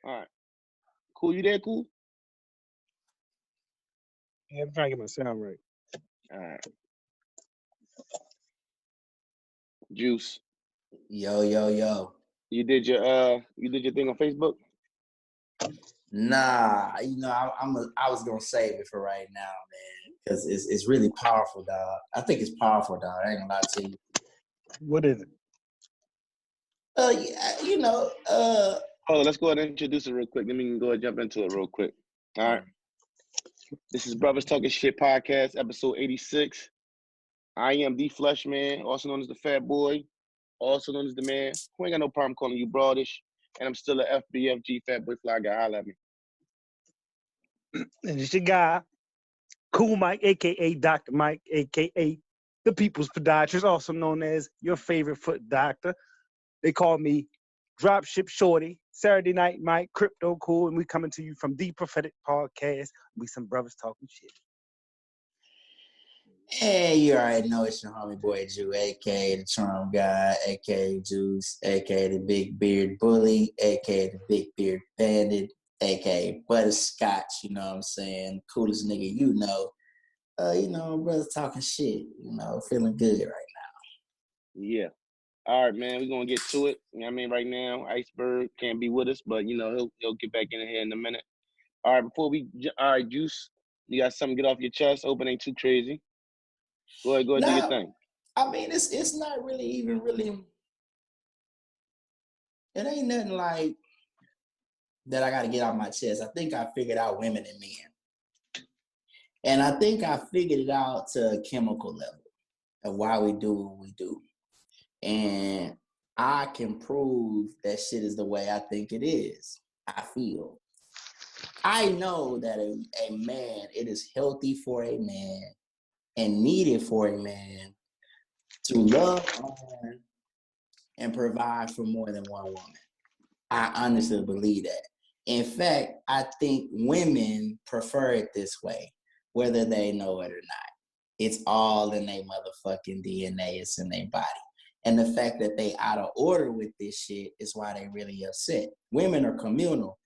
All right. Cool, you there, cool? Yeah, I'm trying to get my sound right. All right. Juice. Yo, yo, yo. You did your thing on Facebook? Nah, I was gonna save it for right now, man, because it's really powerful, dog. I think it's powerful, dog. I ain't gonna lie to you. What is it? Yeah, Hold on, let's go ahead and introduce it real quick. Then we can go ahead and jump into it real quick. All right. This is Brothers Talking Shit Podcast, episode 86. I am the Flesh Man, also known as the Fat Boy, also known as the man who ain't got no problem calling you broadish. And I'm still a FBFG Fat Boy Fly Guy. Holla at me. And it's your guy, Cool Mike, aka Dr. Mike, aka the People's Podiatrist, also known as your favorite foot doctor. They call me Dropship Shorty, Saturday Night Mike, Crypto Cool, and we coming to you from the Prophetic Podcast. We some brothers talking shit. Hey, you already know it's your homie boy Jew, aka the Charm Guy, aka Juice, aka the Big Beard Bully, aka the Big Beard Bandit, aka Butterscotch. You know what I'm saying? Coolest nigga, you know. Brothers talking shit. Feeling good right Yeah. All right, man. We're gonna get to it. You know what I mean? Right now, Iceberg can't be with us, but he'll get back in here in a minute. All right, all right, Juice, you got something to get off your chest. Hope it ain't too crazy. Go ahead, do your thing. I mean, it's not really even really. It ain't nothing like that I got to get off my chest. I think I figured out women and men, and I think I figured it out to a chemical level of why we do what we do, and I can prove that shit is the way I think it is. I feel. I know that a man, it is healthy for a man and needed for a man to love on and provide for more than one woman. I honestly believe that. In fact, I think women prefer it this way, whether they know it or not. It's all in their motherfucking DNA. It's in their body. And the fact that they out of order with this shit is why they really upset. Women are communal.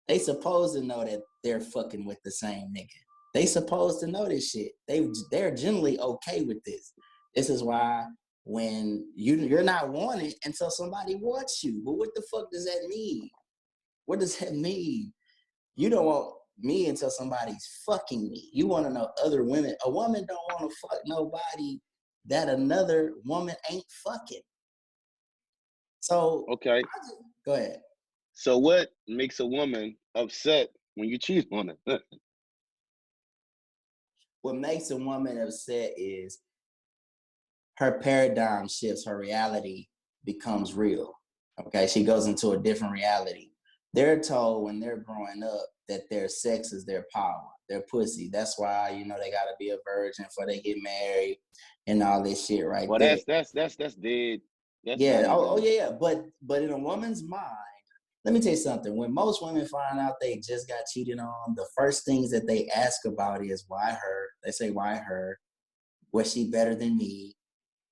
They supposed to know that they're fucking with the same nigga. They supposed to know this shit. They're generally okay with this. This is why when you're not wanted until somebody wants you. But what the fuck does that mean? What does that mean? You don't want me until somebody's fucking me. You want to know other women. A woman don't want to fuck nobody that another woman ain't fucking. So okay, go ahead. So what makes a woman upset when you cheat on her? What makes a woman upset is her paradigm shifts, her reality becomes real. Okay, she goes into a different reality. They're told when they're growing up that their sex is their power, their pussy. That's why they gotta be a virgin before they get married and all this shit right well, there. that's dead. That's yeah. Oh yeah. But in a woman's mind, let me tell you something. When most women find out they just got cheated on, the first things that they ask about is why her. They say why her. Was she better than me?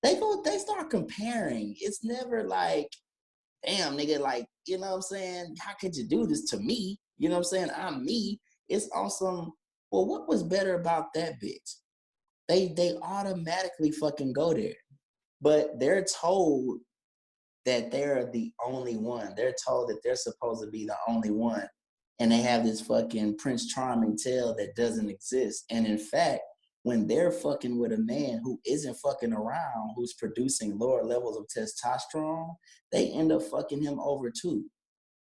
They start comparing. It's never like, damn, nigga, like, you know what I'm saying? How could you do this to me? You know what I'm saying? I'm me. It's awesome. Well, what was better about that bitch? They automatically fucking go there. But they're told that they're the only one. They're told that they're supposed to be the only one. And they have this fucking Prince Charming tale that doesn't exist. And in fact, when they're fucking with a man who isn't fucking around, who's producing lower levels of testosterone, they end up fucking him over too.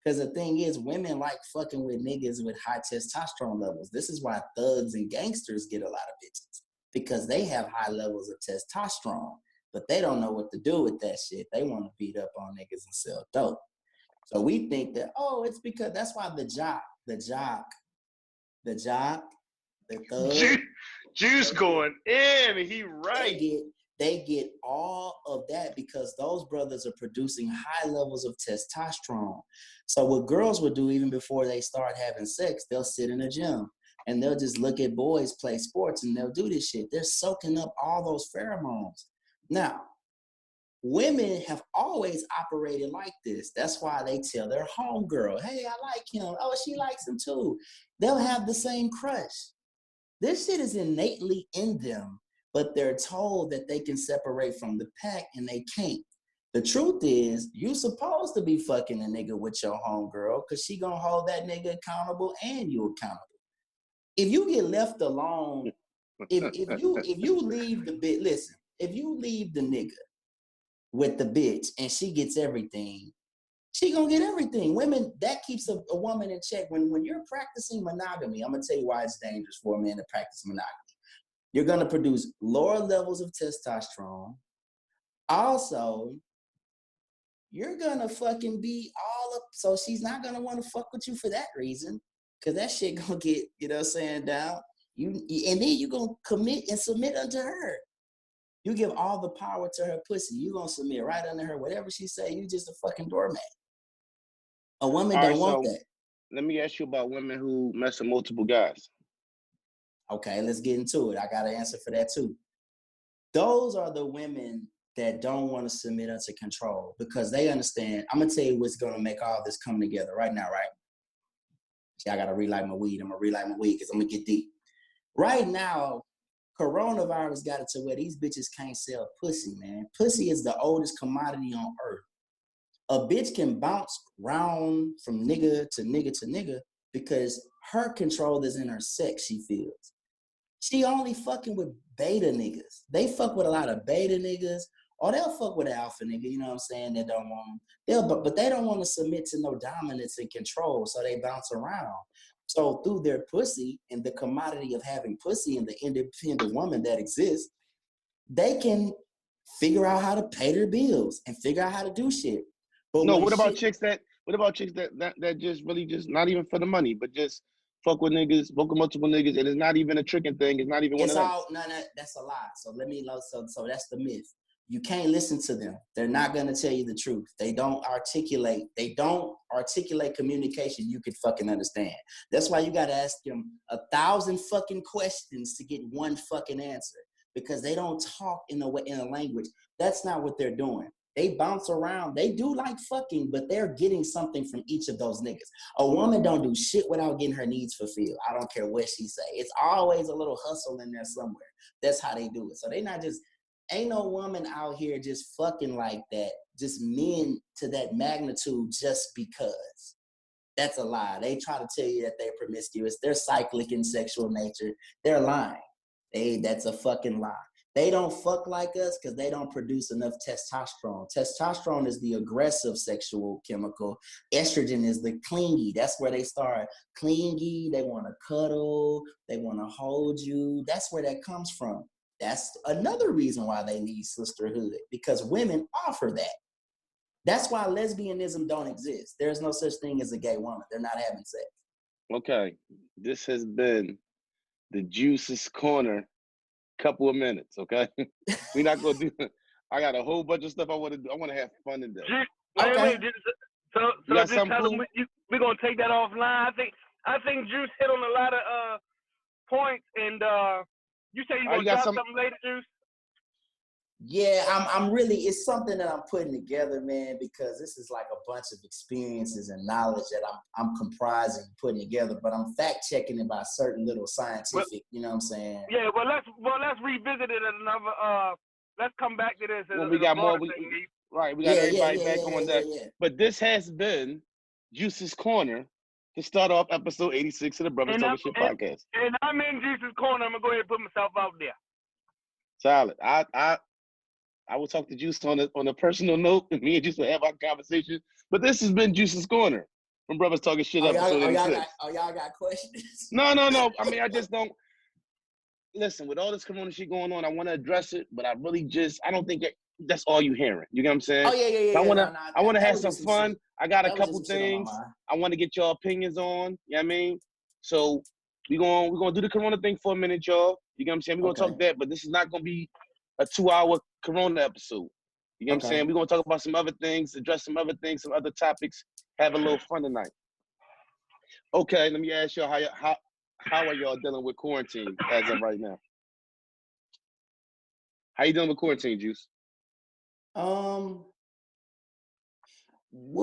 Because the thing is, women like fucking with niggas with high testosterone levels. This is why thugs and gangsters get a lot of bitches, because they have high levels of testosterone, but they don't know what to do with that shit. They want to beat up on niggas and sell dope. So we think that, it's because that's why the thug. Juice going in, he right. They get all of that because those brothers are producing high levels of testosterone. So what girls would do even before they start having sex, they'll sit in a gym and they'll just look at boys play sports and they'll do this shit. They're soaking up all those pheromones. Now, women have always operated like this. That's why they tell their homegirl, hey, I like him. Oh, she likes him too. They'll have the same crush. This shit is innately in them, but they're told that they can separate from the pack and they can't. The truth is, you supposed to be fucking a nigga with your homegirl because she gonna hold that nigga accountable and you accountable. If you get left alone, if you leave the bit, listen, if you leave the nigga with the bitch and she gets everything, she gonna get everything. Women, that keeps a woman in check. When you're practicing monogamy, I'm gonna tell you why it's dangerous for a man to practice monogamy. You're gonna produce lower levels of testosterone. Also, you're gonna fucking be all up. So she's not gonna want to fuck with you for that reason. Cause that shit gonna get, you know what I'm saying, down. And then you gonna commit and submit unto her. You give all the power to her pussy. You gonna submit right under her. Whatever she say, you just a fucking doormat. A woman don't want that. Let me ask you about women who mess with multiple guys. Okay, let's get into it. I got an answer for that too. Those are the women that don't want to submit unto control because they understand. I'm gonna tell you what's gonna make all this come together right now, right? See, I gotta relight my weed. I'm gonna relight my weed because I'm gonna get deep. Right now, coronavirus got it to where these bitches can't sell pussy, man. Pussy is the oldest commodity on earth. A bitch can bounce round from nigga to nigga to nigga because her control is in her sex, she feels. She only fucking with beta niggas. They fuck with a lot of beta niggas, or they'll fuck with an alpha nigga, you know what I'm saying, that don't want them. But they don't want to submit to no dominance and control, so they bounce around. So through their pussy and the commodity of having pussy and the independent woman that exists, they can figure out how to pay their bills and figure out how to do shit. But no, what about chicks that just really just not even for the money, but just fuck with niggas, fuck with multiple niggas, and it's not even a tricking thing. It's not even one of them. No, that's a lie. So so that's the myth. You can't listen to them. They're not gonna tell you the truth. They don't articulate communication you could fucking understand. That's why you gotta ask them 1,000 fucking questions to get one fucking answer. Because they don't talk in a language. That's not what they're doing. They bounce around. They do like fucking, but they're getting something from each of those niggas. A woman don't do shit without getting her needs fulfilled. I don't care what she say. It's always a little hustle in there somewhere. That's how they do it. So they not just, ain't no woman out here just fucking like that, just men to that magnitude just because. That's a lie. They try to tell you that they're promiscuous. They're cyclic in sexual nature. They're lying. That's a fucking lie. They don't fuck like us because they don't produce enough testosterone. Testosterone is the aggressive sexual chemical. Estrogen is the clingy. That's where they start clingy. They want to cuddle. They want to hold you. That's where that comes from. That's another reason why they need sisterhood, because women offer that. That's why lesbianism don't exist. There's no such thing as a gay woman. They're not having sex. Okay, this has been the Juice's Corner. Couple of minutes, okay? We're not gonna do it. I got a whole bunch of stuff I want to do. I want to have fun today. Okay. So just tell them we're gonna take that offline. I think Juice hit on a lot of points, and you say you're gonna drop something later, Juice? Yeah, I'm really, it's something that I'm putting together, man, because this is like a bunch of experiences and knowledge that I'm comprising, putting together, but I'm fact checking it by certain little scientific, you know what I'm saying? Yeah, let's revisit it at another. Let's come back to this. When we got more, we got everybody back on deck. But this has been Juice's Corner to start off episode 86 of the Brothers Talking Shit podcast. And I'm in Juice's Corner. I'm gonna go ahead and put myself out there. Solid. I will talk to Juice on a personal note, and me and Juice will have our conversation. But this has been Juice's Corner from Brothers Talking Shit episode 86. Y'all got questions? No. I mean, I just don't. Listen, with all this corona shit going on, I want to address it, but I don't think that's all you hearing. You get what I'm saying? Oh, yeah. I want to have some fun. I got a couple things I want to get your opinions on. You know what I mean? So we're gonna do the corona thing for a minute, y'all. You get what I'm saying? We're gonna talk that, but this is not gonna be a 2-hour corona episode. You know what I'm saying? We're gonna talk about some other things, address some other things, some other topics, have a little fun tonight. Okay, let me ask y'all how are y'all dealing with quarantine as of right now? How you dealing with quarantine, Juice? Well,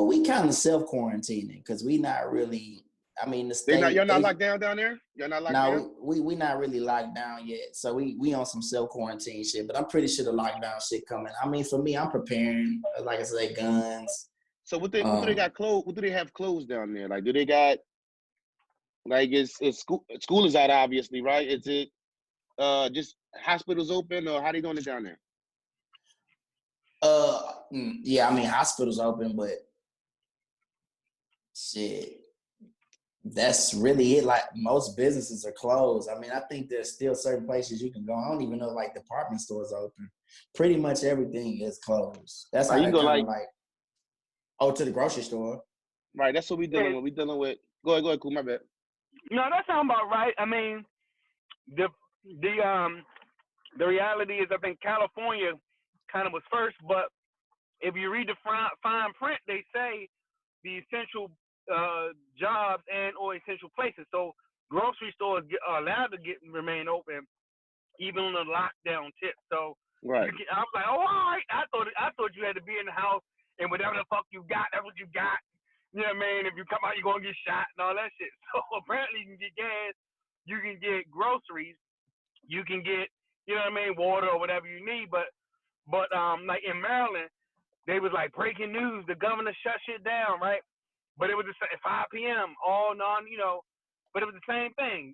we kind of self-quarantining because we not really. I mean, the state. You're not locked down there. You're not locked down. No, we not really locked down yet. So we on some self-quarantine shit. But I'm pretty sure the lockdown shit coming. I mean, for me, I'm preparing. Like I said, guns. So what do they got closed? What do they have closed down there? Like, do they got like it's school is out obviously, right? Is it just hospitals open or how they doing it down there? Yeah, I mean hospitals open, but shit, that's really it. Like most businesses are closed. I mean, I think there's still certain places you can go. I don't even know if, like, department stores open. Pretty much everything is closed. That's how you they can go kind of like, to the grocery store. Right, that's what we dealing with. We dealing with. Go ahead, cool. My bad. No, that sounds about right. I mean, the reality is, I think California kind of was first, but if you read the fine print, they say the essential jobs and or essential places. So grocery stores are allowed to remain open even on the lockdown tip. So right. I was like, oh, all right. I thought you had to be in the house and whatever the fuck you got, that's what you got. You know what I mean? If you come out, you're gonna get shot and all that shit. So apparently you can get gas, you can get groceries, you can get, you know what I mean, water or whatever you need. But like in Maryland, they was like breaking news, the governor shut shit down, right? But it was at 5 p.m. all non, but it was the same thing.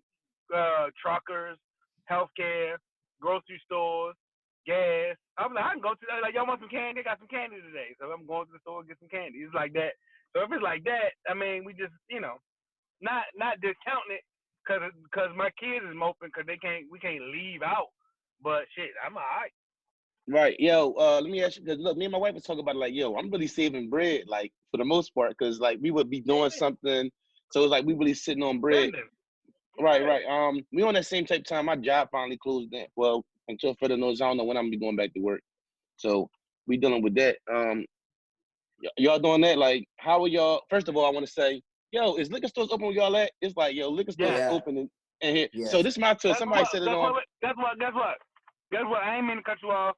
Truckers, healthcare, grocery stores, gas. I was like, I can go to like, y'all want some candy? I got some candy today, so I'm going to the store and get some candy. It's like that. So if it's like that, I mean, we just, not discounting it because my kids is moping because we can't leave out. But shit, I'm all right. Right, yo. Let me ask you, because look, me and my wife was talking about it, like, yo, I'm really saving bread, like for the most part, because like we would be doing something, so it's like we really sitting on bread. Right. We on that same type of time. My job finally closed down. Well, until further notice, I don't know when I'm gonna be going back to work. So we dealing with that. Y'all doing that? Like, how are y'all? First of all, I want to say, yo, is liquor stores open where y'all at? It's like, yo, liquor stores open in here. Yes. So this is my turn. Somebody said it on. Guess what? I ain't mean to cut you off.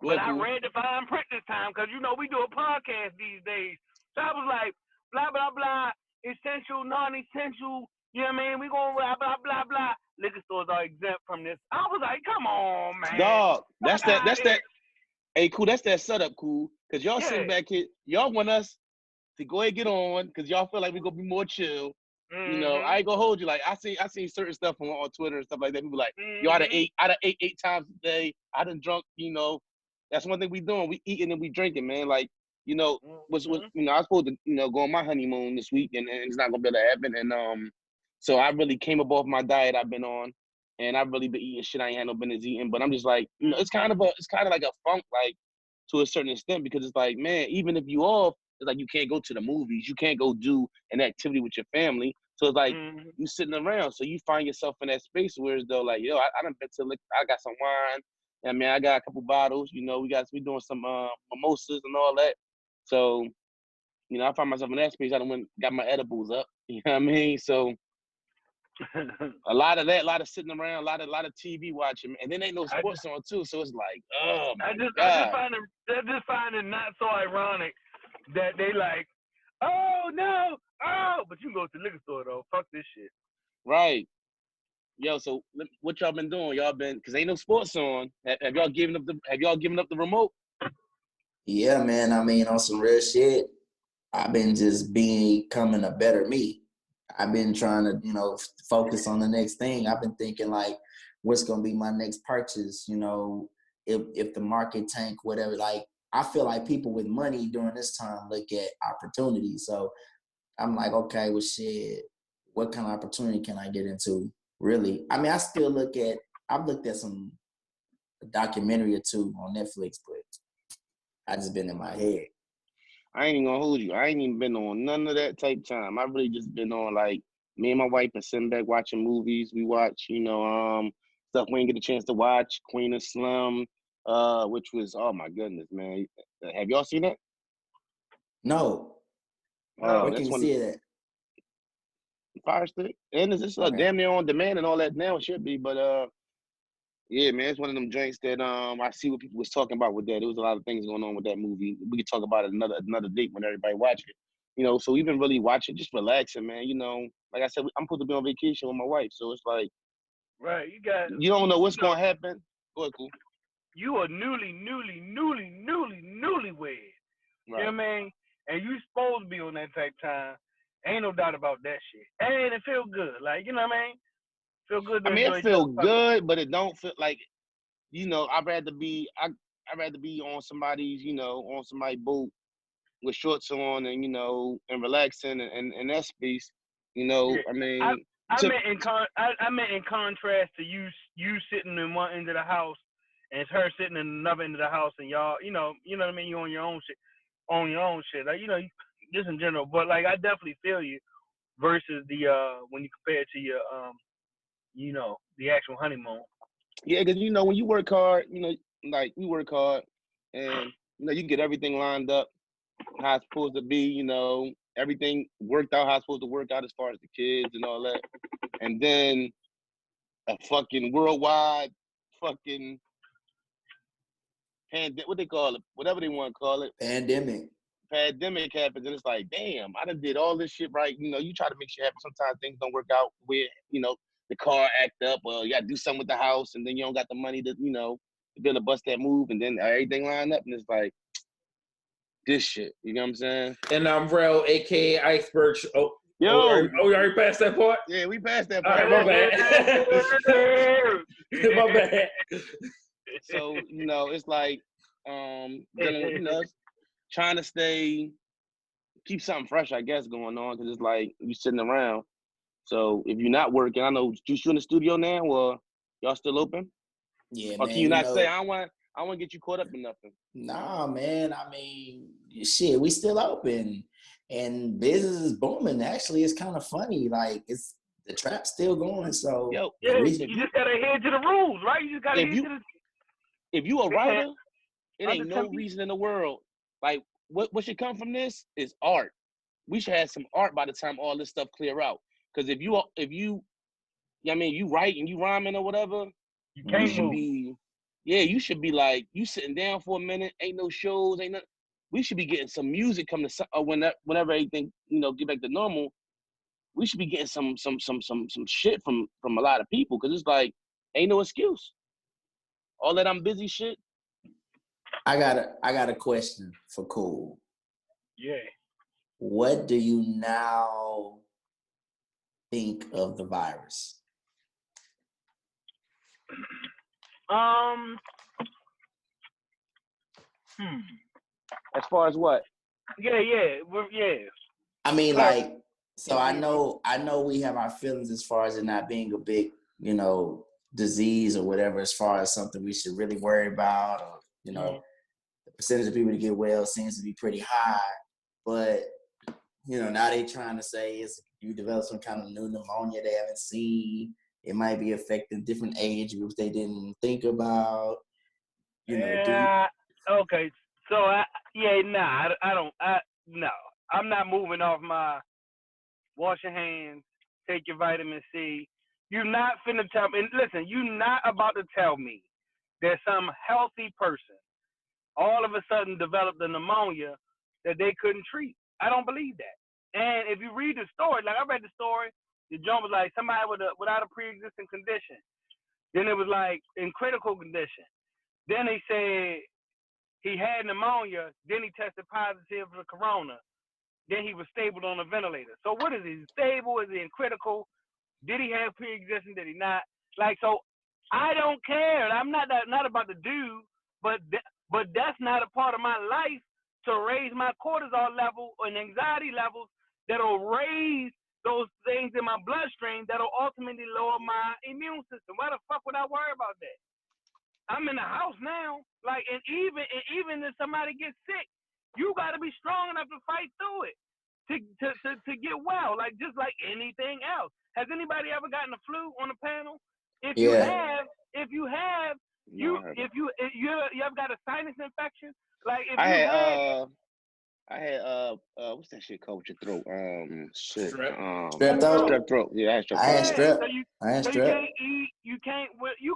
But I read the fine print this time because, we do a podcast these days. So I was like, blah, blah, blah, essential, non-essential, you know what I mean? We going blah, blah, blah, blah. Liquor stores are exempt from this. I was like, come on, man. Dog, that's that. Hey, cool, that's that setup, cool. Because y'all sitting back here, y'all want us to go ahead and get on because y'all feel like we're going to be more chill. Mm-hmm. I ain't gonna hold you. Like I see certain stuff on Twitter and stuff like that. People like, yo, I done ate 8 times a day. I done drunk. That's one thing we doing. We eating and we drinking, man. Like, I was supposed to go on my honeymoon this week, and it's not gonna be able to happen. And so I really came up off my diet I've been on, and I've really been eating shit I ain't had no business eating. But I'm just like, it's kind of like a funk, like to a certain extent, because it's like, man, even if you off, it's like you can't go to the movies, you can't go do an activity with your family. So it's like you sitting around, so you find yourself in that space where it's though like, yo, I done been to liquor, I got some wine. I mean, I got a couple bottles. We doing some mimosas and all that. So, I find myself in that space. I done got my edibles up. You know what I mean? So a lot of that, a lot of sitting around, a lot of TV watching, and then ain't no sports on too. So it's like, oh my God. I just find it not so ironic that they like, oh no, but you can go to the liquor store though. Fuck this shit. Right. Yo, so what y'all been doing? Y'all been, cause ain't no sports on. Have y'all given up the remote? Yeah, man. I mean, on some real shit, I've been just becoming a better me. I've been trying to, focus on the next thing. I've been thinking like, what's gonna be my next purchase? If the market tank, whatever. Like, I feel like people with money during this time look at opportunities. So I'm like, okay, well, shit, what kind of opportunity can I get into? Really? I mean, I've looked at some documentary or two on Netflix, but I just been in my head. I ain't even gonna hold you. I ain't even been on none of that type time. I really just been on like me and my wife been sitting back watching movies. We watch, stuff we didn't get a chance to watch. Queen of Slim, which was, oh my goodness, man. Have y'all seen that? No. Where can you see it at? Fire Stick. And it's just damn near on demand and all that now. It should be, but Yeah, man, it's one of them joints that I see what people was talking about with that. There was a lot of things going on with that movie. We could talk about it another date when everybody watch it. You know, so we've been really watching, just relaxing, man. You know, like I said, I'm supposed to be on vacation with my wife, so it's like, Right, you don't know what's gonna happen. Go ahead, cool. You are newlywed. You know what I mean? And you supposed to be on that type time. Ain't no doubt about that shit. And it feel good. Like, you know what I mean? Feel good to enjoy it feel good, but it don't feel like, you know, I'd rather be on somebody's, you know, on somebody's boat with shorts on and, you know, and relaxing and that space, you know. Yeah. I mean, I meant in contrast to you sitting in one end of the house and it's her sitting in another end of the house, and y'all, you know what I mean, you on your own shit. Like, you know, just in general. But like, I definitely feel you versus the when you compare it to your you know, the actual honeymoon. Yeah, because you know, when you work hard, you know, like we work hard, and you know, you get everything lined up how it's supposed to be. You know, everything worked out how it's supposed to work out as far as the kids and all that, and then a fucking worldwide fucking what they call it, whatever they want to call it, pandemic happens, and it's like, damn, I done did all this shit right. You know, you try to make shit happen. Sometimes things don't work out where, you know, the car act up, or you got to do something with the house, and then you don't got the money to, you know, to be able to bust that move, and then everything lined up, and it's like, this shit. You know what I'm saying? And I'm Rel, a.k.a. Iceberg. We already passed that part? Yeah, we passed that part. All right, my bad. My bad. So, you know, it's like, you know, trying to keep something fresh, I guess, going on, because it's like you sitting around. So if you're not working, I know you in the studio now, or y'all still open? Yeah, or man. can you not say, I don't want to get you caught up in nothing? Nah, man. I mean, shit, we still open, and business is booming. Actually, it's kind of funny. Like, the trap's still going. So yo, yeah, you just gotta adhere to the rules, right? You just gotta adhere to the. If you a writer, it ain't no 10 reason in the world. Like, what should come from this is art. We should have some art by the time all this stuff clear out. Because if you, I mean, you write and you rhyming or whatever, you can't should move. you should be like, you sitting down for a minute, ain't no shows, ain't nothing. We should be getting some music come to whenever everything, you know, get back to normal. We should be getting some shit from a lot of people, because it's like, ain't no excuse. All that I'm busy shit. I got a question for Cool. Yeah. What do you now think of the virus? As far as what? Yeah. I mean, like, so I know we have our feelings as far as it not being a big, you know, disease or whatever, as far as something we should really worry about, or, you know, the percentage of people to get well seems to be pretty high. But, you know, now they trying to say you develop some kind of new pneumonia they haven't seen. It might be affecting different age groups they didn't think about. You know, okay. So I don't. No, I'm not moving off my wash your hands, take your vitamin C. You're not finna tell me. And listen, you're not about to tell me that some healthy person all of a sudden developed a pneumonia that they couldn't treat. I don't believe that. And if you read the story, like I read the story, the joint was like somebody without a pre-existing condition. Then it was like in critical condition. Then they said he had pneumonia. Then he tested positive for corona. Then he was stable on a ventilator. So what is he? Stable? Is he in critical? Did he have pre-existing? Did he not? Like, so I don't care. I'm not about to do, but that's not a part of my life to raise my cortisol level and anxiety levels that'll raise those things in my bloodstream that'll ultimately lower my immune system. Why the fuck would I worry about that? I'm in the house now. Like, and even if somebody gets sick, you got to be strong enough to fight through it to get well. Like, just like anything else. Has anybody ever gotten the flu on the panel? If you have, you ever got a sinus infection? Like, if I had what's that shit called with your throat? Shit. Strep throat. Strep throat. Yeah, I had strep throat. I had strep. So you can't eat.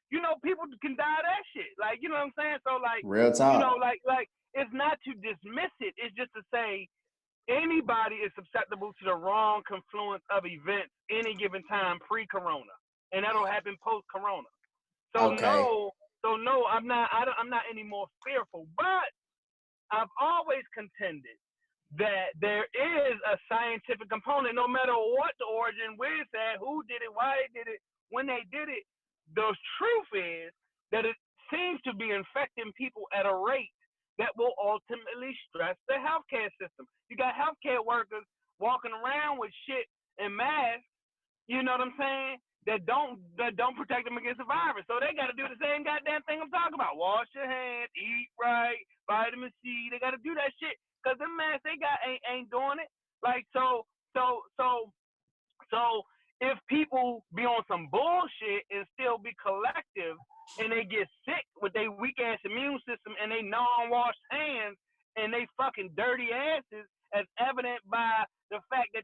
You people can die of that shit. Like, you know what I'm saying? So, like, Real talk. like it's not to dismiss it. It's just to say anybody is susceptible to the wrong confluence of events any given time pre-corona, and that'll happen post-corona. So Okay. no, I'm not any more fearful. But I've always contended that there is a scientific component, no matter what the origin, where it's at, who did it, why they did it, when they did it. The truth is that it seems to be infecting people at a rate that will ultimately stress the healthcare system. You got healthcare workers walking around with shit and masks, you know what I'm saying, that don't protect them against the virus. So they got to do the same goddamn thing I'm talking about. Wash your hands, eat right, vitamin C. They got to do that shit. Cause them masks they got ain't doing it. Like so if people be on some bullshit and still be collective and they get sick with their weak ass immune system and they non-washed hands and they fucking dirty asses, as evident by the fact that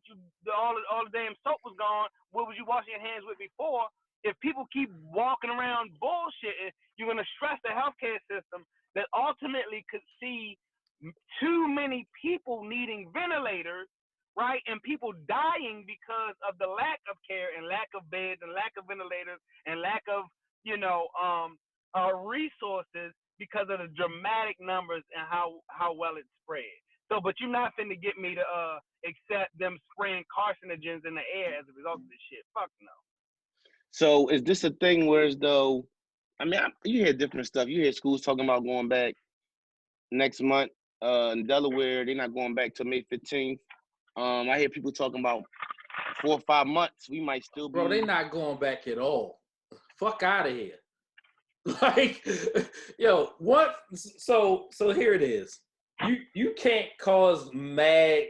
all the damn soap was gone. What was you washing your hands with before? If people keep walking around bullshitting, you're gonna stress the healthcare system that ultimately could see too many people needing ventilators, right? And people dying because of the lack of care and lack of beds and lack of ventilators and lack of, resources because of the dramatic numbers and how well it spread. So, but you're not finna get me to accept them spraying carcinogens in the air as a result of this shit. Fuck no. So is this a thing where as though, you hear different stuff. You hear schools talking about going back next month. In Delaware, they're not going back till May 15th. I hear people talking about 4 or 5 months. We might still be. Bro, they're not going back at all. Fuck out of here. Like, yo, what? So here it is. You can't cause mad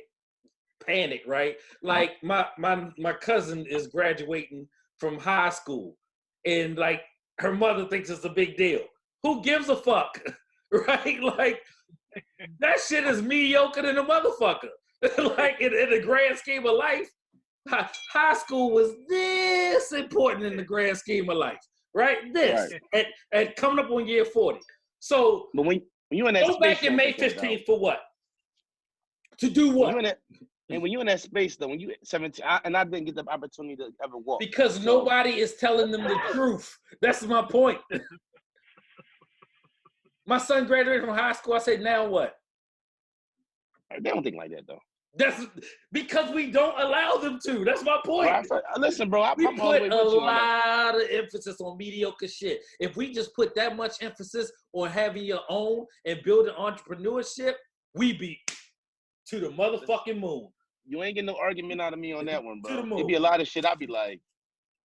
panic, right? Like my cousin is graduating from high school, and like her mother thinks it's a big deal. Who gives a fuck, right? Like that shit is mediocre than a motherfucker. Like in the grand scheme of life, high school was this important in the grand scheme of life, right? This at coming up on year 40. So but when you in that go space, back in May 15th for what? To do what? When you in that space though, when you 17, I didn't get the opportunity to ever walk. Because nobody is telling them the truth. That's my point. My son graduated from high school. I said, now what? They don't think like that though. That's because we don't allow them to. That's my point. Bro, listen, bro, We I'm all the way put a with you on that. lot of emphasis on mediocre shit. If we just put that much emphasis on having your own and building entrepreneurship, we be to the motherfucking moon. You ain't getting no argument out of me on that one, bro. To the moon. It'd be a lot of shit. I'd be like,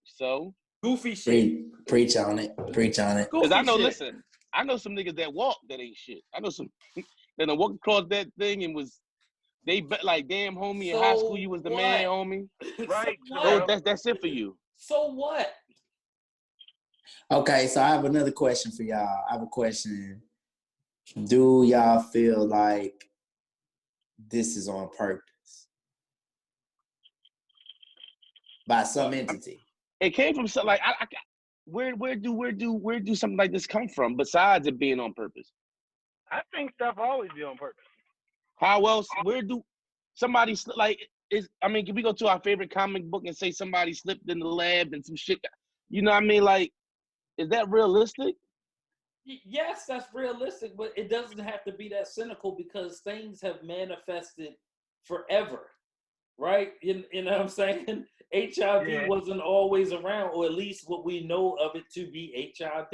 so goofy shit. Preach on it. Preach on it. Because I know, listen, I know some niggas that walk that ain't shit. I know some that walk across that thing and they bet like, damn, homie, in high school you was the man, homie. Right. So that's it for you. So what? Okay, so I have another question for y'all. I have a question. Do y'all feel like this is on purpose by some entity? It came from something like where do something like this come from besides it being on purpose? I think stuff always be on purpose. How else? Where do somebody like can we go to our favorite comic book and say somebody slipped in the lab and some shit? You know what I mean? Like, is that realistic? Yes, that's realistic, but it doesn't have to be that cynical because things have manifested forever, right? You know what I'm saying? HIV wasn't always around, or at least what we know of it to be HIV,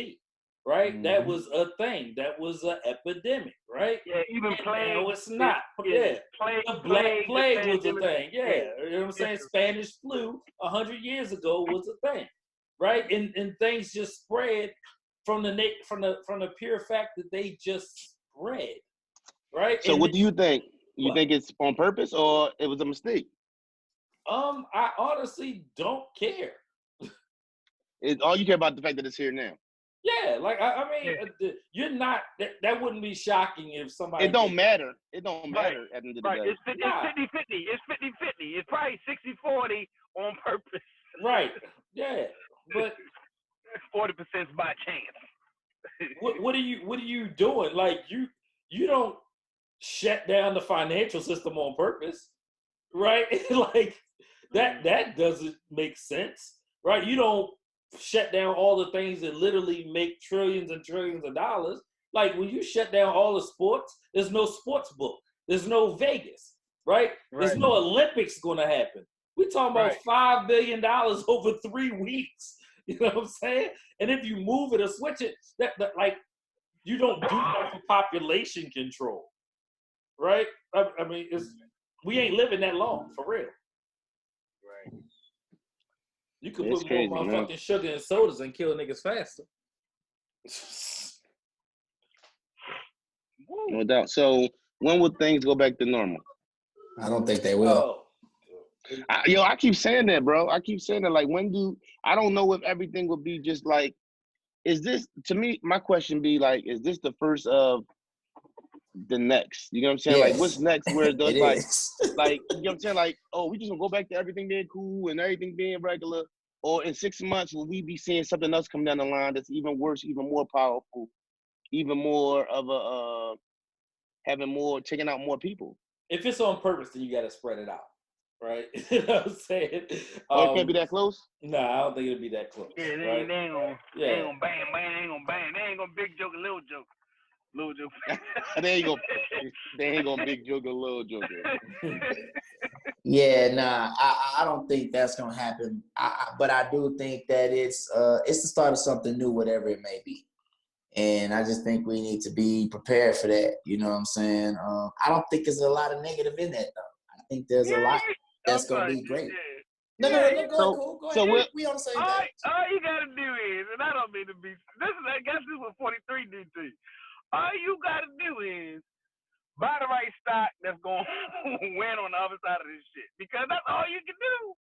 right? Mm-hmm. That was a thing. That was an epidemic, right? Yeah, even plague. No, it's not. The Black Plague was a thing. Yeah, you know what I'm saying? Spanish flu 100 years ago was a thing, right? And things just spread from the pure fact that they just spread, right? So what do you think? You think it's on purpose or it was a mistake? I honestly don't care. All you care about the fact that it's here now. Yeah, like I mean, you're not. That wouldn't be shocking if somebody. It don't matter. It don't matter at the end of the day. It's 50-50. It's 50-50. It's probably 60-40 on purpose. Right. Yeah, but 40% by chance. what are you doing? Like you don't shut down the financial system on purpose, right? Like that doesn't make sense, right? You don't shut down all the things that literally make trillions and trillions of dollars. Like when you shut down all the sports, there's no sports book, there's no Vegas, right? There's no Olympics going to happen. We're talking about $5 billion over 3 weeks. You know what I'm saying? And if you move it or switch it, that like you don't do that for population control, right? I mean, we ain't living that long for real. Right. You could It's put crazy, more man. motherfucking sugar in sodas and kill niggas faster. No doubt. So when will things go back to normal? I don't think they will. I keep saying that, bro. I keep saying that. Like, I don't know if everything will be just like, is this, to me, my question be like, is this the first of the next? You know what I'm saying? Yes. Like, what's next where it does It like, is. like, you know what I'm saying? Like, oh, we just gonna go back to everything being cool and everything being regular. Or in 6 months, will we be seeing something else come down the line that's even worse, even more powerful, even more of a, taking out more people? If it's on purpose, then you got to spread it out, right? You know what I'm saying? Or it can't be that close? Nah, I don't think it'll be that close. Yeah, they right? ain't gonna bang, they ain't gonna bang. They ain't gonna big joke a little joke. Lil Joker. they ain't gonna big Joker, Lil Joker. Yeah, nah, I don't think that's gonna happen. But I do think that it's the start of something new, whatever it may be. And I just think we need to be prepared for that. You know what I'm saying? I don't think there's a lot of negative in that though. I think there's a lot that's gonna be great. No, go ahead. We on the same page. All you gotta do is, and I don't mean to be. I guess this is what 43 do to you. All you gotta do is buy the right stock that's gonna win on the other side of this shit, because that's all you can do.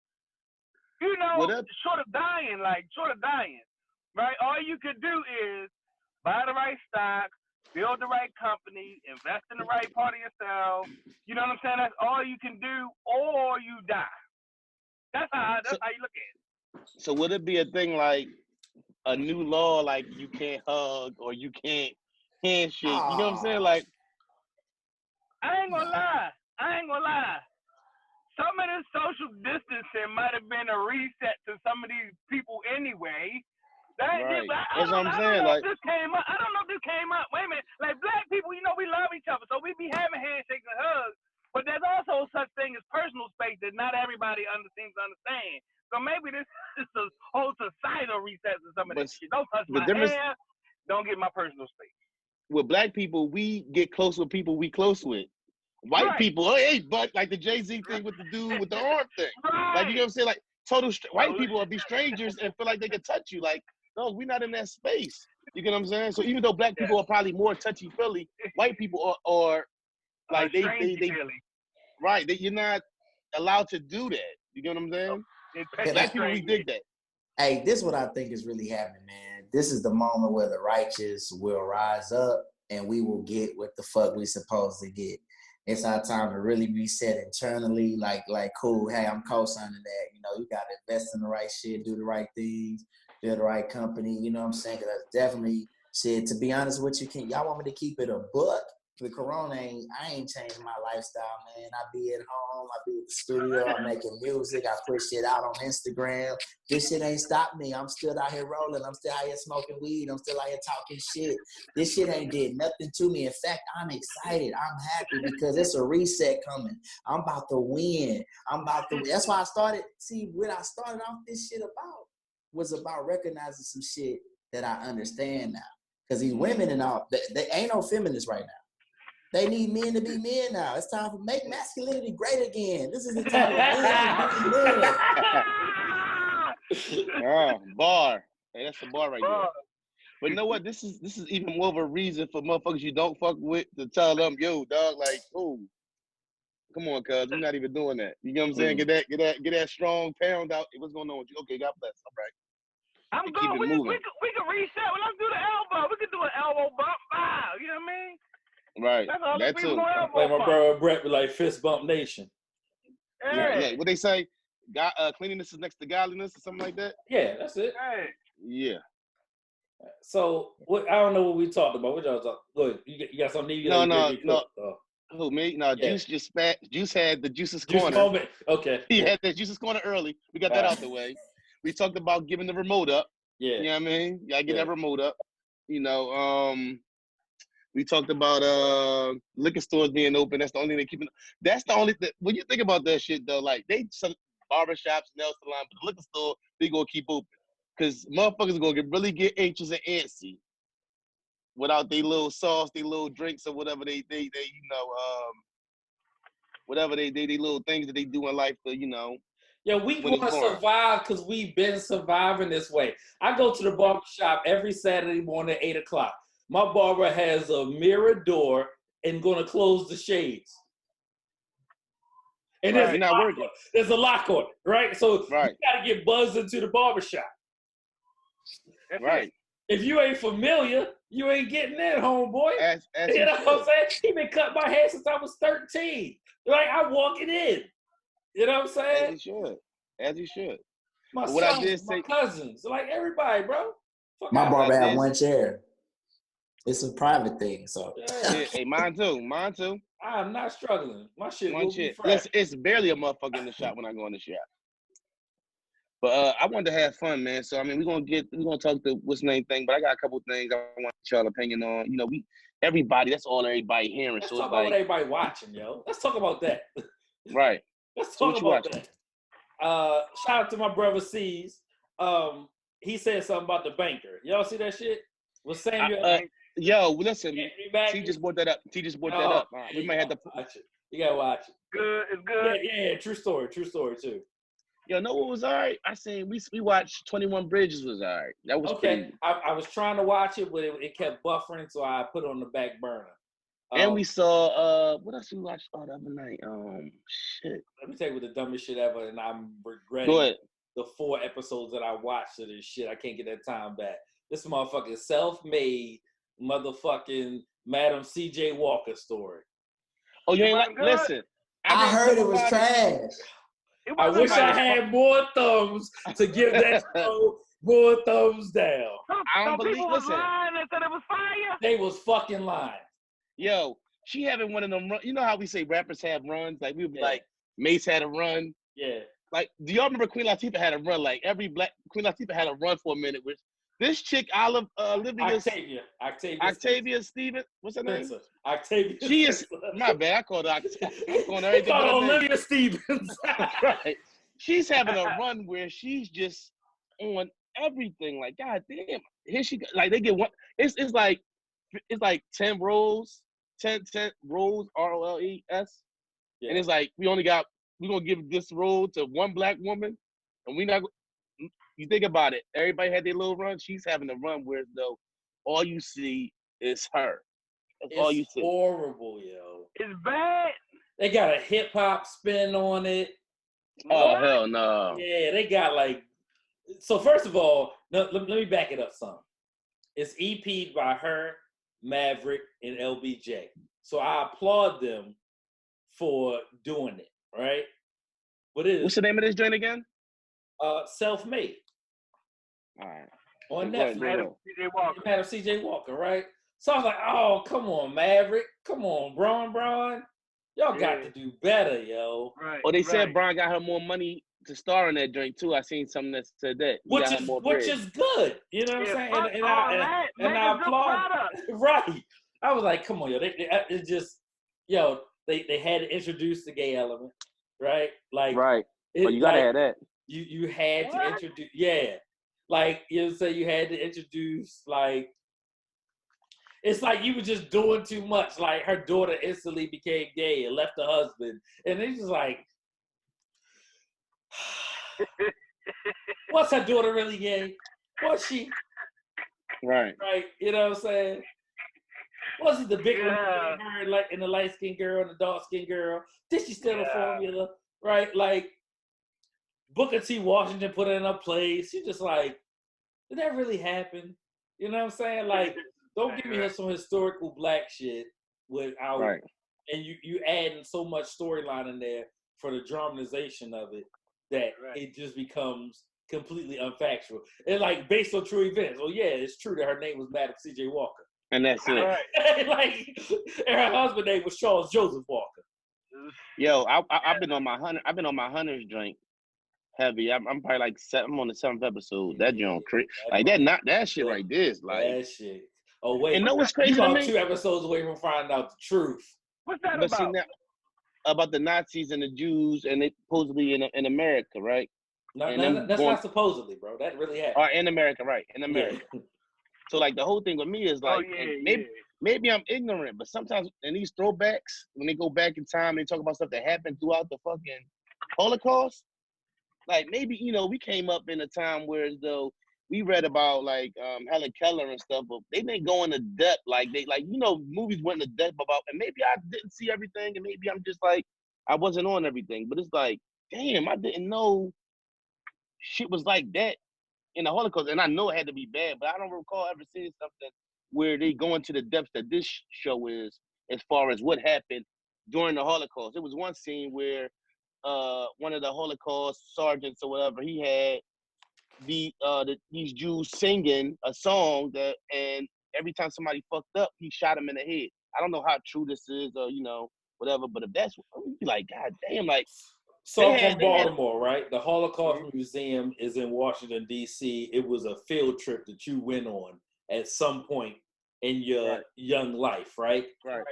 You know, short of dying, right? All you could do is buy the right stock, build the right company, invest in the right part of yourself. You know what I'm saying? That's all you can do, or you die. That's how you look at it. So would it be a thing like a new law, like you can't hug or you can't handshake? You know what I'm saying? Like, I ain't gonna lie. Some of this social distancing might have been a reset to some of these people anyway. That's what I'm saying. I don't know if this came up. Wait a minute. Like, black people, you know, we love each other, so we be having handshakes and hugs. But there's also such thing as personal space that not everybody seems to understand. So maybe this is a whole societal reset to some of this shit. Don't touch my hair. Don't get my personal space. With black people, we get close with people we close with. White people, oh, hey, but like the Jay-Z thing with the dude with the arm thing. Like, you know what I'm saying? Like, white people will be strangers and feel like they can touch you. Like, no, we're not in that space. You get what I'm saying? So even though black people are probably more touchy-feely, white people are like, you're not allowed to do that. You get what I'm saying? Black people, we dig that. Hey, this is what I think is really happening, man. This is the moment where the righteous will rise up and we will get what the fuck we supposed to get. It's our time to really reset internally. Like, cool. Hey, I'm co-signing that. You know, you got to invest in the right shit, do the right things, build the right company. You know what I'm saying? Because that's definitely shit. To be honest with you, y'all want me to keep it a buck? The corona I ain't changed my lifestyle, man. I be at home, I be at the studio, I'm making music, I put shit out on Instagram. This shit ain't stopped me. I'm still out here rolling. I'm still out here smoking weed. I'm still out here talking shit. This shit ain't did nothing to me. In fact, I'm excited. I'm happy because it's a reset coming. I'm about to win. That's why I started. See, what I started off this shit about was about recognizing some shit that I understand now. Because these women and all, they ain't no feminists right now. They need men to be men now. It's time to make masculinity great again. This is the time for men. Bar. Hey, that's a bar right there. But you know what? This is even more of a reason for motherfuckers you don't fuck with to tell them, yo, dog, like, oh, come on, cuz we're not even doing that. You know what I'm saying? Get that strong pound out. Hey, what's going on with you? Okay, God bless. All right. I'm good. We can reset. Well, let's do the elbow. We can do an elbow bump. Wow. You know what I mean? Right. That's all like my brother Brett be like fist bump nation. Yeah. What they say? God, cleanliness is next to godliness or something like that? Yeah, that's it. Yeah. So what? I don't know what we talked about. What y'all talk? Good. You got something? You No. Who, me? No, Yeah. Juice had the Juice's Juice Corner. moment. Okay. He had the Juice's Corner early. We got that out the way. We talked about giving the remote up. Yeah. You know what I mean? You gotta get that remote up. You know, we talked about liquor stores being open. That's the only thing they keeping. That's the only thing. When you think about that shit though, like some barbershops, nail salon, but the liquor store, they gonna keep open. Cause motherfuckers gonna really get anxious and antsy without their little sauce, their little drinks or whatever they whatever they little things that they do in life to, Yeah, we when want it's to born. survive because we've been surviving this way. I go to the barber shop every Saturday morning at 8 o'clock. My barber has a mirror door and going to close the shades. And You're not working. There's a lock on it, right? So you Right. got to get buzzed into the barber shop. Right. If you ain't familiar, you ain't getting in, homeboy. As You know what I'm saying? He been cutting my hair since I was 13. Like, I'm walking in. You know what I'm saying? As you should. My What sons, I did my say, cousins, like everybody, bro. Fuck My out. barber had one chair. It's a private thing, so. Yeah. hey, mine too. I'm not struggling. My shit One will be chair. fresh. Listen, it's barely a motherfucker in the shop when I go in the shop. But I wanted to have fun, man. So I mean, we're gonna talk the what's the name thing, but I got a couple things I want y'all opinion on. You know, that's all everybody hearing. Let's so talk it's about like, what everybody watching, yo. Let's talk about that. Right. Let's So talk what you about watching? that. Shout out to my brother C's. He said something about the banker. Y'all see that shit? Was Samuel? Yo, listen. T just brought that up. We might have to watch it. You gotta watch it. Good. It's good. Yeah. True story too. Yo, know what was all right? I seen we watched 21 Bridges was all right. That was okay. I was trying to watch it, but it kept buffering, so I put it on the back burner. And we saw what else we watched the other night? Shit. Let me tell you what the dumbest shit ever, and I'm regretting Go ahead. the 4 episodes that I watched of this shit. I can't get that time back. This motherfucking self-made motherfucking Madam C.J. Walker story. Oh, you ain't like? Listen, I heard it was trash. I wish I had more thumbs to give that show more thumbs down. I don't believe. People was lying and said it was fire. They was fucking lying. Yo, she having one of them. You know how we say rappers have runs? Like we would be like Mace had a run. Yeah. Like, do y'all remember Queen Latifah had a run? Like every black Queen Latifah had a run for a minute. Which this chick, Olivia Stevens, what's her name? Octavia. She is my bad. I called her. I'm calling her everything. Olivia Stevens. Right. She's having a run where she's just on everything. Like, God damn, here she go. Like they get one. It's like 10 roles, 10 roles, ROLES. Yeah. And it's like we're gonna give this role to one black woman, and we not. You think about it. Everybody had their little run. She's having a run where though all you see is her. That's all you see. It's horrible, yo. It's bad. They got a hip hop spin on it. Oh hell no. Yeah, they got like. So first of all, let me back it up some. It's EP'd by her, Maverick, and LBJ. So I applaud them for doing it, right? What's the name of this joint again? Self-Made. All right. On Netflix. Madam C.J. Walker, right? So I was like, oh, come on, Maverick. Come on, Braun. Y'all got to do better, yo. Right. Oh, they said Braun got her more money to star in that joint too. I seen something that said that. Which is good. You know what I'm saying? And I applaud. Right. I was like, come on, yo. It's just, yo, they had to introduce the gay element, right? Like, right. You gotta have that. You had to introduce, like you say, you had to introduce, like, it's like you were just doing too much. Like her daughter instantly became gay and left her husband, and it's just like, was her daughter really gay? Was she? Right. You know what I'm saying? Was it the big one, her, like, in the light-skinned girl and the dark-skinned girl? Did she steal the formula? Right? Like, Booker T. Washington put her in a place. You just like, did that really happen? You know what I'm saying? Like, don't give me some historical black shit without, and you adding so much storyline in there for the dramatization of it that it just becomes completely unfactual. And like based on true events. Oh yeah, it's true that her name was Madam C.J. Walker. And that's it. Right. Like, and her husband's name was Charles Joseph Walker. Yo, I've been on my hunter's drink heavy. I'm probably like I'm on the 7th episode. That joint, like that shit right there is like that shit. Oh wait, and know what's you crazy to about me? 2 episodes away from finding out the truth. What's that But see about? now about the Nazis and the Jews and they supposedly in America, right? No, And them that's going not supposedly, bro. That really happened. or in America, right? In America. Yeah. So like the whole thing with me is Oh like, yeah, and yeah. maybe I'm ignorant, but sometimes in these throwbacks, when they go back in time, they talk about stuff that happened throughout the fucking Holocaust. Like maybe we came up in a time where as though we read about like Helen Keller and stuff, but they didn't go into depth like they movies went into depth about, and maybe I didn't see everything, and maybe I'm just like I wasn't on everything, but it's like damn, I didn't know shit was like that in the Holocaust, and I know it had to be bad, but I don't recall ever seeing something where they go into the depths that this show is as far as what happened during the Holocaust. There was one scene where one of the Holocaust sergeants or whatever, he had these Jews singing a song that, and every time somebody fucked up, he shot him in the head. I don't know how true this is or whatever, but if that's, you'd be like, God damn, like. So I'm from Baltimore, right? The Holocaust Museum is in Washington, D.C. It was a field trip that you went on at some point in your young life, right? Right.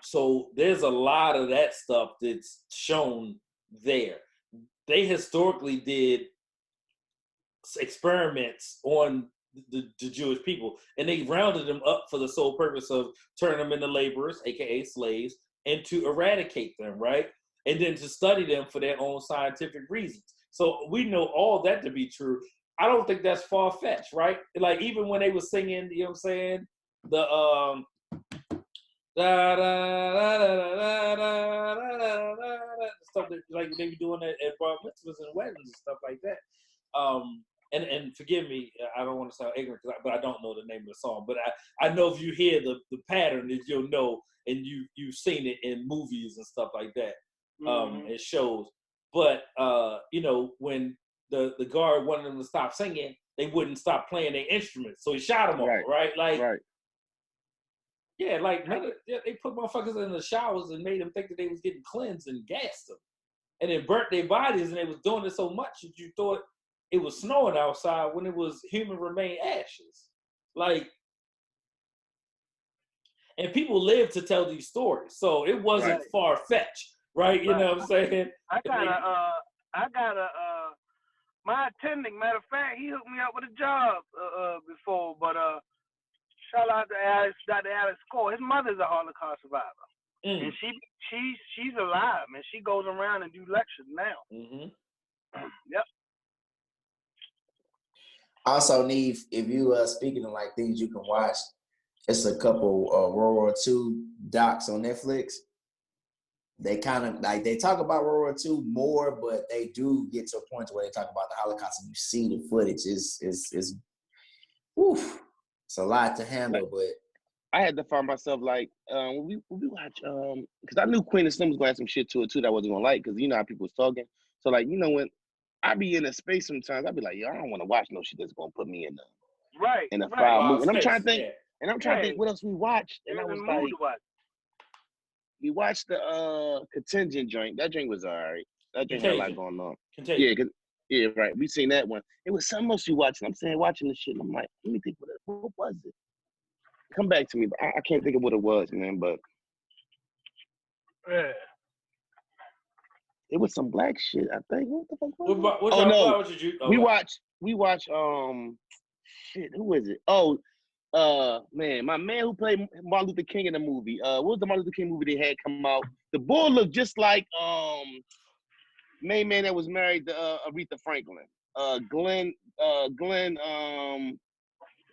So there's a lot of that stuff that's shown there. They historically did experiments on the Jewish people, and they rounded them up for the sole purpose of turning them into laborers, aka slaves, and to eradicate them, right? And then to study them for their own scientific reasons. So we know all that to be true. I don't think that's far-fetched, right? Like even when they were singing, you know what I'm saying? The da da da da da da da da stuff that like they be doing at bar mitzvahs and weddings and stuff like that. And forgive me, I don't want to sound ignorant, but I don't know the name of the song. But I know if you hear the pattern, that you'll know, and you've seen it in movies and stuff like that. It shows. But when the guard wanted them to stop singing, they wouldn't stop playing their instruments, so he shot them all, right? Like, yeah, like they put motherfuckers in the showers and made them think that they was getting cleansed and gassed them, and then burnt their bodies, and they was doing it so much that you thought it was snowing outside when it was human remain ashes. Like, and people live to tell these stories, so it wasn't far-fetched. Right, you know what I'm saying? I got my attending. Matter of fact, he hooked me up with a job before. But shout out to Dr. Alex Cole. His mother's a Holocaust survivor, and she's alive, and she goes around and do lectures now. Yep. Also, Neve, if you speaking of like things you can watch, it's a couple World War II docs on Netflix. They kind of like they talk about World War II more, but they do get to a point where they talk about the Holocaust, and you see the footage is woof. It's a lot to handle, but I had to find myself like when we watch because I knew Queen of Slim was gonna have some shit to it too that I wasn't gonna like, because you know how people was talking. So like when I be in a space sometimes, I be like, yo, I don't want to watch no shit that's gonna put me in a foul mood. And I'm trying to think, what else we watched, and I was like, we watched the Contingent joint. That joint was alright. That joint had a lot going on. Contagion. Yeah, right. We seen that one. It was something else we watching. I'm saying watching the shit, and I'm like, let me think what was it? Come back to me, but I can't think of what it was, man. But it was some black shit, I think. What the fuck was it? We watched shit, who is it? Man, my man who played Martin Luther King in the movie. What was the Martin Luther King movie they had come out? The boy looked just like main man that was married to Aretha Franklin. Glenn old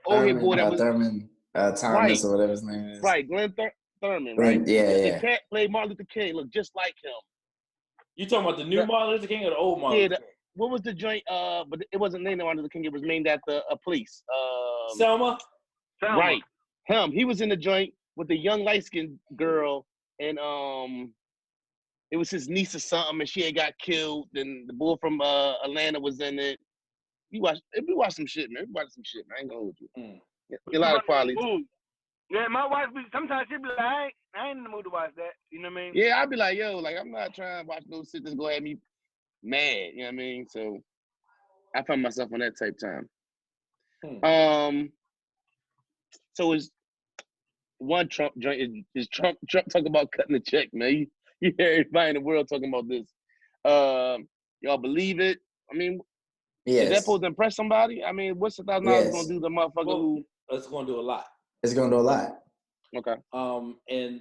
head boy that was Thurman Thomas or whatever his name is. Right, Glenn Thurman, right? Yeah. The cat played Martin Luther King, looked just like him. You talking about the new Martin Luther King or the old Martin Luther King? What was the joint? But it wasn't named Martin Luther King. It was named after a police. Selma. Right. Him. He was in the joint with the young light-skinned girl, and it was his niece or something, and she had got killed. And the boy from Atlanta was in it. we watch some shit, man. We watch some shit, man. I ain't gonna hold you. Mm. A lot of quality. Yeah, my wife sometimes she be like, I ain't in the mood to watch that. You know what I mean? Yeah, I'd be like, yo, like I'm not trying to watch no shit that's gonna have me mad. You know what I mean? So I find myself on that type time. So is one Trump joint is Trump talking about cutting the check, man. You hear everybody in the world talking about this. Y'all believe it? I mean, is that supposed to impress somebody? I mean, what's $1,000 gonna do to the motherfucker who? It's gonna do a lot. It's gonna do a lot. Okay. And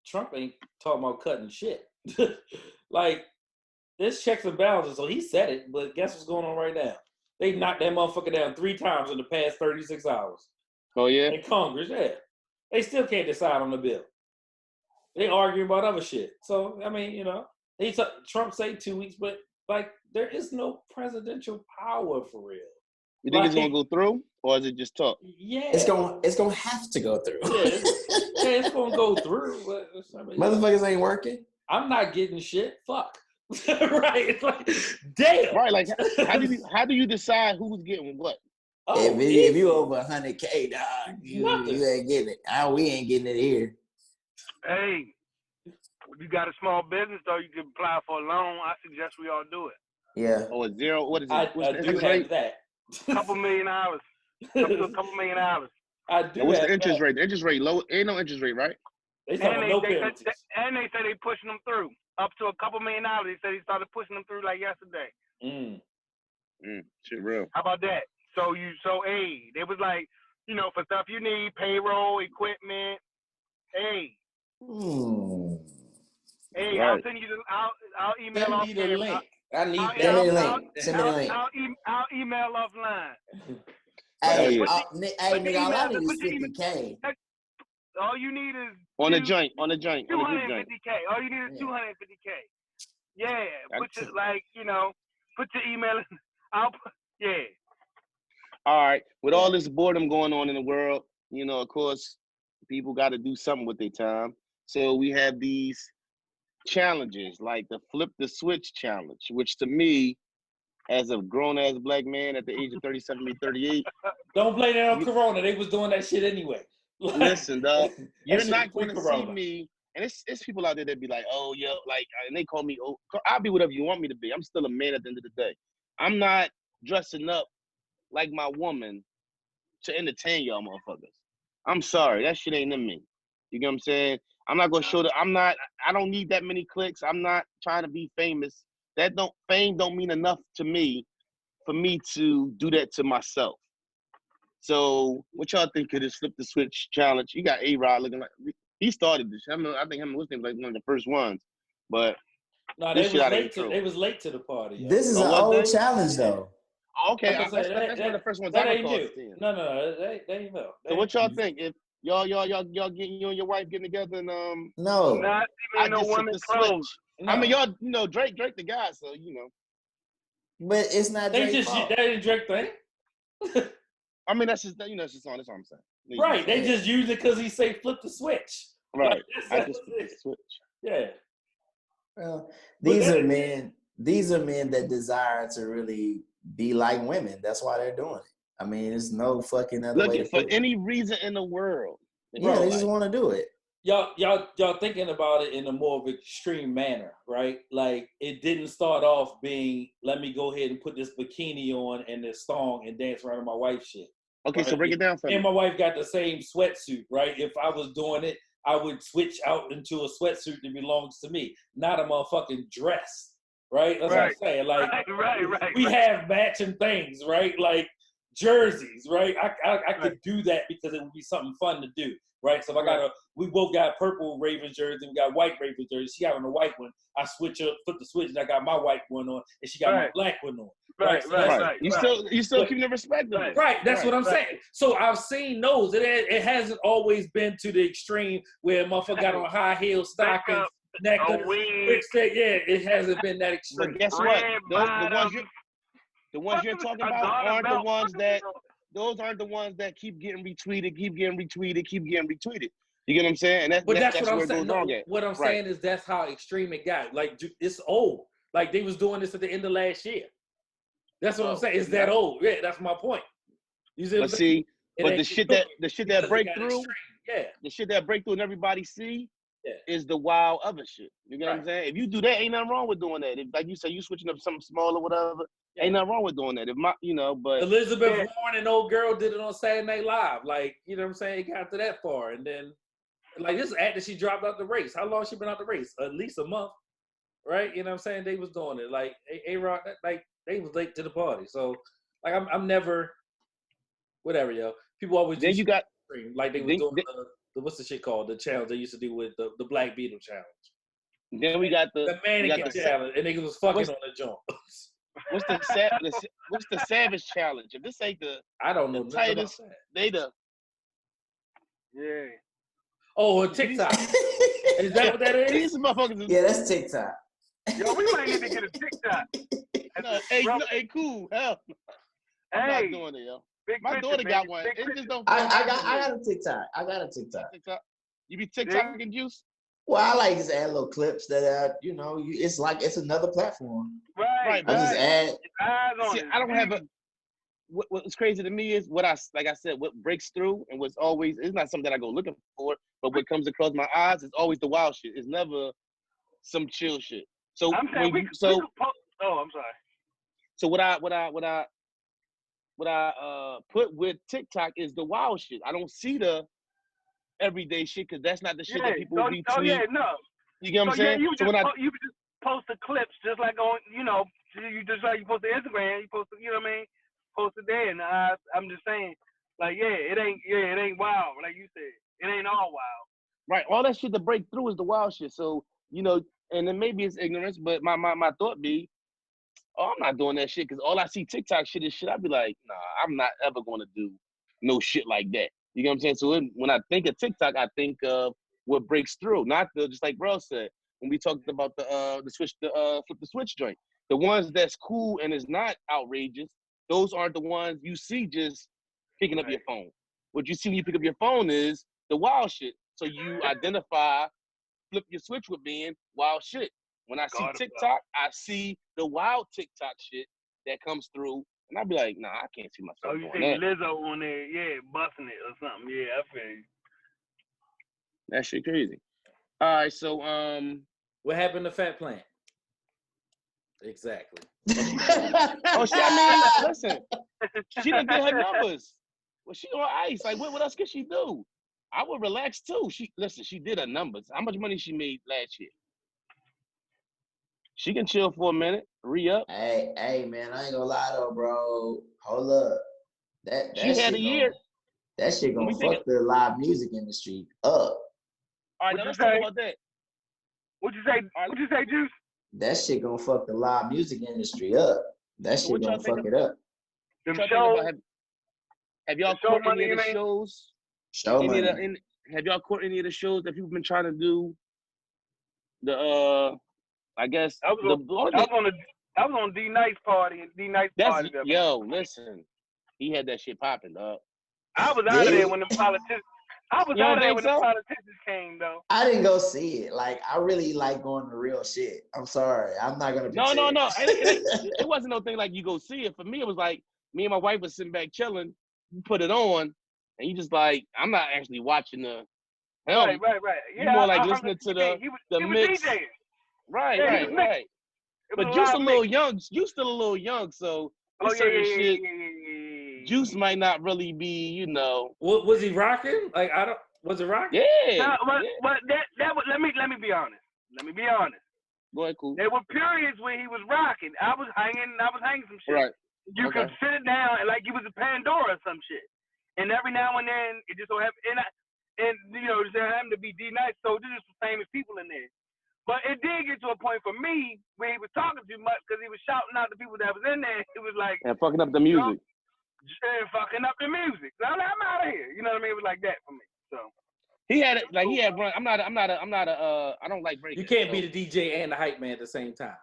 Trump ain't talking about cutting shit. Like, there's checks and balances, so he said it, but guess what's going on right now? They knocked that motherfucker down 3 times in the past 36 hours. Oh, yeah? In Congress, yeah. They still can't decide on the bill. They arguing about other shit. So, I mean, you know, Trump say 2 weeks, but, like, there is no presidential power for real. You think it's gonna go through, or is it just talk? Yeah. It's gonna have to go through. Yeah, it's gonna go through. But, I mean, motherfuckers ain't working. I'm not getting shit. Fuck. Right? It's like, damn. Right? Like, how do you decide who's getting what? Oh, if you over 100K, dog, you ain't getting it. We ain't getting it here. Hey, if you got a small business though, you can apply for a loan. I suggest we all do it. Yeah. Oh, it's zero. What is it? I What's the do interest have rate? that. $2 million. Up to $2 million. I do. And what's the have interest that. rate? The interest rate low. Ain't no interest rate, right? They talking no penalties. And they say they pushing them through up to $2 million. They said they started pushing them through like yesterday. Shit, real. How about that? So they was like, you know, for stuff you need, payroll, equipment. Hey, Right. I'll send you I'll email off. Send me the link. I need that. Send me the link. Send me the link. I'll email offline. Hey, yeah. nigga, all I need is 50K. All you need is on the joint. 250K. All you need is 250K. Yeah, put your email. All right. With all this boredom going on in the world, you know, of course, people got to do something with their time. So we have these challenges, like the flip the switch challenge, which to me, as a grown ass black man at the age of 37, 38. Don't blame that on Corona. They was doing that shit anyway. Like, listen, dog, you're not going to see Corona. me. And it's people out there that be like, oh, yo, like, and they call me, oh, I'll be whatever you want me to be. I'm still a man at the end of the day. I'm not dressing up like my woman to entertain y'all motherfuckers. I'm sorry, that shit ain't in me. You get what I'm saying? I'm not gonna show that. I don't need that many clicks. I'm not trying to be famous. Fame don't mean enough to me for me to do that to myself. So what y'all think of this flip the switch challenge? You got A-Rod looking like he started this. I think him and Wisdom was like one of the first ones. But no, they was late to the party. Yo. This is an old challenge though. Okay, that's one of the first ones I recall. No, they ain't know. So what y'all think? If y'all getting you and your wife getting together and no, I just flip the switch. No. I mean, y'all, you know, Drake the guy, so you know. But it's not Drake's fault. That ain't Drake thing. I mean, that's just song. That's what I'm saying. Right, they just use it because he say flip the switch. Right, I just flip the switch. Yeah. Well, these are men that desire to really be like women. That's why they're doing it. I mean, there's no fucking other way to for any reason in the world. Yeah, they just want to do it. Y'all thinking about it in a more of extreme manner, right? Like, it didn't start off being, let me go ahead and put this bikini on and this thong and dance around my wife's shit. Okay, right? So break it down for me. And my wife got the same sweatsuit, right? If I was doing it, I would switch out into a sweatsuit that belongs to me, not a motherfucking dress, right? That's what I'm saying. Like, we have matching things, right? Like jerseys, right? I could do that because it would be something fun to do, right? So if we both got purple Ravens jersey, we got white Ravens jersey. She got on the white one. I flip the switch, and I got my white one on, and she got my black one on. Right. You still keep the respect of it. Right. That's what I'm saying. So I've seen those. It hasn't always been to the extreme where a motherfucker got on high heel stockings, necklace, it hasn't been that extreme. But guess what? The ones you're talking about aren't the ones that. Those aren't the ones that keep getting retweeted. You get what I'm saying? And that's what I'm saying. What I'm saying is that's how extreme it got. Like, it's old. Like, they was doing this at the end of last year. That's what I'm saying. It's that old. Yeah, that's my point. You see what I'm But saying? see, but the shit that break through, yeah, the shit that break through and everybody see, yeah, is the wild other shit. You get what I'm Right. saying? If you do that, ain't nothing wrong with doing that. If, like you say, you switching up something small or whatever, yeah. ain't nothing wrong with doing that. If my, but Elizabeth Warren and old girl did it on Saturday Night Live. Like, you know what I'm saying? It got to that far. And then, like, this is after she dropped out the race. How long she been out the race? At least a month, right? You know what I'm saying? They was doing it. Like, A-Rod, like, they was late to the party. So, like, I'm never, whatever, yo. People always do then you got, like they was doing the what's the shit called? The challenge they used to do with the Black Beetle challenge. then we got the mannequin challenge, and niggas was fucking on the joint. What's the savage challenge? If this ain't the I don't know the tightest, they the oh, TikTok. Is that what that is? These motherfuckers. Yeah, that's TikTok. Yo, we might need to get a TikTok. Hey, cool. Hell, I'm not doing it, yo. My daughter got one. It just don't. I got a TikTok. I got a TikTok. You be TikToking, Juice? Well, I like just add little clips that it's like it's another platform. Right. I just add. See, I don't have a. What's crazy to me is what what breaks through and what's always, it's not something that I go looking for, but what comes across my eyes is always the wild shit. It's never some chill shit. So I'm saying I'm sorry. So what I put with TikTok is the wild shit. I don't see the everyday shit because that's not the shit that people retweet. Oh yeah, no. You get what I'm saying? You just post the clips just like on, you just like you post the Instagram, you post, you know what I mean? Post it there, and I'm just saying, like, it ain't wild, like you said, it ain't all wild. Right, all that shit to break through is the wild shit. So and then maybe it's ignorance, but my thought be, oh, I'm not doing that shit because all I see TikTok shit is shit. I'd be like, nah, I'm not ever gonna do no shit like that. You know what I'm saying? So when I think of TikTok, I think of what breaks through, not just like bro said when we talked about the switch, flip the switch joint. The ones that's cool and is not outrageous, those aren't the ones you see just picking up your phone. What you see when you pick up your phone is the wild shit. So you identify flip your switch with being wild shit. When I see TikTok, I see the wild TikTok shit that comes through, and I'd be like, nah, I can't see myself doing that. Oh, you see Lizzo on there, busting it or something. Yeah, I feel you. That shit crazy. All right, so what happened to Fat Plant? Exactly. Listen, she done did her numbers. Well, she on ice. Like, what else could she do? I would relax too. She did her numbers. How much money she made last year? She can chill for a minute, re-up. Hey, man, I ain't gonna lie though, bro. Hold up. That she had a year. That shit gonna fuck the live music industry up. All right, now let's talk about that. What'd you say? What'd you say, Juice? That shit gonna fuck the live music industry up. That shit gonna fuck it up. Them shows. Have y'all caught any of the shows? Have y'all caught any of the shows that people been trying to do? I guess I was on D Nice party and D Nice party. Listen, he had that shit popping, dog. I was out of there when the politicians. The politicians came, though. I didn't go see it. Like, I really like going to real shit. I'm sorry, I'm not gonna. No. It wasn't no thing like you go see it. For me, it was like me and my wife was sitting back chilling. You put it on, and you just like, I'm not actually watching the film. Right. Yeah, you more like listening to the mix. DJing. Right. But Juice a little young. You still a little young, so certain shit. Juice might not really be, What was he rocking? Like was it rocking? Yeah. But that was, let me be honest. Go ahead, cool. There were periods where he was rocking. I was hanging some shit. Right. You could sit it down and like you was a Pandora or some shit. And every now and then it just so happened there happened to be D Nice, so there's just famous people in there. But it did get to a point for me where he was talking too much because he was shouting out the people that was in there. It was like fucking up the music. Fucking up the music. So I'm out of here. You know what I mean? It was like that for me. So he had run. I don't like breaking. You can't be the DJ and the hype man at the same time.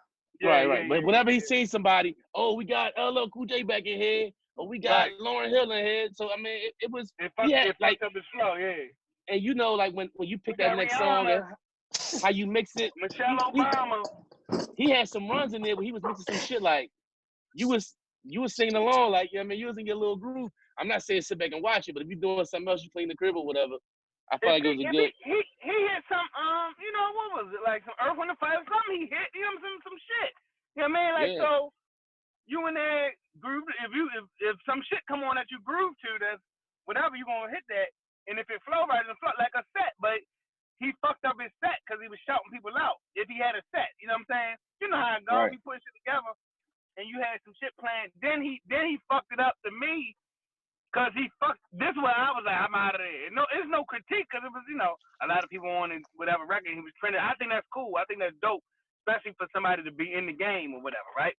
Right. But whenever he seen somebody, we got LL Cool J back in here, or we got Lauryn Hill in here. So I mean, it was. It fucked up his flow, And like when you pick that next song, and how you mix it. Michelle Obama. He had some runs in there where he was mixing some shit like you was you was singing along like, I mean, you was in your little groove. I'm not saying sit back and watch it, but if you're doing something else, you play in the crib or whatever, I feel like it was a good. He hit some you know, what was it, like some Earth, Wind and Fire, something he hit, you know what I'm saying, some shit. You know what I mean? Like, so you in there groove, if some shit come on that you groove to, that's whatever, you gonna hit that, and if it flow right, it'll flow like a set. But he fucked up his set because he was shouting people out. If he had a set, you know what I'm saying? You know how it goes. Right. He put shit together, and you had some shit playing. Then he fucked it up to me. Cause he fucked. This is where I was like, I'm out of there. No, it's no critique, cause it was, you know, a lot of people on whatever record he was trending. I think that's cool. I think that's dope, especially for somebody to be in the game or whatever, right?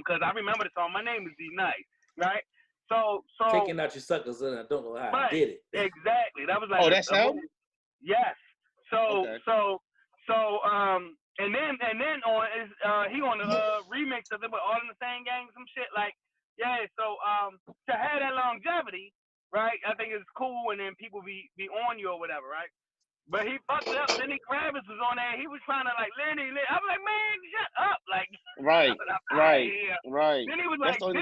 Cause I remember the song. My name is D Nice, right? So taking out your suckers, and I don't know how I did it. Exactly. That was like, that's him. Yes. So and then on is he on the remix of it with All in the Same Gang, some shit like. Yeah, so to have that longevity, right? I think it's cool, and then people be on you or whatever, right? But he fucked it up. Lenny Kravitz was on there. He was trying to like Lenny. I was like, man, shut up, like. Right. Then he was like, this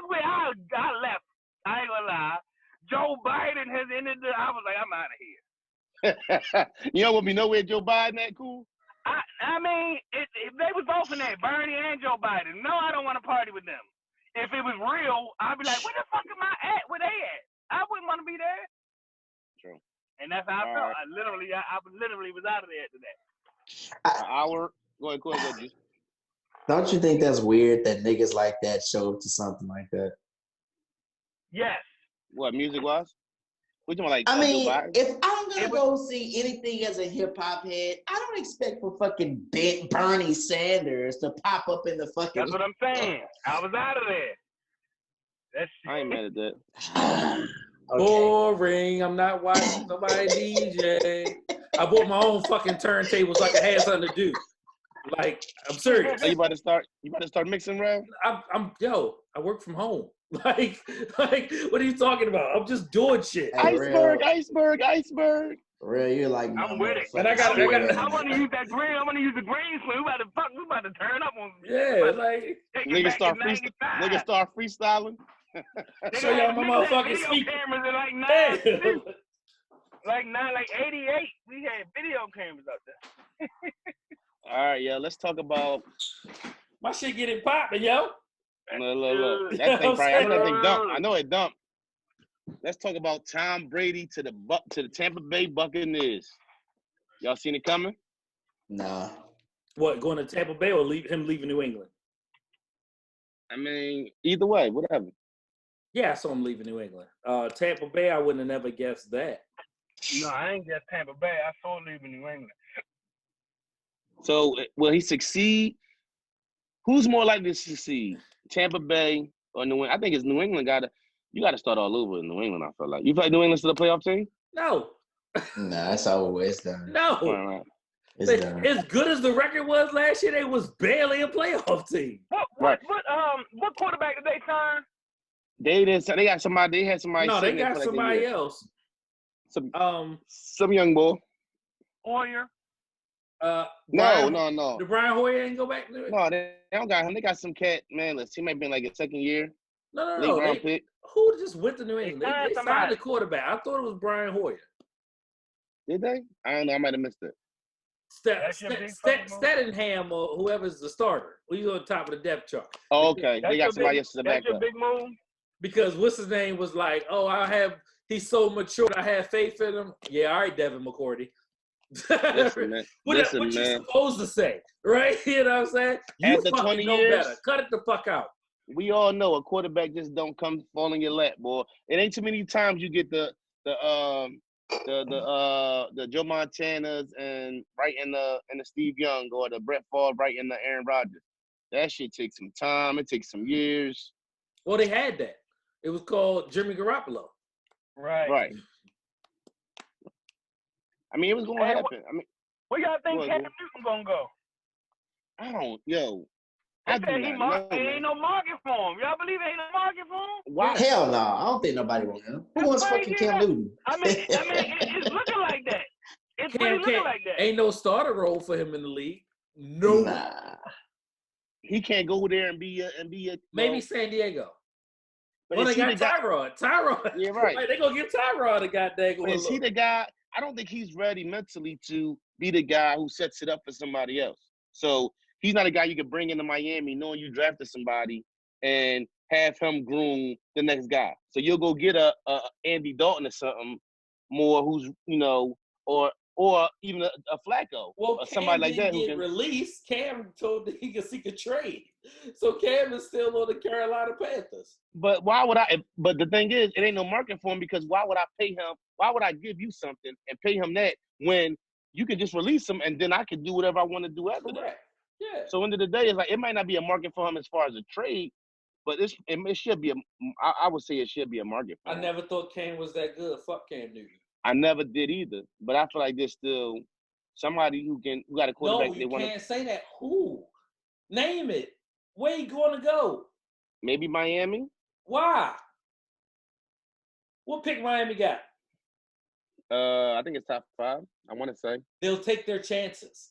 way I left. I ain't gonna lie. Joe Biden has ended. I was like, I'm out of here. You know what? We know where Joe Biden at, cool. I mean, if they was both in there, Bernie and Joe Biden, no, I don't want to party with them. If it was real, I'd be like, where the fuck am I at? Where they at? I wouldn't want to be there. True. And that's how I felt. Right. I literally was out of there after that. An hour. Go ahead, G. Don't you think that's weird that niggas like that show up to something like that? Yes. What, music-wise? What you like? I mean, if I'm gonna go see anything as a hip hop head, I don't expect for fucking Bernie Sanders to pop up in the fucking. That's what I'm saying. I was out of there. I ain't mad at that. Okay. Boring. I'm not watching nobody DJ. I bought my own fucking turntable so I can have something to do. Like, I'm serious. So you about to start mixing, Rev? I work from home. Like, what are you talking about? I'm just doing shit. Hey, iceberg. Real, you're like, I'm with it. And I want to use that green. I want to use the green so we about to turn up on. Yeah, like niggas start freestyling. Show y'all my motherfucking speaker. Cameras in like 88. We had video cameras up there. All right, yo. Let's talk about my shit getting popping, yo. Look. That thing probably. I know that thing dumped. I know it dumped. Let's talk about Tom Brady to the Tampa Bay Buccaneers. Y'all seen it coming? Nah. What, going to Tampa Bay or him leaving New England? I mean, either way, whatever. Yeah, I saw him leaving New England. Tampa Bay, I wouldn't have never guessed that. No, I ain't guessed Tampa Bay. I saw him leaving New England. So, will he succeed? Who's more likely to succeed, Tampa Bay or New England? I think it's New England. You gotta start all over in New England. I feel like you feel like New England's to the playoff team. No. Nah, it's always done. No. Right. It's done. As good as the record was last year, they was barely a playoff team. What quarterback did they sign? They didn't. They got somebody. They had somebody. No, they got somebody else. Some young boy. Hoyer. No. The Brian Hoyer ain't go back to it? No, they don't got him. They got some cat, man. He might be in like his second year. No. Who just went to New England? They signed the quarterback. I thought it was Brian Hoyer. Did they? I don't know. I might have missed it. Stettenham or whoever's the starter. He's on top of the depth chart. Oh, okay. They got somebody else in the backup. That's your big move? Because what's his name was like, he's so mature. I have faith in him. Yeah, all right, Devin McCourty. Listen, man. What you supposed to say, right? You know what I'm saying? You After fucking 20 know years, better. Cut it the fuck out. We all know a quarterback just don't fall in your lap, boy. It ain't too many times you get the Joe Montanas and right in the Steve Young or the Brett Favre right in the Aaron Rodgers. That shit takes some time. It takes some years. Well, they had that. It was called Jimmy Garoppolo. Right. I mean, it was going to happen. Where y'all think Cam Newton gonna go? I don't, ain't no market for him. Y'all believe ain't no market for him? Why? Hell no. I don't think nobody wants him. Who wants fucking Cam Newton? I mean, it's looking like that. It's really looking like that. Ain't no starter role for him in the league. No. Nah. he can't go there and be a Maybe San Diego. But Well, is they he got the guy? Tyrod. Tyrod. Yeah, right. Like, they gonna give Tyrod a goddamn But is he the guy? I don't think he's ready mentally to be the guy who sets it up for somebody else. So he's not a guy you could bring into Miami knowing you drafted somebody and have him groom the next guy. So you'll go get a Andy Dalton or something more who's, or even a Flacco Well, or Cam somebody like didn't that who get can. released. Cam told that he could seek a trade. So Cam is still on the Carolina Panthers. But why would I? But the thing is, it ain't no market for him because why would I pay him? Why would I give you something and pay him that when you can just release him and then I can do whatever I want to do after that? Correct. Yeah. So end of the day, it's like it might not be a market for him as far as a trade, but it should be I would say it should be a market for him. I never thought Cam was that good. Fuck Cam Newton. I never did either, but I feel like there's still somebody who got a quarterback. No, you can't say that. Who? Name it. Where you going to go? Maybe Miami. Why? What pick Miami got? I think it's top 5. I want to say. They'll take their chances.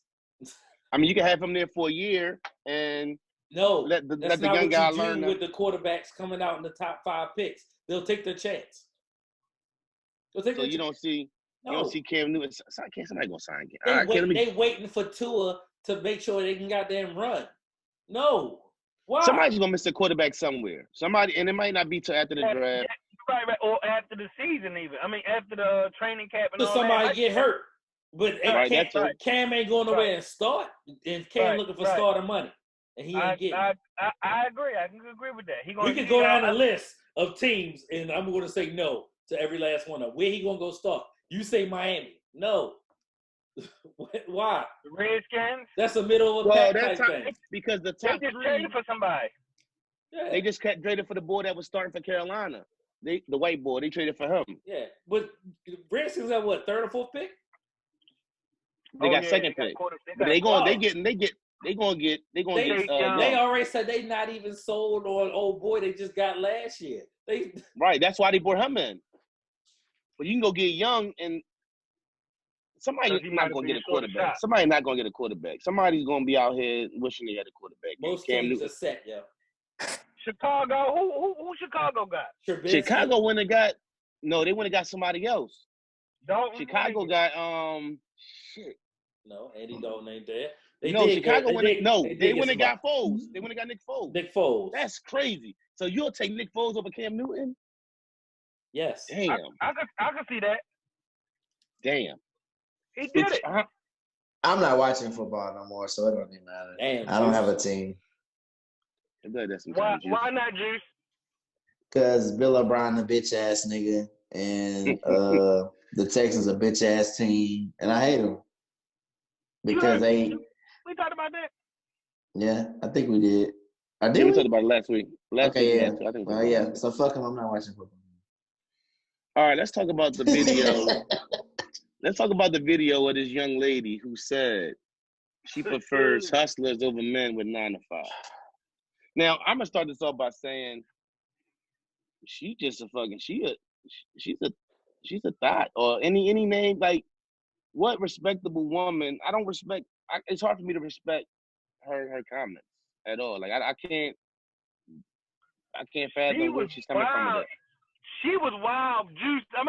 I mean, you can have him there for a year and let the young guy learn. With the quarterbacks coming out in the top 5 picks, they'll take their chance. So you don't see Cam Newton. Somebody gonna sign Cam. They waiting for Tua to make sure they can goddamn run. No. Why? Somebody's gonna miss a quarterback somewhere. Somebody, and it might not be till after the draft. Right, or after the season even. I mean, after the training camp and all somebody that. get hurt. But Cam ain't going nowhere and start. And Cam looking for starter money. And he ain't getting it. I agree. I can agree with that. We could go down a list of teams, and I'm going to say no to every last one of them. Where he going to go start? You say Miami. No. Why? The Redskins? That's a middle of a pack type thing. Because the top they just 3 traded for somebody. Yeah. They just traded for the boy that was starting for Carolina. The white boy. They traded for him. Yeah, but Redskins have what, 3rd or 4th pick? They got second pick. But they already said they not even sold on old boy they just got last year. Right, that's why they brought him in. But you can go get young and somebody's not going to get a quarterback. Somebody's not going to get a quarterback. Somebody's going to be out here wishing they had a quarterback. Most teams are set, yo. Chicago, who Chicago got? Trubisky. Chicago wouldn't have got they wouldn't have got somebody else. Dalton Chicago got shit. No, Andy Dalton ain't there. They wouldn't have got Foles. They wouldn't have got Nick Foles. Nick Foles. That's crazy. So you'll take Nick Foles over Cam Newton? Yes. Damn. I can see that. Damn. He did it. I'm not watching football no more, so it don't even matter. Damn, I don't have a team. Why not, Juice? Because Bill O'Brien a bitch ass nigga, and the Texans a bitch ass team, and I hate them because we talked about that. Yeah, I think we did. We talked about it last week. Yeah. So fuck him. I'm not watching football. All right, let's talk about the video. Let's talk about the video of this young lady who said she prefers hustlers over men with 9 to 5. Now, I'm gonna start this off by saying she's a thought or any name, like what respectable woman. I don't respect. It's hard for me to respect her comments at all. Like I can't fathom where she's coming from with that. She was wild, Juice. I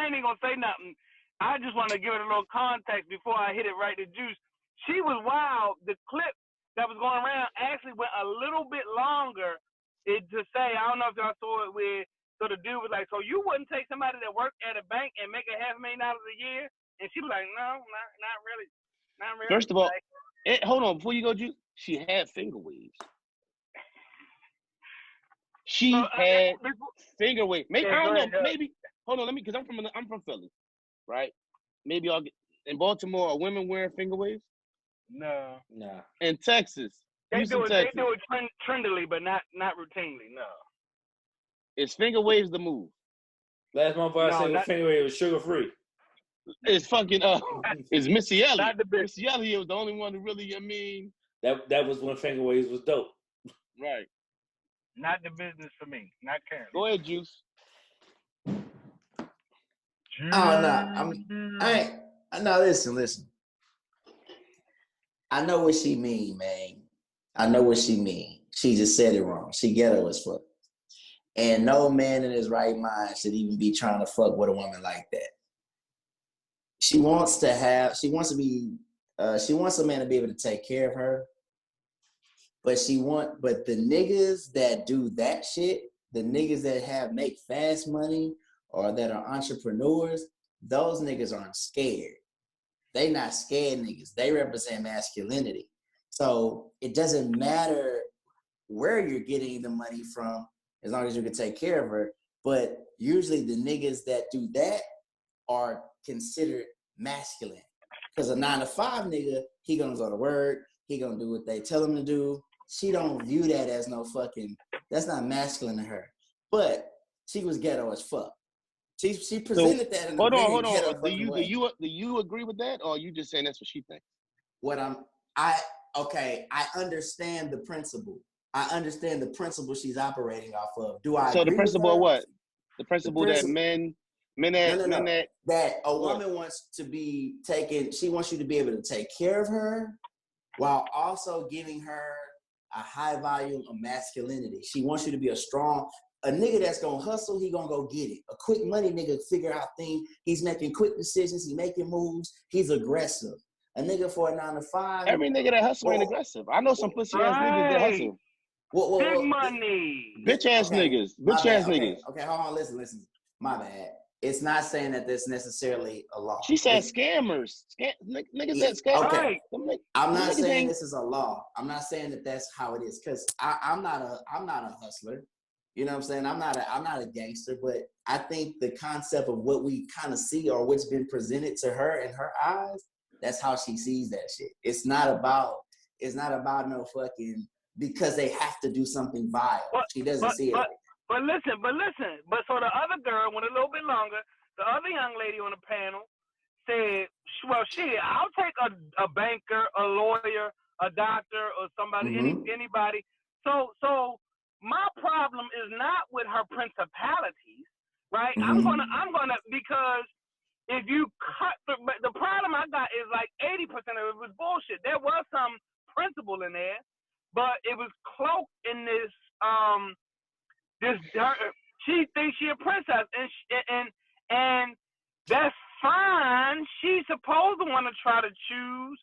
ain't even gonna say nothing. I just want to give it a little context before I hit it right to Juice. She was wild. The clip that was going around actually went a little bit longer. It just say, I don't know if y'all saw it so the dude was like, so you wouldn't take somebody that worked at a bank and make $500,000 a year? And she was like, no, not really. Not really. First of all, hold on, before you go, Juice, she had finger waves. She had finger waves. Maybe, I don't know, maybe, hold on, because I'm from Philly, right? Maybe in Baltimore, are women wearing finger waves? No. In Texas. They do it trendily, but not routinely, no. Is finger waves the move? Last month I said finger wave was sugar free. It's fucking it's Missy Elliott. Missy Elliott was the only one who really, that was when finger waves was dope. Right. Not the business for me. Not currently. Go ahead, Juice. No, listen. I know what she mean, man. I know what she mean. She just said it wrong. She ghetto as fuck. And no man in his right mind should even be trying to fuck with a woman like that. She wants a man to be able to take care of her. But the niggas that do that shit, the niggas that make fast money or that are entrepreneurs, those niggas aren't scared. They not scared niggas. They represent masculinity. So it doesn't matter where you're getting the money from, as long as you can take care of her. But usually the niggas that do that are considered masculine. Because a 9-to-5 nigga, he gonna go to work, he gonna do what they tell him to do. She don't view that as no fucking, that's not masculine to her. But she was ghetto as fuck. She presented that in a very ghetto fucking way. Do you agree with that, or are you just saying that's what she thinks? I understand the principle. I understand the principle she's operating off of. Do I? So agree the principle with her? of what? The principle that that a woman wants to be taken. She wants you to be able to take care of her, while also giving her a high volume of masculinity. She wants you to be a nigga that's gonna hustle, he gonna go get it. A quick money nigga figure out things. He's making quick decisions, he's making moves, he's aggressive. A nigga for a 9-to-5. Every nigga that hustle ain't aggressive. I know some pussy ass niggas that hustle. Big money. Bitch ass niggas. Okay, hold on, listen. My bad. It's not saying that this necessarily a law. She said scammers. Niggas that scam. Okay. I'm not saying this is a law. I'm not saying that that's how it is, because I'm not a hustler. You know what I'm saying? I'm not a gangster, but I think the concept of what we kind of see or what's been presented to her in her eyes, that's how she sees that shit. It's not about no fucking because they have to do something vile. She doesn't see it. But listen. But so the other girl went a little bit longer. The other young lady on the panel said, well, shit, I'll take a banker, a lawyer, a doctor, or somebody, anybody. So my problem is not with her principalities, right? I'm gonna because if you cut the problem I got is like 80% of it was bullshit. There was some principle in there, but it was cloaked in this she thinks she a princess, and that's fine. She's supposed to want to try to choose,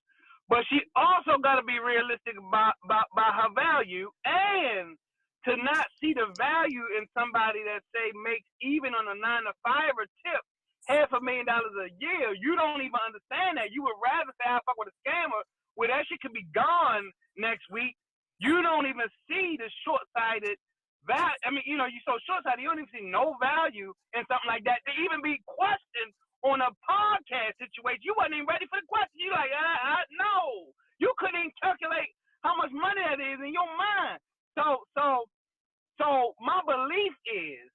but she also got to be realistic about her value, and to not see the value in somebody that say makes even on a 9-to-5 or tip $500,000 a year. You don't even understand that. You would rather say I fuck with a scammer where that shit could be gone next week. You don't even see the short-sighted value. I mean, you so short-sighted, you don't even see no value in something like that to even be questioned on a podcast situation. You wasn't even ready for the question. You like, no. You couldn't even calculate how much money that is in your mind. So my belief is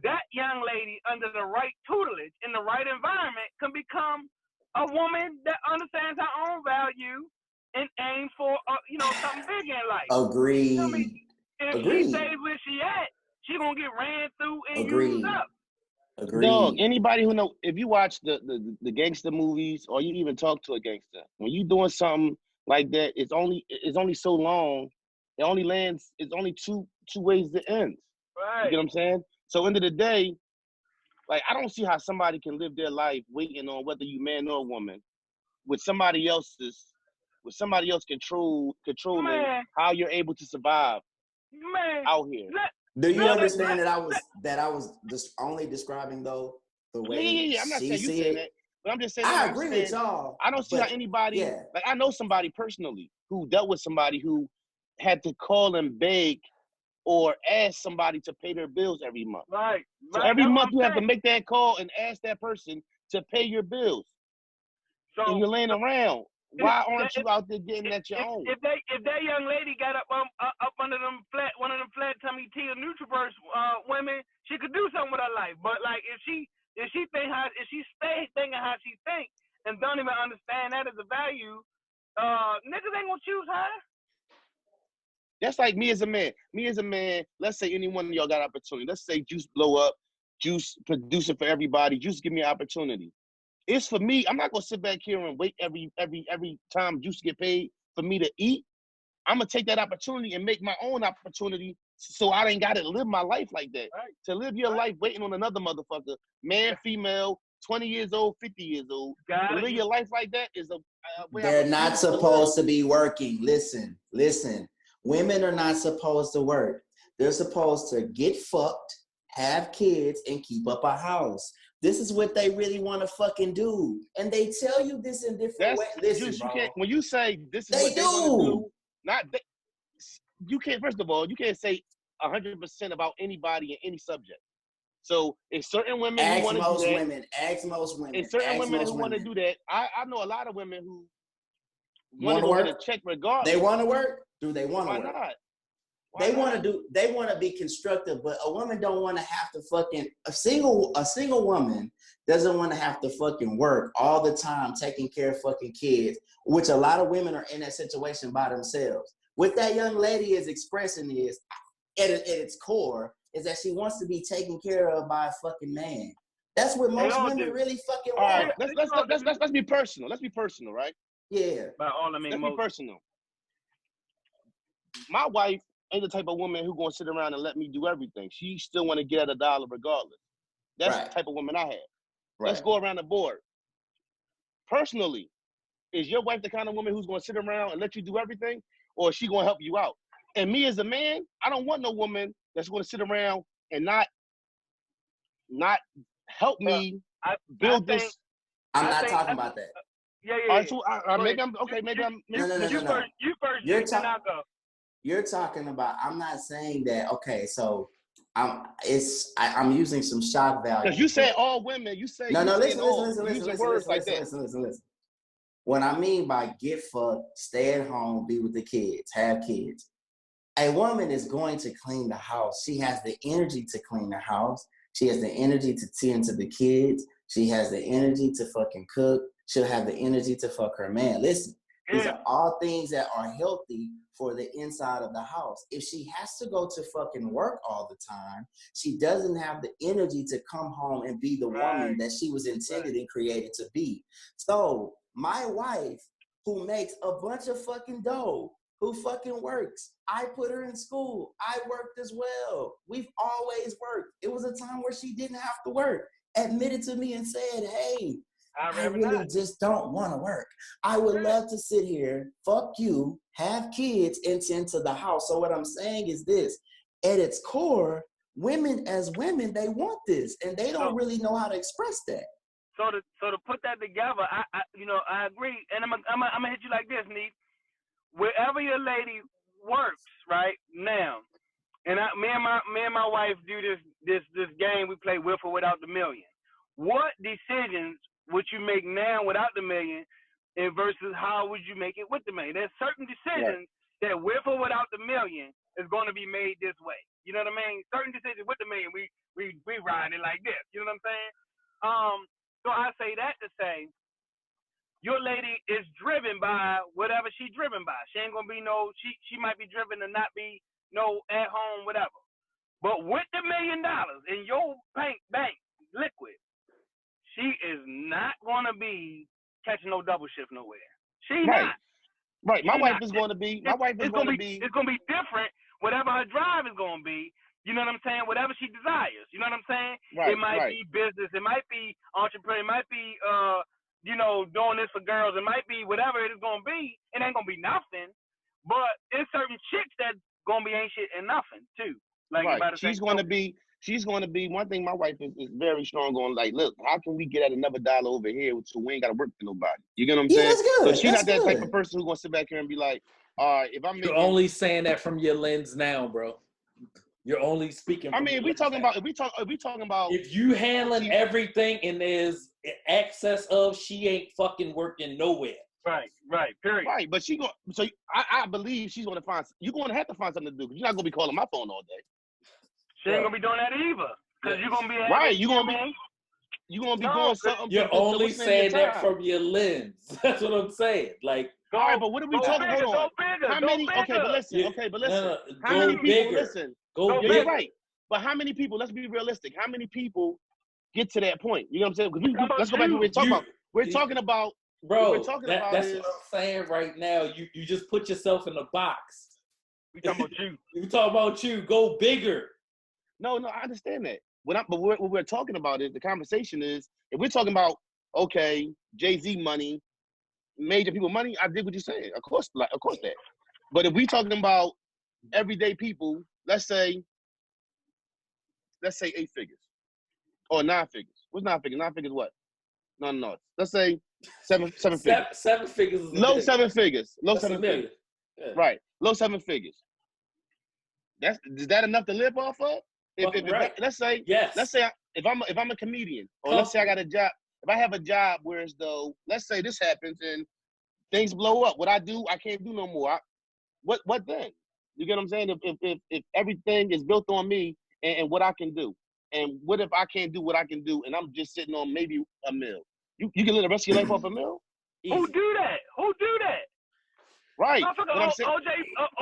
that young lady under the right tutelage in the right environment can become a woman that understands her own value and aim for something big in life. Agreed. If she stays where she at, she gonna get ran through and used up. Agreed. Dog, anybody who know, if you watch the gangster movies or you even talk to a gangster, when you doing something like that, it's only so long. It only lands. It's only two ways to end. Right. You get what I'm saying? So end of the day, like I don't see how somebody can live their life waiting on whether you man or woman with somebody else controlling how you're able to survive out here. Do you understand that I was just only describing though the way I'm not saying you see saying it. that, but I'm just saying I agree with y'all. I don't see how anybody like I know somebody personally who dealt with somebody who had to call and beg or ask somebody to pay their bills every month. Right. So every month you have to make that call and ask that person to pay your bills. So and you're laying around. Why aren't you out there getting at your own? If that young lady got up under one of them flat tummy tea or Nutriverse women, she could do something with her life. But like if she stay thinking how she think and don't even understand that as a value, niggas ain't gonna choose her. That's like me as a man. Let's say any one of y'all got opportunity. Let's say Juice blow up, Juice producer for everybody. Juice give me an opportunity. It's for me. I'm not gonna sit back here and wait every time Juice get paid for me to eat. I'm gonna take that opportunity and make my own opportunity, so I ain't gotta live my life like that. Right. To live your life waiting on another motherfucker, man, female, 20 years old, 50 years old, to live your life like that is a way They're not supposed to be working. Listen. Women are not supposed to work. They're supposed to get fucked, have kids, and keep up a house. This is what they really want to fucking do. And they tell you this in different ways. Listen, bro. You can't, when you say this is what they want to do, you can't, first of all, you can't say 100% about anybody in any subject. So it's certain women who want to do that. Ask most women. And certain women who want to do that. I know a lot of women who want to go get a check regardless. They want to work? Do they want to work? Why not? They want to be constructive, but a woman don't want to have to fucking, a single woman doesn't want to have to fucking work all the time taking care of fucking kids, which a lot of women are in that situation by themselves. What that young lady is expressing is, at its core, is that she wants to be taken care of by a fucking man. That's what most women really fucking want. All right, let's be personal. Let's be personal, right? Yeah. By all I mean, let's be personal. My wife ain't the type of woman who gonna sit around and let me do everything. She still want to get at $1 regardless. That's the type of woman I have. Right. Let's go around the board. Personally, is your wife the kind of woman who's gonna sit around and let you do everything, or is she gonna help you out? And me as a man, I don't want no woman that's gonna sit around and not help me build this. I'm not talking about that. Yeah. All right, so maybe I'm okay. Maybe I'm. No. You first. You're talking about. I'm not saying that. Okay, so I'm using some shock value. Because you say all women. You say listen. What I mean by get fucked, stay at home, be with the kids, have kids. A woman is going to clean the house. She has the energy to clean the house. She has the energy to tend to the kids. She has the energy to fucking cook. She'll have the energy to fuck her man. Listen, these are all things that are healthy for the inside of the house. If she has to go to fucking work all the time, she doesn't have the energy to come home and be the woman that she was intended and created to be. So my wife, who makes a bunch of fucking dough, who fucking works, I put her in school. I worked as well. We've always worked. It was a time where she didn't have to work. Admitted to me and said, hey, I really just don't want to work. I would love to sit here, fuck you, have kids, and tend to the house. So what I'm saying is this, at its core, women as women, they want this, and they don't really know how to express that. So to put that together, I agree, and I'm gonna hit you like this, Neat. Wherever your lady works right now, and me and my wife do this game we play with or without the million. What decisions would you make now without the million, and versus how would you make it with the million? There's certain decisions that with or without the million is going to be made this way. You know what I mean? Certain decisions with the million, we ride it like this. You know what I'm saying? So I say that to say, your lady is driven by whatever she's driven by. She ain't gonna be she might be driven to not be at home, whatever. But with the $1 million in your bank liquid, she is not gonna be catching no double shift nowhere. She not. Right. My wife is gonna be. It's gonna be different. Whatever her drive is gonna be. You know what I'm saying? Whatever she desires. You know what I'm saying? Right, it might be business. It might be entrepreneur. It might be doing this for girls. It might be whatever it is gonna be. It ain't gonna be nothing. But there's certain chicks that gonna be ain't shit and nothing too. Like she's gonna be. One thing my wife is very strong on. Like, look, how can we get at another $1 over here so we ain't gotta work for nobody? You get what I'm saying? That's good. So she's not that type of person who's gonna sit back here and be like, if I'm making. You're only saying that from your lens now, bro. You're only speaking. If we talking about if you handling everything and there's excess of, she ain't fucking working nowhere. Right, period. Right, but I believe she's gonna find. You're gonna have to find something to do because you're not gonna be calling my phone all day. She ain't gonna be doing that either. Cause you're gonna be you're gonna be doing something. You're only saying that from your lens. That's what I'm saying. Like, all right, but what are we talking? Hold on. How many? Okay, but listen. How many people listen? You're right. But how many people? Let's be realistic. How many people get to that point? You know what I'm saying? Let's go back to what we're talking about. We're talking about What we're Bro, talking that's about what is I'm saying right now. You just put yourself in a box. We talking about you. We talking about you. Go bigger. no. I understand that. But what we're talking about is the conversation is if we're talking about okay, Jay-Z money, major people money. I dig what you're saying. Of course that. But if we talking about everyday people, let's say 8 figures or 9 figures. What's 9 figures? 9 figures what? No. Let's say seven figures. Seven figures is a Low million. 7 figures. Low That's 7 a million. figures. Yeah. Right. Low 7 figures. Is that enough to live off of? Right. Let's say Yes. if I'm a comedian, or let's say I got a job. If I have a job where as though, let's say this happens and things blow up, what I do, I can't do no more. What then? You get what I'm saying? If everything is built on me and what I can do, and what if I can't do what I can do and I'm just sitting on maybe a meal? You can live the rest of your life off a meal? Who Easy. do that? Who do that? Right. Motherfucker, What I'm saying.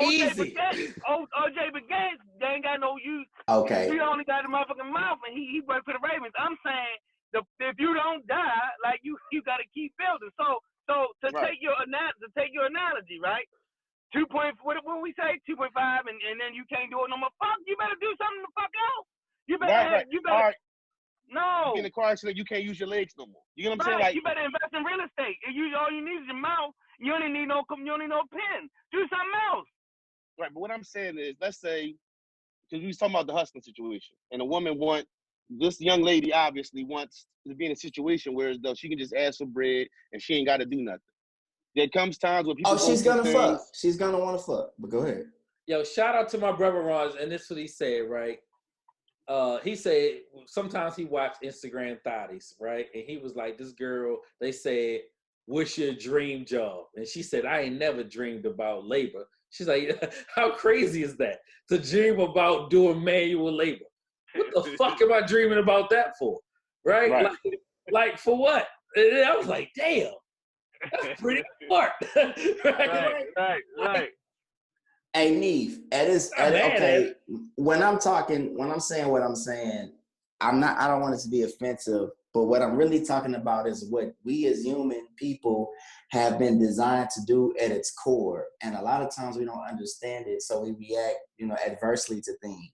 Easy. OJ Baguette, they ain't got no use. Okay. He only got the motherfucking mouth, and he worked for the Ravens. I'm saying, if you don't die, like you got to keep building. So to Right. take your analogy, right? 2.4, what we say, 2.5, and then you can't do it no more. Fuck, you better do something the fuck else. You better Right. you better. All right. No. In a car accident, you can't use your legs no more. You get what I'm saying? Right, Like, you better invest in real estate. All you need is your mouth. You don't need no pen. Do something else. right. But what I'm saying is, let's say, because we was talking about the hustling situation, and a woman this young lady obviously wants to be in a situation where as though she can just ask for bread and she ain't got to do nothing. There comes times when people She's go gonna through fuck. things. She's gonna want to fuck. But go ahead. Yo, shout out to my brother Ron, and this is what he said, right? He said sometimes he watched Instagram thotties, right? And he was like, this girl, they said, what's your dream job? And she said, I ain't never dreamed about labor. She's like, how crazy is that? To dream about doing manual labor. What the fuck am I dreaming about that for? Right? Right. Like for what? And I was like, damn, that's pretty smart. Right. Hey, Neve, okay. When I'm saying what I'm saying, I don't want it to be offensive, but what I'm really talking about is what we as human people have been designed to do at its core. And a lot of times we don't understand it, so we react, adversely to things.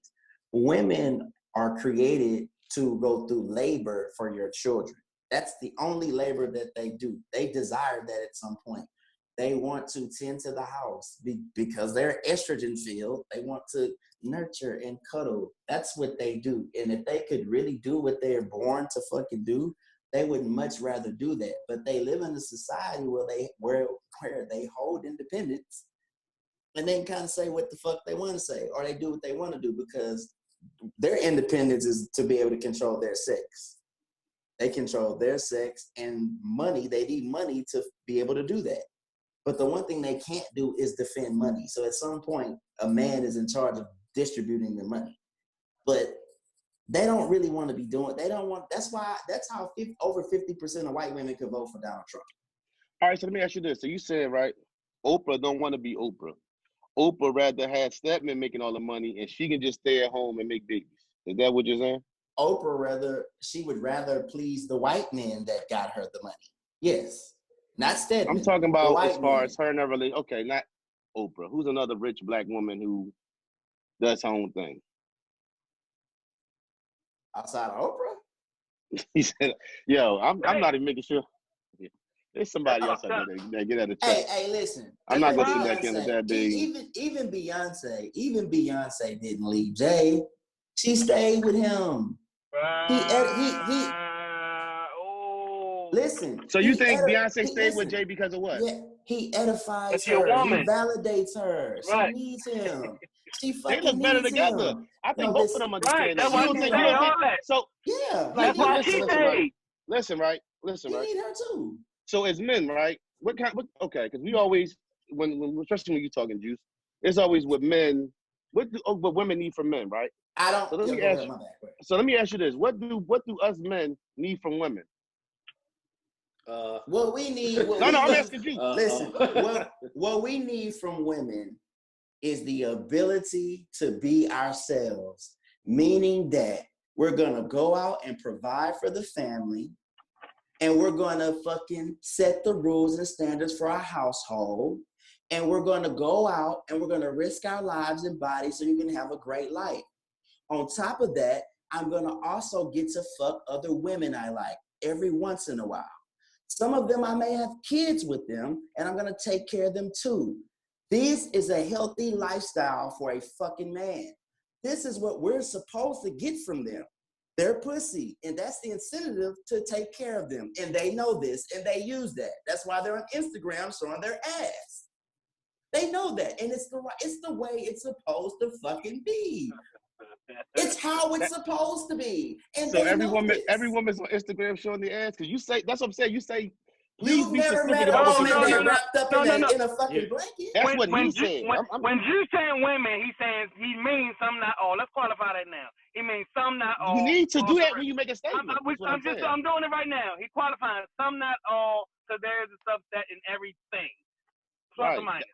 Women are created to go through labor for your children. That's the only labor that they do. They desire that at some point. They want to tend to the house because they're estrogen filled. They want to nurture and cuddle. That's what they do. And if they could really do what they're born to fucking do, they would much rather do that. But they live in a society where they hold independence and they can kind of say what the fuck they want to say, or they do what they want to do because their independence is to be able to control their sex. They control their sex and money. They need money to be able to do that. But the one thing they can't do is defend money. So at some point, a man is in charge of distributing the money. But they don't really want to be doing. They don't want. That's how over 50% of white women could vote for Donald Trump. All right, so let me ask you this. So you said, right, Oprah don't want to be Oprah. Oprah rather had Stedman making all the money and she can just stay at home and make babies. Is that what you're saying? She would rather please the white men that got her the money. Yes. Not Stedman. I'm talking about as far as her and her relationship. Okay, not Oprah. Who's another rich black woman who does her own thing? Outside of Oprah? He said, yo, I'm not even making sure. There's somebody else out there that get at the check. Hey, listen. I'm not going to sit back in with that big. Even Beyonce didn't leave Jay. She stayed with him. Listen. So you think Beyonce stayed with Jay because of what? Yeah, he edifies her. He validates her. Right. She needs him. She they fucking look better needs together. him. I think both of them understand that. You don't think all that. So yeah, that's why she stayed. Listen, right? You need her too. So as men, right? Okay, because we always especially when you're talking juice, it's always with men. What women need from men, right? I don't. So let me ask you this: What do us men need from women? What we need. I'm asking you. Listen, what we need from women is the ability to be ourselves, meaning that we're gonna go out and provide for the family. and we're going to fucking set the rules and standards for our household. And we're going to go out and we're going to risk our lives and bodies so you can have a great life. On top of that, I'm going to also get to fuck other women I like every once in a while. Some of them I may have kids with them, and I'm going to take care of them too. This is a healthy lifestyle for a fucking man. This is what we're supposed to get from them. Their pussy, and that's the incentive to take care of them. And they know this, and they use that. That's why they're on Instagram showing their ass. They know that, and it's the way it's supposed to fucking be. It's how it's supposed to be. And so every woman's on Instagram showing the ass. Cause you say that's what I'm saying. You say, please be specific about what you're saying. Wrapped up in a fucking blanket. That's what he said. When you saying women, he means some, not all. Let's qualify that now. He means some, not all. You need to do that when you make a statement. I'm doing it right now. He qualifying some, not all. So there's a subset in everything. Plus or minus.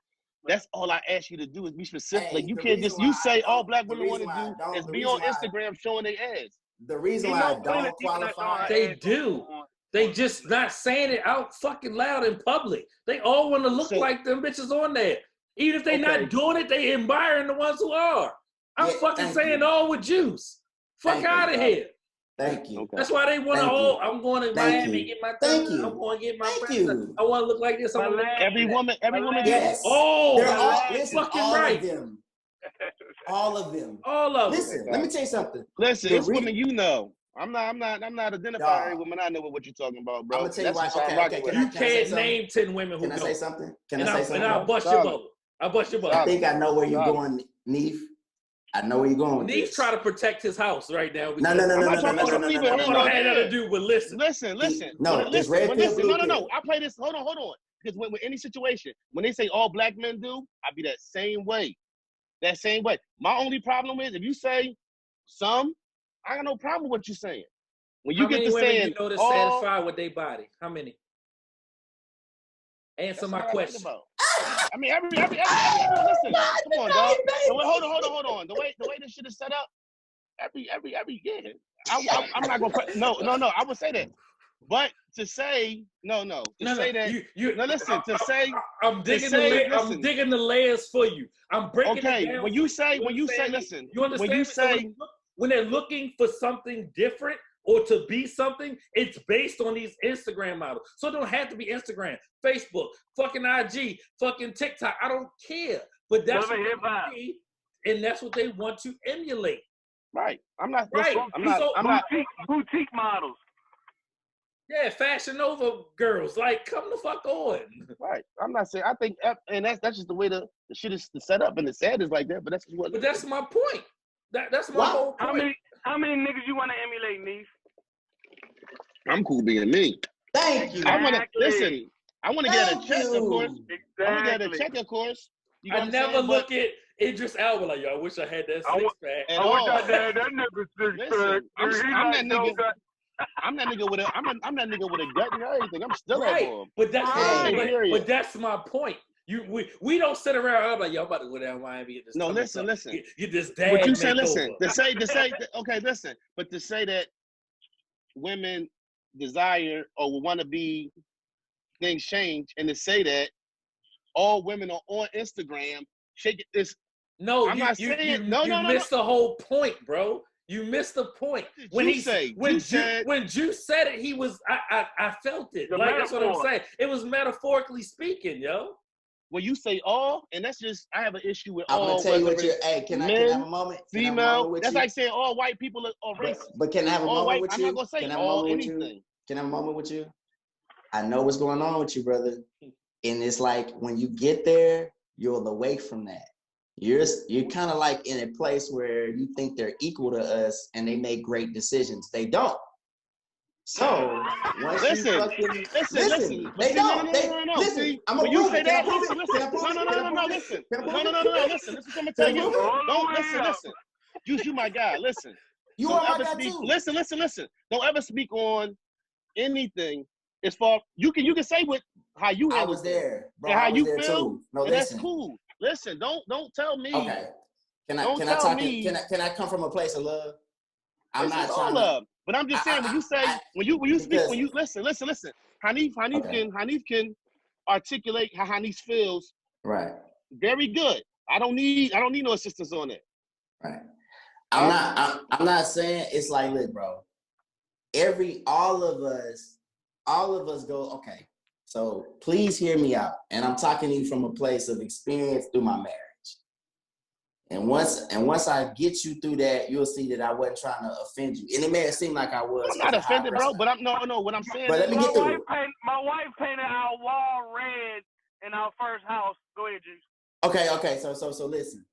That's all I ask you to do is be specific. Hey, like you can't just say all black women want to do is be on Instagram showing their ass. The reason why I don't qualify, they do. They just not saying it out fucking loud in public. They all want to look like them bitches on there. Even if they not doing it, they admiring the ones who are. I'm fucking saying all with juice. Fuck out of here. Thank you. That's why they want to. I'm going to Miami get my. Thank you. I'm going to get my. I want to look like this. Every woman. Yes. Oh, they're all fucking right. All of them. Listen, let me tell you something. Listen, it's women you know. I'm not identifying every woman I know with what you're talking about, bro. I'm gonna tell you why. Okay, you can't name 10 women who Can I say something? And I'll bust your bubble. I think I know where you're going, Neef. I know where you're going with Neef try to protect his house right now. No. What had that to do with listen? No, I play this. Hold on. Because when any situation, when they say all black men do, I be that same way. My only problem is if you say some, I got no problem with what you're saying. When you get to saying, you know, that's satisfied with their body. How many? Answer my question. I mean, every listen. Come on, dog. Hold on. The way this shit is set up, every yeah. I'm not gonna. No. I would say that, but to say to say that. To say I'm digging the layers for you. I'm breaking it down. Okay. When you say, listen. You understand? When you say when they're looking for something different or to be something, it's based on these Instagram models. So it don't have to be Instagram, Facebook, fucking IG, fucking TikTok. I don't care. But that's what they see, and that's what they want to emulate. Right. I'm not. Boutique models. Yeah, Fashion Nova girls. Like, come the fuck on. Right. I'm not saying. I think, and that's just the way the shit is set up, and the sad is like that. But that's what. But that's my point. That's my whole point. How many niggas you want to emulate, Neef? I'm cool being me. Thank you. I want to listen. I want to get a check, of course. Exactly. I want to get a check, of course. You know I never look at Idris Elba like, yo, I wish I had that six pack. I wish I had that nigga six pack. I'm that nigga with a gut and everything. I'm still right. at But that's my point. We don't sit around. I'm like, yo, I'm about to go down Miami. Get this. No, listen. Get this dad. What you say? Listen. To say. Okay, listen. But to say that women desire or want to be things change, and to say that all women are on Instagram, shake it. This. No, I'm not saying. You missed the whole point, bro. You missed the point. When Juice said it, he was. I felt it. Like that's what I'm saying. It was metaphorically speaking, yo. When you say all, and that's just, I have an issue with all. I'm gonna tell you what you're. Hey, can I have a moment? Female. That's like saying all white people are racist. But can I have a moment with you? I'm not gonna say all anything. Can I have a moment with you? I know what's going on with you, brother. And it's like when you get there, you're away from that. You're kind of like in a place where you think they're equal to us, and they make great decisions. They don't. So once listen, they don't. Listen. I'm gonna prove it. Can I prove it? No. Listen. Listen. This is what I'm gonna tell you. Don't listen. You my guy. Listen. You are my guy too. Listen. Don't ever speak on anything as far you can say what how you. I was there, bro. And how you feel. No, that's cool. Listen. Don't tell me. Okay. Can I come from a place of love? I'm It's not all trying to. love. But I'm just saying, when you say, when you speak, because- when you listen. Hanif can articulate how Hanif feels Right. very good. I don't need no assistance on it. Right. I'm not saying it's like, look, bro. All of us go, okay. So please hear me out. And I'm talking to you from a place of experience through my marriage. And once I get you through that, you'll see that I wasn't trying to offend you. And it may have seemed like I was. I'm not offended, bro. But I'm no. What I'm saying But is, let me get through. My wife painted our wall red in our first house. Go ahead, Juice. Okay. So listen.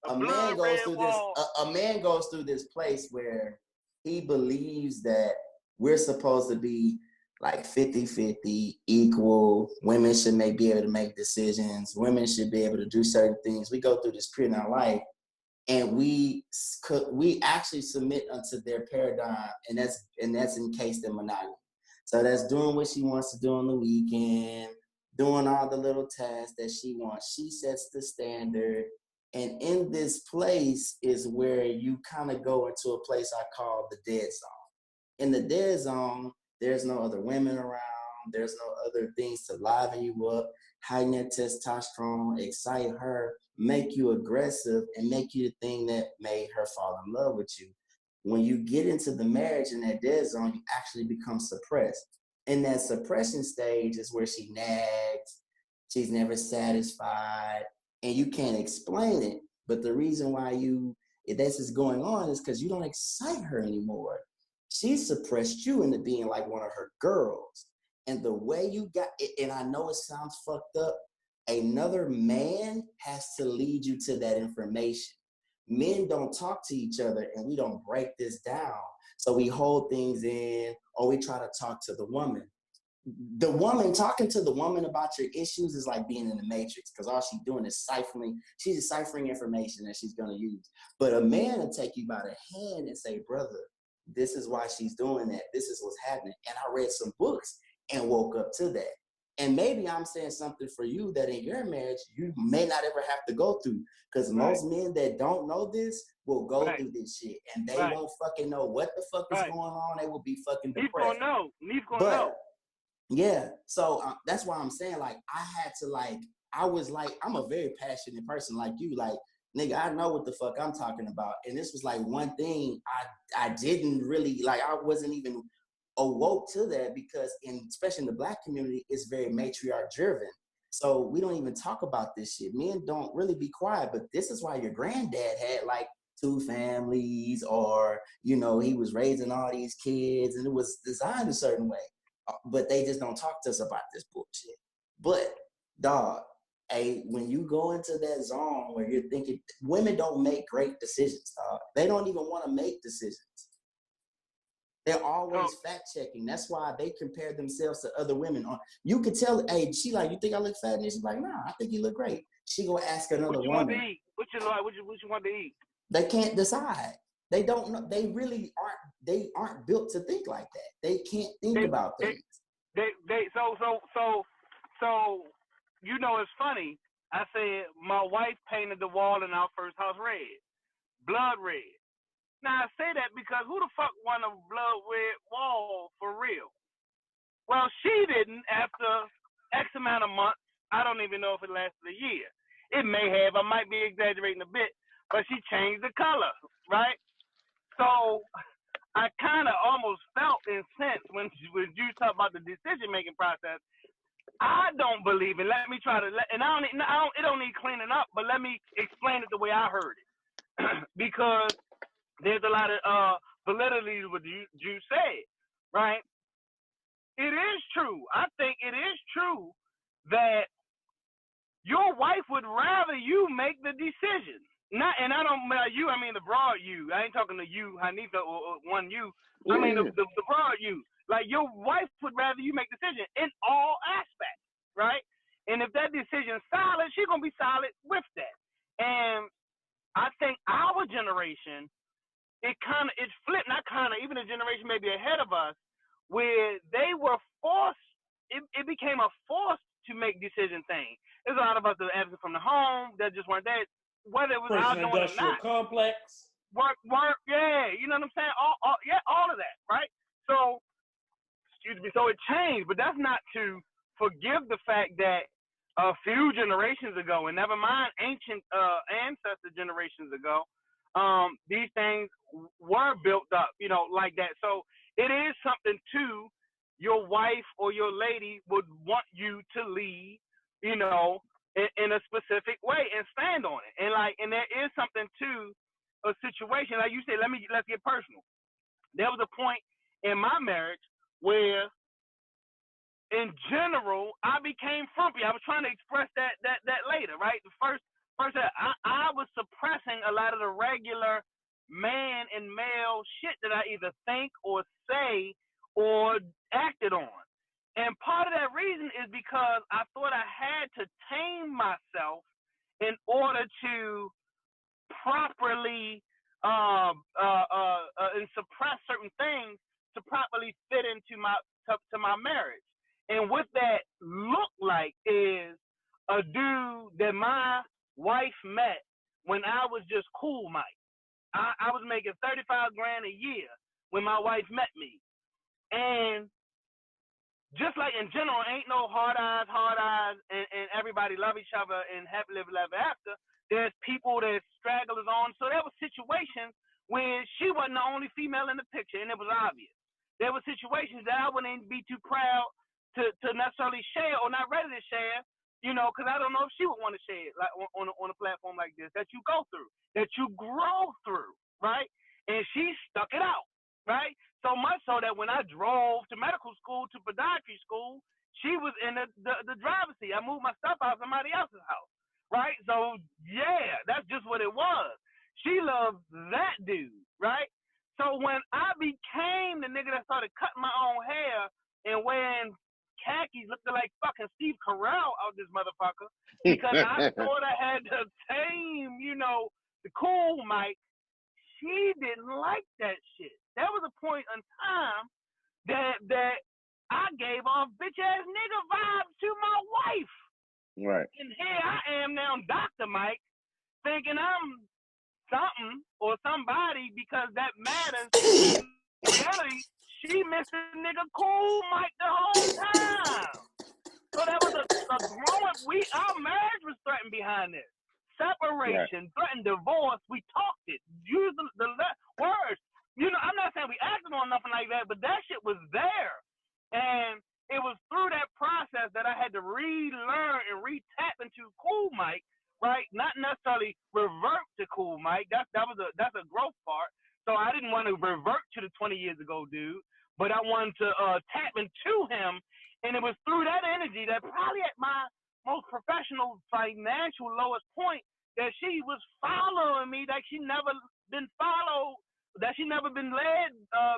A man goes through this place where he believes that we're supposed to be like 50-50, equal. Women should be able to make decisions. Women should be able to do certain things. We go through this period in our life, and we actually submit unto their paradigm, and that's encased in monogamy. So that's doing what she wants to do on the weekend, doing all the little tasks that she wants. She sets the standard. And in this place is where you kind of go into a place I call the dead zone. In the dead zone, there's no other women around. There's no other things to liven you up, heighten that testosterone, excite her, make you aggressive, and make you the thing that made her fall in love with you. When you get into the marriage in that dead zone, you actually become suppressed. In that suppression stage is where she nags, she's never satisfied, and you can't explain it. But the reason why this is going on is because you don't excite her anymore. She suppressed you into being like one of her girls. And the way you got it, and I know it sounds fucked up, another man has to lead you to that information. Men don't talk to each other, and we don't break this down. So we hold things in, or we try to talk to the woman. The woman, talking to the woman about your issues is like being in the Matrix, because all she's doing is she's deciphering information that she's going to use. But a man will take you by the hand and say, brother, this is why she's doing that. This is what's happening. And I read some books and woke up to that. And maybe I'm saying something for you that in your marriage, you may not ever have to go through, because most men that don't know this will go through this shit, and they won't fucking know what the fuck is going on. They will be fucking depressed. Neve's gonna know. Yeah, so that's why I'm saying, like, I'm a very passionate person like you. Like, nigga, I know what the fuck I'm talking about. And this was like one thing I didn't really, like, I wasn't even awoke to that, because especially in the Black community, it's very matriarch driven. So we don't even talk about this shit. Men don't really be quiet, but this is why your granddad had like 2 families, or, you know, he was raising all these kids, and it was designed a certain way. But they just don't talk to us about this bullshit. But, dog, when you go into that zone where you're thinking, women don't make great decisions, dog. They don't even want to make decisions. They're always fact-checking. That's why they compare themselves to other women. You could tell, hey, she like, you think I look fat? And she's like, nah, I think you look great. She go ask another woman. Want to eat? What you want to eat? They can't decide. They don't know. They really aren't. They aren't built to think like that. They can't think about things. So you know, it's funny. I said my wife painted the wall in our first house red, blood red. Now I say that because who the fuck want a blood red wall for real? Well, she didn't after X amount of months. I don't even know if it lasted a year. It may have. I might be exaggerating a bit, but she changed the color, right? So I kind of almost felt incensed when you talk about the decision-making process. I don't believe it. Let me try to, and it don't need cleaning up, but let me explain it the way I heard it. Because there's a lot of validity to what you said, right? It is true. I think it is true that your wife would rather you make the decision. And I don't mean you, I mean the broad you. I ain't talking to you, Hanifa, or one you. I mean the broad you. Like, your wife would rather you make decisions in all aspects, right? And if that decision's solid, she's gonna be solid with that. And I think our generation, it's flipped, not kind of, even a generation maybe ahead of us, where they were forced, it became a forced to make decision thing. There's a lot of us that are absent from the home that just weren't there, whether it was out knowing or not. Complex. work, yeah, you know what I'm saying? All of that, right? So, excuse me, so it changed, but that's not to forgive the fact that a few generations ago, and never mind ancient ancestor generations ago, these things were built up, like that. So it is something to your wife or your lady would want you to lead, in a specific way and stand on it. And there is something to a situation, like you say, let's get personal. There was a point in my marriage where, in general, I became frumpy. I was trying to express that later, right? The first I was suppressing a lot of the regular man and male shit that I either think or say or acted on. And part of that reason is because I thought I had to tame myself in order to properly and suppress certain things to properly fit into my marriage. And what that looked like is a dude that my wife met when I was just cool Mike. I was making $35 grand a year when my wife met me. And just like in general, ain't no hard eyes, and everybody love each other and happy live ever after. There's people that stragglers on. So there were situations when she wasn't the only female in the picture, and it was obvious. There were situations that I wouldn't be too proud to necessarily share or not ready to share, because I don't know if she would want to share it like on a platform like this that you go through, that you grow through, right? And she stuck it out, right? So much so that when I drove to medical school, to podiatry school, she was in the driver's seat. I moved my stuff out of somebody else's house, right? So, yeah, that's just what it was. She loved that dude, right? So when I became the nigga that started cutting my own hair and wearing khakis looking like fucking Steve Carell out this motherfucker, because I thought I had to tame, the cool Mike, she didn't like that shit. There was a point in time that I gave off bitch ass nigga vibes to my wife. Right. And here I am now, Dr. Mike, thinking I'm something or somebody because that matters. In reality, she missed the nigga cool Mike the whole time. So that was a growing. Our marriage was threatened behind this. Separation, right. Threatened divorce. We talked it. Used the words. I'm not saying we acted on nothing like that, but that shit was there. And it was through that process that I had to relearn and re-tap into cool Mike, right? Not necessarily revert to cool Mike. That's a growth part. So I didn't want to revert to the 20 years ago dude, but I wanted to tap into him. And it was through that energy that probably at my most professional financial lowest point that she was following me like she never been followed, that she never been led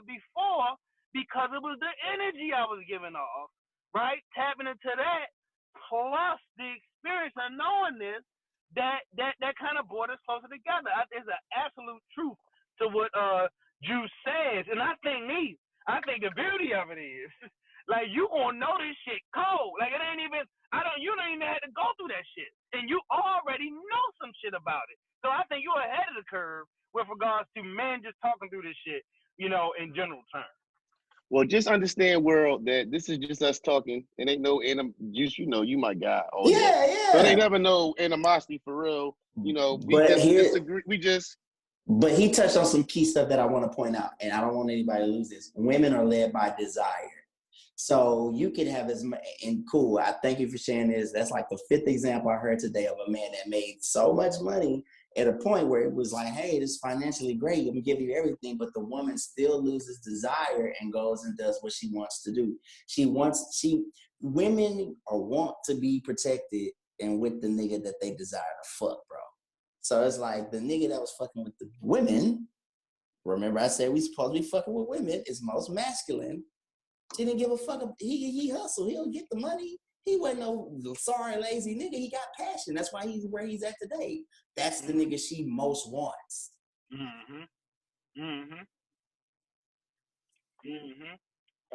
before, because it was the energy I was giving off, right? Tapping into that, plus the experience of knowing this, that kind of brought us closer together. There's an absolute truth to what Juice says, and I think the beauty of it is, like, you gonna know this shit cold. Like, it ain't even, you don't even have to go through that shit, and you already know some shit about it. So I think you're ahead of the curve with regards to men just talking through this shit, in general terms. Well, just understand, world, that this is just us talking. It ain't no Juice, you my guy. Yeah. So it ain't never no animosity for real. We disagree. But he touched on some key stuff that I want to point out, and I don't want anybody to lose this. Women are led by desire. So you can have and cool, I thank you for sharing this. That's like the 5th example I heard today of a man that made so much money at a point where it was like, hey, this is financially great. Let me give you everything. But the woman still loses desire and goes and does what she wants to do. Women want to be protected and with the nigga that they desire to fuck, bro. So it's like the nigga that was fucking with the women, remember I said we supposed to be fucking with women, is most masculine. He didn't give a fuck. He hustled. He'll get the money. He wasn't no sorry, lazy nigga. He got passion. That's why he's where he's at today. That's the nigga she most wants. I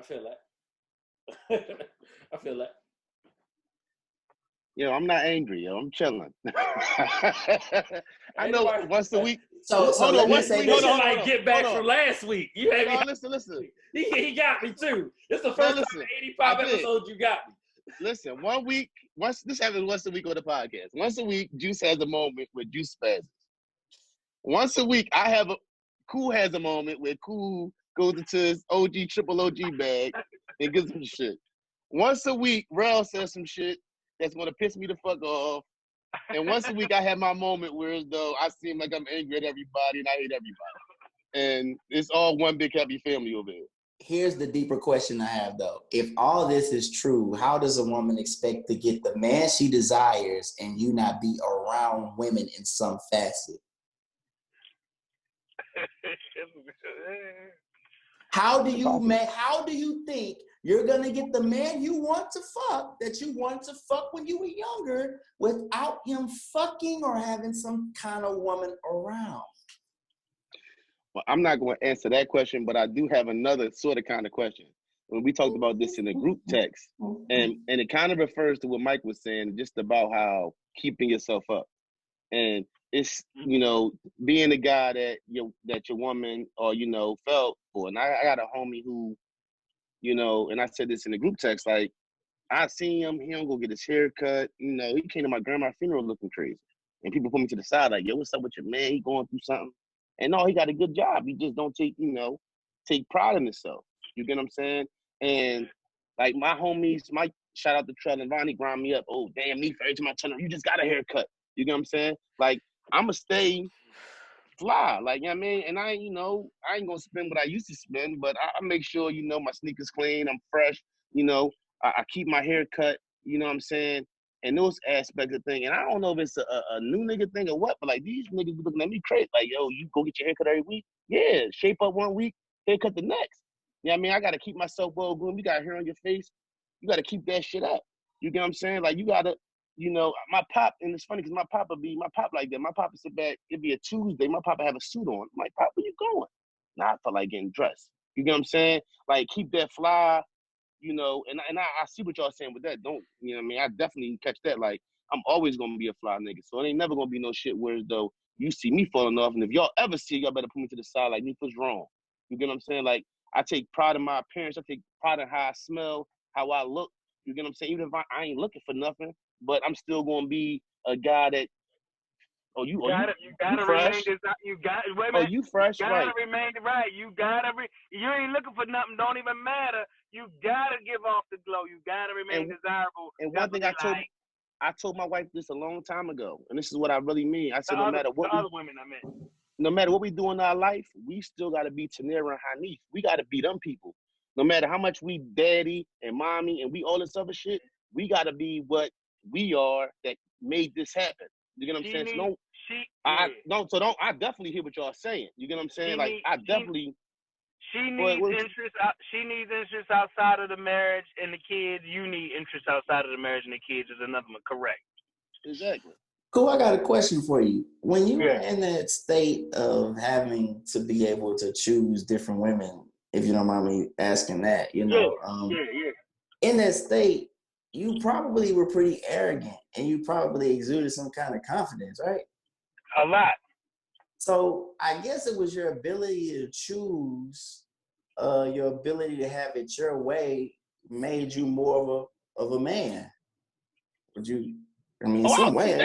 feel that. I feel that. Yo, I'm not angry, yo. I'm chilling. I Ain't know nobody- once a week. So Hold let on, me once a say week. this. Hold on, like get back hold from on. last week. You had me. No, listen. He got me too. This is the No, first listen. time in 85 I did. episodes you got me. Listen, this happens once a week on the podcast. Once a week, Juice has a moment where Juice spazzes. Once a week, Cool has a moment where Cool goes into his triple OG bag and gives him shit. Once a week, Rel says some shit that's gonna piss me the fuck off. And once a week, I have my moment where as though I seem like I'm angry at everybody and I hate everybody. And it's all one big happy family over here. Here's the deeper question I have, though. If all this is true, how does a woman expect to get the man she desires and you not be around women in some facet? How do you think you're gonna get the man you want to fuck that you wanted to fuck when you were younger without him fucking or having some kind of woman around? Well, I'm not going to answer that question, but I do have another sort of kind of question. When we talked about this in the group text, and it kind of refers to what Mike was saying, just about how keeping yourself up. And it's, being the guy that your woman or, felt for. And I got a homie who, and I said this in the group text, like, I seen him, he don't go get his hair cut. He came to my grandma's funeral looking crazy. And people put me to the side like, yo, what's up with your man? He going through something. And no, he got a good job. He just don't take pride in himself. You get what I'm saying? And like my homies, shout out to Trell and Vonnie grind me up. Oh, damn, me, every time I turn up, you just got a haircut. You get what I'm saying? Like, I'ma stay fly. Like, you know what I mean? And I ain't gonna spend what I used to spend, but I make sure, my sneakers clean, I'm fresh, I keep my hair cut, you know what I'm saying? And those aspects of thing. And I don't know if it's a new nigga thing or what, but like these niggas be looking at me crazy. Like, yo, you go get your haircut every week? Yeah, shape up one week, haircut the next. You know what I mean? I gotta keep myself well groomed. You got hair on your face. You gotta keep that shit up. You get what I'm saying? Like you gotta, my pop, and it's funny because my pop like that. My papa sit back, it'd be a Tuesday, my papa have a suit on. I'm like, Pop, where you going? Not for like getting dressed. You get what I'm saying? Like keep that fly. And I see what y'all saying with that. Don't, I mean? I definitely catch that. Like, I'm always going to be a fly nigga. So it ain't never going to be no shit where though you see me falling off. And if y'all ever see it, y'all better put me to the side like, Nico's wrong. You get what I'm saying? Like, I take pride in my appearance. I take pride in how I smell, how I look. You get what I'm saying? Even if I ain't looking for nothing, but I'm still going to be a guy that, you fresh? Wait a minute. You fresh? You gotta remain right. You ain't looking for nothing. Don't even matter. You gotta give off the glow. You gotta remain desirable. And one thing I told my wife this a long time ago, and this is what I really mean. I said, no matter what we do in our life, we still gotta be Tanera and Hanif. We gotta be them people. No matter how much we daddy and mommy and we all this other shit, we gotta be what we are that made this happen. You get what I'm saying? I definitely hear what y'all saying. You get what I'm saying? She needs interest outside of the marriage and the kids. You need interest outside of the marriage and the kids is another one. Correct. Exactly. Cool, I got a question for you. When you were in that state of having to be able to choose different women, if you don't mind me asking that, in that state, you probably were pretty arrogant and you probably exuded some kind of confidence, right? A lot. So I guess it was your ability to choose, your ability to have it your way made you more of a man. Would you? I mean, some way.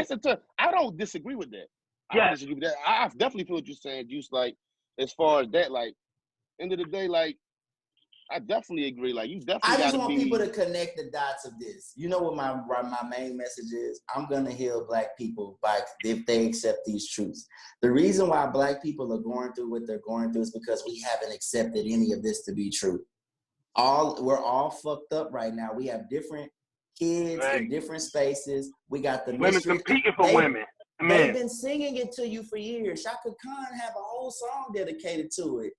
I don't disagree with that. I definitely feel what you're saying, Juice. Like, as far as that, like, end of the day, like, I definitely agree. Like, you definitely. I just want people to connect the dots of this. You know what my main message is? I'm gonna heal Black people if they accept these truths. The reason why Black people are going through what they're going through is because we haven't accepted any of this to be true. We're all fucked up right now. We have different kids in different spaces. We got the women competing for women. They've been singing it to you for years. Shaka Khan have a whole song dedicated to it.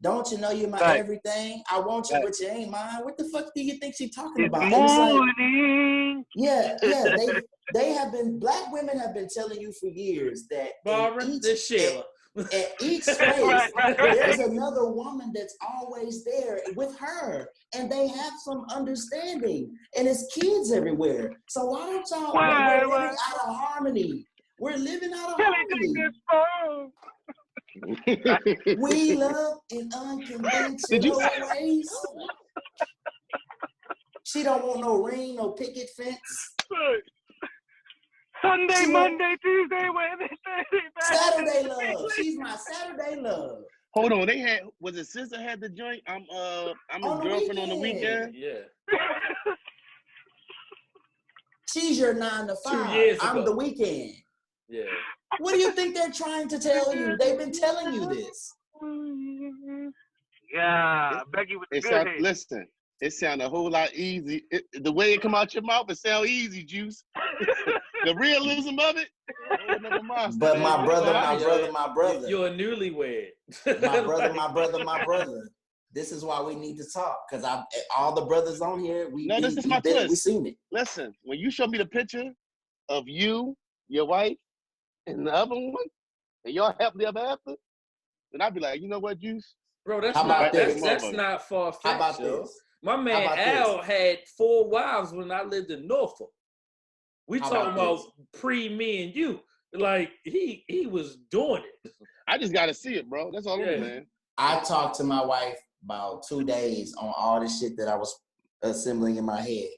Don't you know you're my everything? I want you, but you ain't mine. What the fuck do you think she's talking about? Morning. They have been, Black women have been telling you for years that Barbara, this Sheila. At each space, there's another woman that's always there with her, and they have some understanding. And it's kids everywhere. So why don't y'all? We're living out of harmony. We're living out of harmony. We love in unconventional ways. She don't want no ring, no picket fence. Sunday, Monday, Tuesday, Wednesday, Thursday, Saturday love. She's my Saturday love. Hold on, was it sister had the joint? I'm his girlfriend on the weekend. Yeah. She's your 9 to 5. 2 years ago. I'm the weekend. Yeah. What do you think they're trying to tell you? They've been telling you this. Yeah, Becky with the good head. Listen, it sound a whole lot easy. The way it come out your mouth, it sound easy, Juice. The realism of it, never mind. But my brother. You're a newlywed. my brother. This is why we need to talk, because all the brothers on here, this is my twist. We seen it. Listen, when you show me the picture of you, your wife, and the other one, and y'all happily ever after, then I'd be like, you know what, Juice? Bro, that's not far fetched. How about yo. this? My man Al had 4 wives when I lived in Norfolk. We talking about pre me and you. Like he was doing it. I just gotta see it, bro. That's all I'm saying. I talked to my wife about 2 days on all the shit that I was assembling in my head.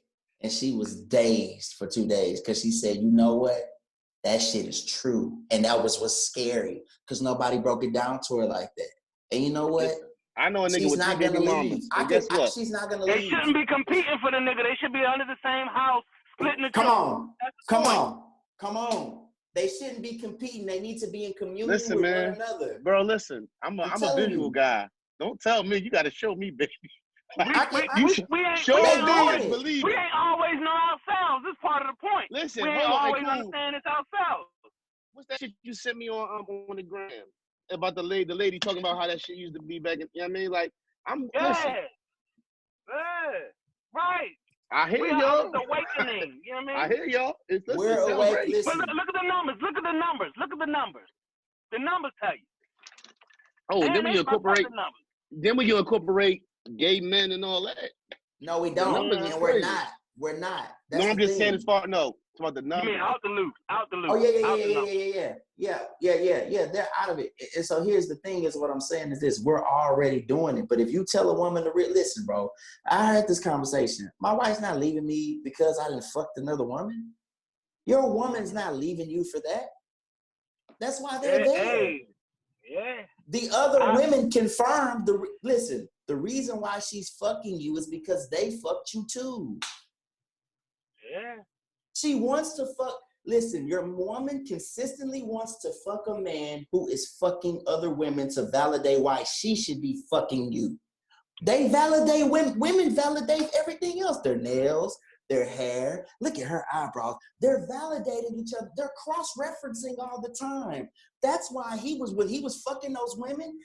And she was dazed for 2 days because she said, you know what? That shit is true. And that was what's scary because nobody broke it down to her like that. And you know what? I know a nigga with 3 baby mamas. Guess what? She's not gonna leave. They shouldn't be competing for the nigga. They should be under the same house, splitting the Come on. They shouldn't be competing. They need to be in communion with one another. Bro, listen. I'm a visual guy. Don't tell me. You got to show me, baby. We ain't always know ourselves. This is part of the point. Listen, we ain't always understand this ourselves. What's that shit you sent me on the gram about the lady talking about how that shit used to be back in, you know what I mean? Like, listen. Right. I hear y'all. It's awakening. You know what I mean? I hear y'all. We're awake. But look at the numbers. Look at the numbers. The numbers tell you. Oh, and then when you incorporate gay men and all that. No, we don't. And we're not. We're not. That's I'm just saying as far it's about the numbers. You mean out the loop. Oh yeah. They're out of it. And so here's the thing: is what I'm saying is this: we're already doing it. But if you tell a woman to listen, bro, I had this conversation. My wife's not leaving me because I didn't fucked another woman. Your woman's not leaving you for that. That's why they're there. Yeah. The other women confirmed the reason why she's fucking you is because they fucked you too. Yeah. She wants to fuck. Listen, your woman consistently wants to fuck a man who is fucking other women to validate why she should be fucking you. They validate women validate everything else. Their nails, their hair. Look at her eyebrows. They're validating each other. They're cross-referencing all the time. That's why when he was fucking those women,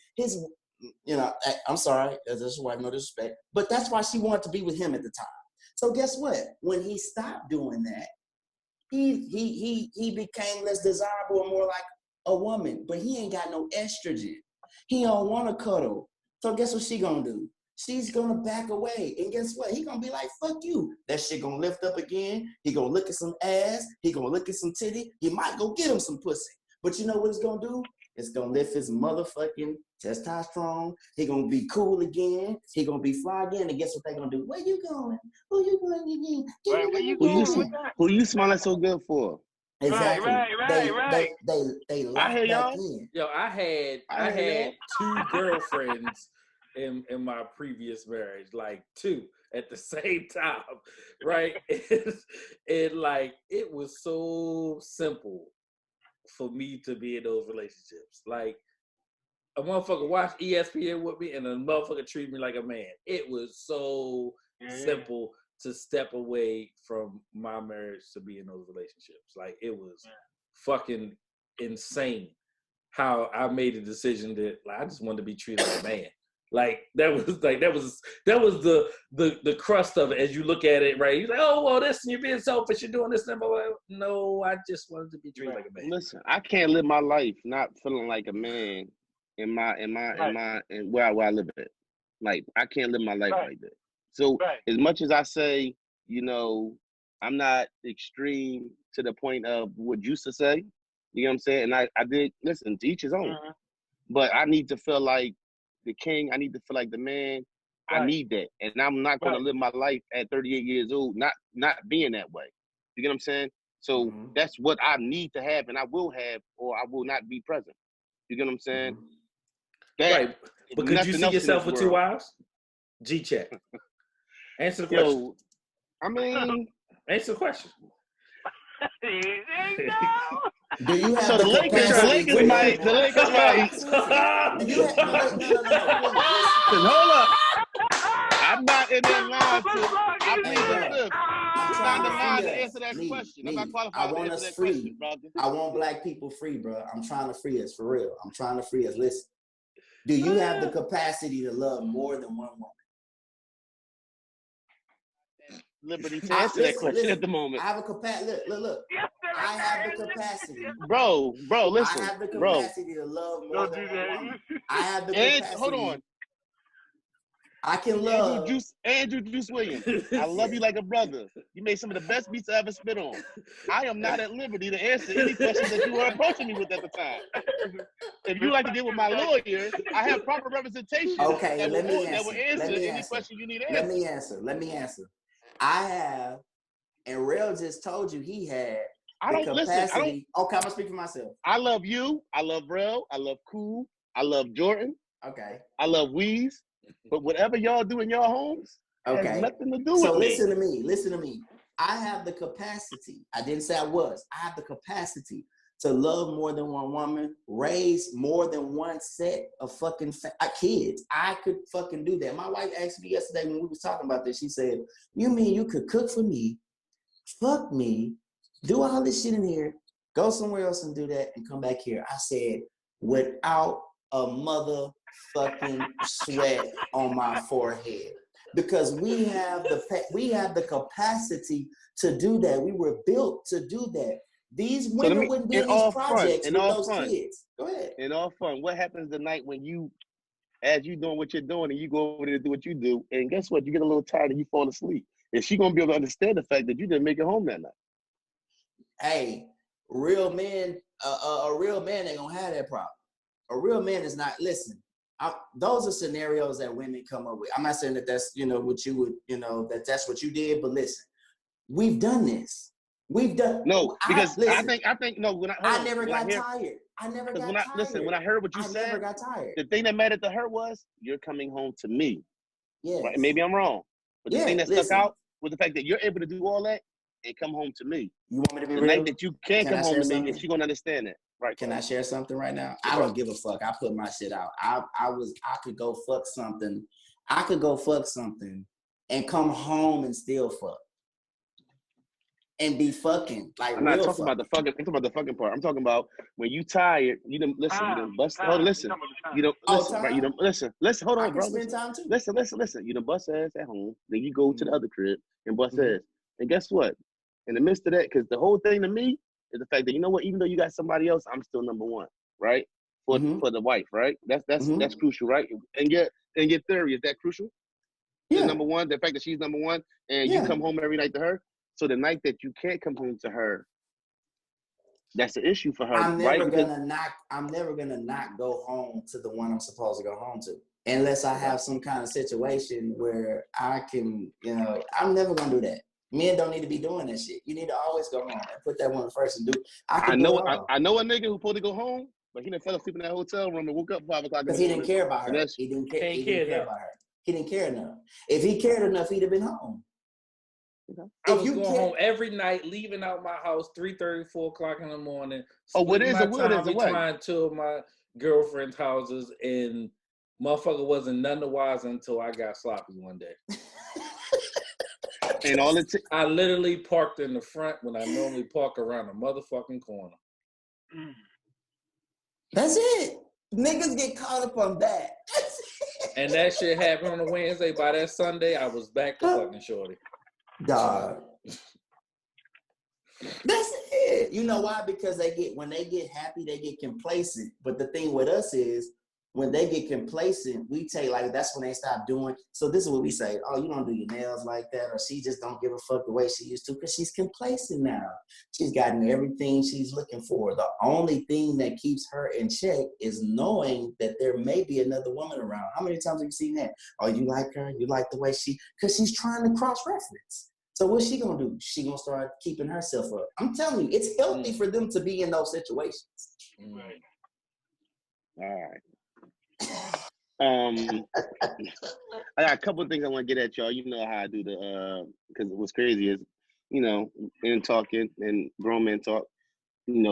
I'm sorry, that's his wife, no disrespect, but that's why she wanted to be with him at the time. So guess what? When he stopped doing that, he became less desirable and more like a woman, but he ain't got no estrogen. He don't want to cuddle. So guess what she gonna do? She's gonna back away. And guess what? He gonna be like, fuck you. That shit gonna lift up again. He gonna look at some ass. He gonna look at some titty. He might go get him some pussy. But you know what it's gonna do? It's gonna lift his motherfucking testosterone. He gonna be cool again. He gonna be fly again. And guess what they gonna do? Where you going? Who you going again? Who you smelling so good for? Exactly. Right. They lock back in. Yo, I had 2 girlfriends in my previous marriage, like 2 at the same time, right? And like it was so simple for me to be in those relationships. Like a motherfucker watched ESPN with me and a motherfucker treat me like a man. It was so simple to step away from my marriage to be in those relationships. Like it was fucking insane how I made a decision that like, I just wanted to be treated like a man. Like that was the crust of it as you look at it, right? You're like, oh well, this and you're being selfish, you're doing this and that. No, I just wanted to be treated like a man. Listen, I can't live my life not feeling like a man in where I live at. Like I can't live my life like that. So as much as I say, you know, I'm not extreme to the point of what you used to say, you know what I'm saying? And I did listen to each his own. But I need to feel like the king, I need to feel like the man. I need that. And I'm not gonna live my life at 38 years old, not being that way. You get what I'm saying? So that's what I need to have and I will have or I will not be present. You get what I'm saying? Right. But could you see yourself with 2 wives? G-check. Answer the question. Yo, I mean, answer the question. Do you have so the Lakers might. Do you have, no. Hold up. I'm not in that line I plead the fifth. I'm not in the line to answer that question. I'm not qualified to answer that question, brother. I want black people free, bro. I'm trying to free us, for real. I'm trying to free us. Listen, do you have the capacity to love more than one woman? Liberty to answer that question at the moment. I have a capacity. Look. I have the capacity. Bro, listen. I have the capacity to love more than one woman. I have the capacity. Hold on. I can love. Andrew Juice Williams. I love you like a brother. You made some of the best beats I ever spit on. I am not at liberty to answer any questions that you were approaching me with at the time. If you like to get with my lawyer, I have proper representation. Okay, let me answer. That will answer any question you need to answer. Let me answer. I have, and Rel just told you he had. I don't listen. Okay, I'm gonna speak for myself. I love you. I love Rel. I love Cool. I love Jordan. Okay. I love Weez. But whatever y'all do in your homes has nothing to do with me. So listen to me. I have the capacity. I didn't say I was. I have the capacity to love more than one woman, raise more than one set of fucking kids. I could fucking do that. My wife asked me yesterday when we was talking about this. She said, "You mean you could cook for me, fuck me, do all this shit in here, go somewhere else and do that, and come back here?" I said, without a motherfucking sweat on my forehead, because we have the capacity to do that. We were built to do that. These women wouldn't do these projects with those kids. Go ahead. In all fun, what happens the night when as you doing what you're doing, and you go over there to do what you do, and guess what? You get a little tired and you fall asleep. Is she gonna be able to understand the fact that you didn't make it home that night? Hey, real men, a real man ain't gonna have that problem. A real man is not. Listen, those are scenarios that women come up with. I'm not saying that that's what you would that's what you did, but listen, we've done this. We've done because I think no. I never got tired. Listen, when I heard what you said, never got tired. The thing that mattered to her was you're coming home to me. Yes. Right? Maybe I'm wrong, but the thing that stuck out was the fact that you're able to do all that and come home to me. You want me to be the real? night that you can't come home to me, and she gonna understand it. Right? Can I share something right now? I don't give a fuck. I put my shit out. I could go fuck something. I could go fuck something and come home and still fuck. And be fucking like I'm not talking about the fucking. I'm talking about the fucking part. I'm talking about when you tired. You done listen. You done bust. Hold on, listen. You don't listen. Right? You don't listen. Listen. Hold on, bro. Spend time too. Listen. You done bust ass at home. Then you go to the other crib and bust ass. And guess what? In the midst of that, because the whole thing to me is the fact that you know what? Even though you got somebody else, I'm still number one, right? For the wife, right? That's crucial, right? And your theory, is that crucial? Yeah. Number one, the fact that she's number one, and you come home every night to her. So the night that you can't come home to her, that's the issue for her. I'm never gonna not go home to the one I'm supposed to go home to, unless I have some kind of situation where I can, I'm never gonna do that. Men don't need to be doing that shit. You need to always go home and put that one first and do. I know a nigga who supposed to go home, but he done fell asleep in that hotel room and woke up 5 o'clock. Because he didn't care about her. He didn't care about her. He didn't care enough. If he cared enough, he'd have been home. I was going home every night, leaving out my house 3:30, 4 o'clock in the morning. What is it? What is it? Between two of my girlfriend's houses, and motherfucker wasn't none the wiser until I got sloppy one day. And I literally parked in the front when I normally park around the motherfucking corner. That's it. Niggas get caught up on that. and that shit happened on a Wednesday. By that Sunday, I was back to fucking shorty. Dog. That's it. You know why? Because when they get happy, they get complacent. But the thing with us is when they get complacent, we take like that's when they stop doing. So this is what we say: oh, you don't do your nails like that, or she just don't give a fuck the way she used to because she's complacent now. She's gotten everything she's looking for. The only thing that keeps her in check is knowing that there may be another woman around. How many times have you seen that? Oh, you like her? You like the way because she's trying to cross-reference. So what's she gonna do? She gonna start keeping herself up. I'm telling you, it's healthy for them to be in those situations. Right. All right. I got a couple of things I want to get at y'all. You know how I do because what's crazy is, in talking and grown men talk,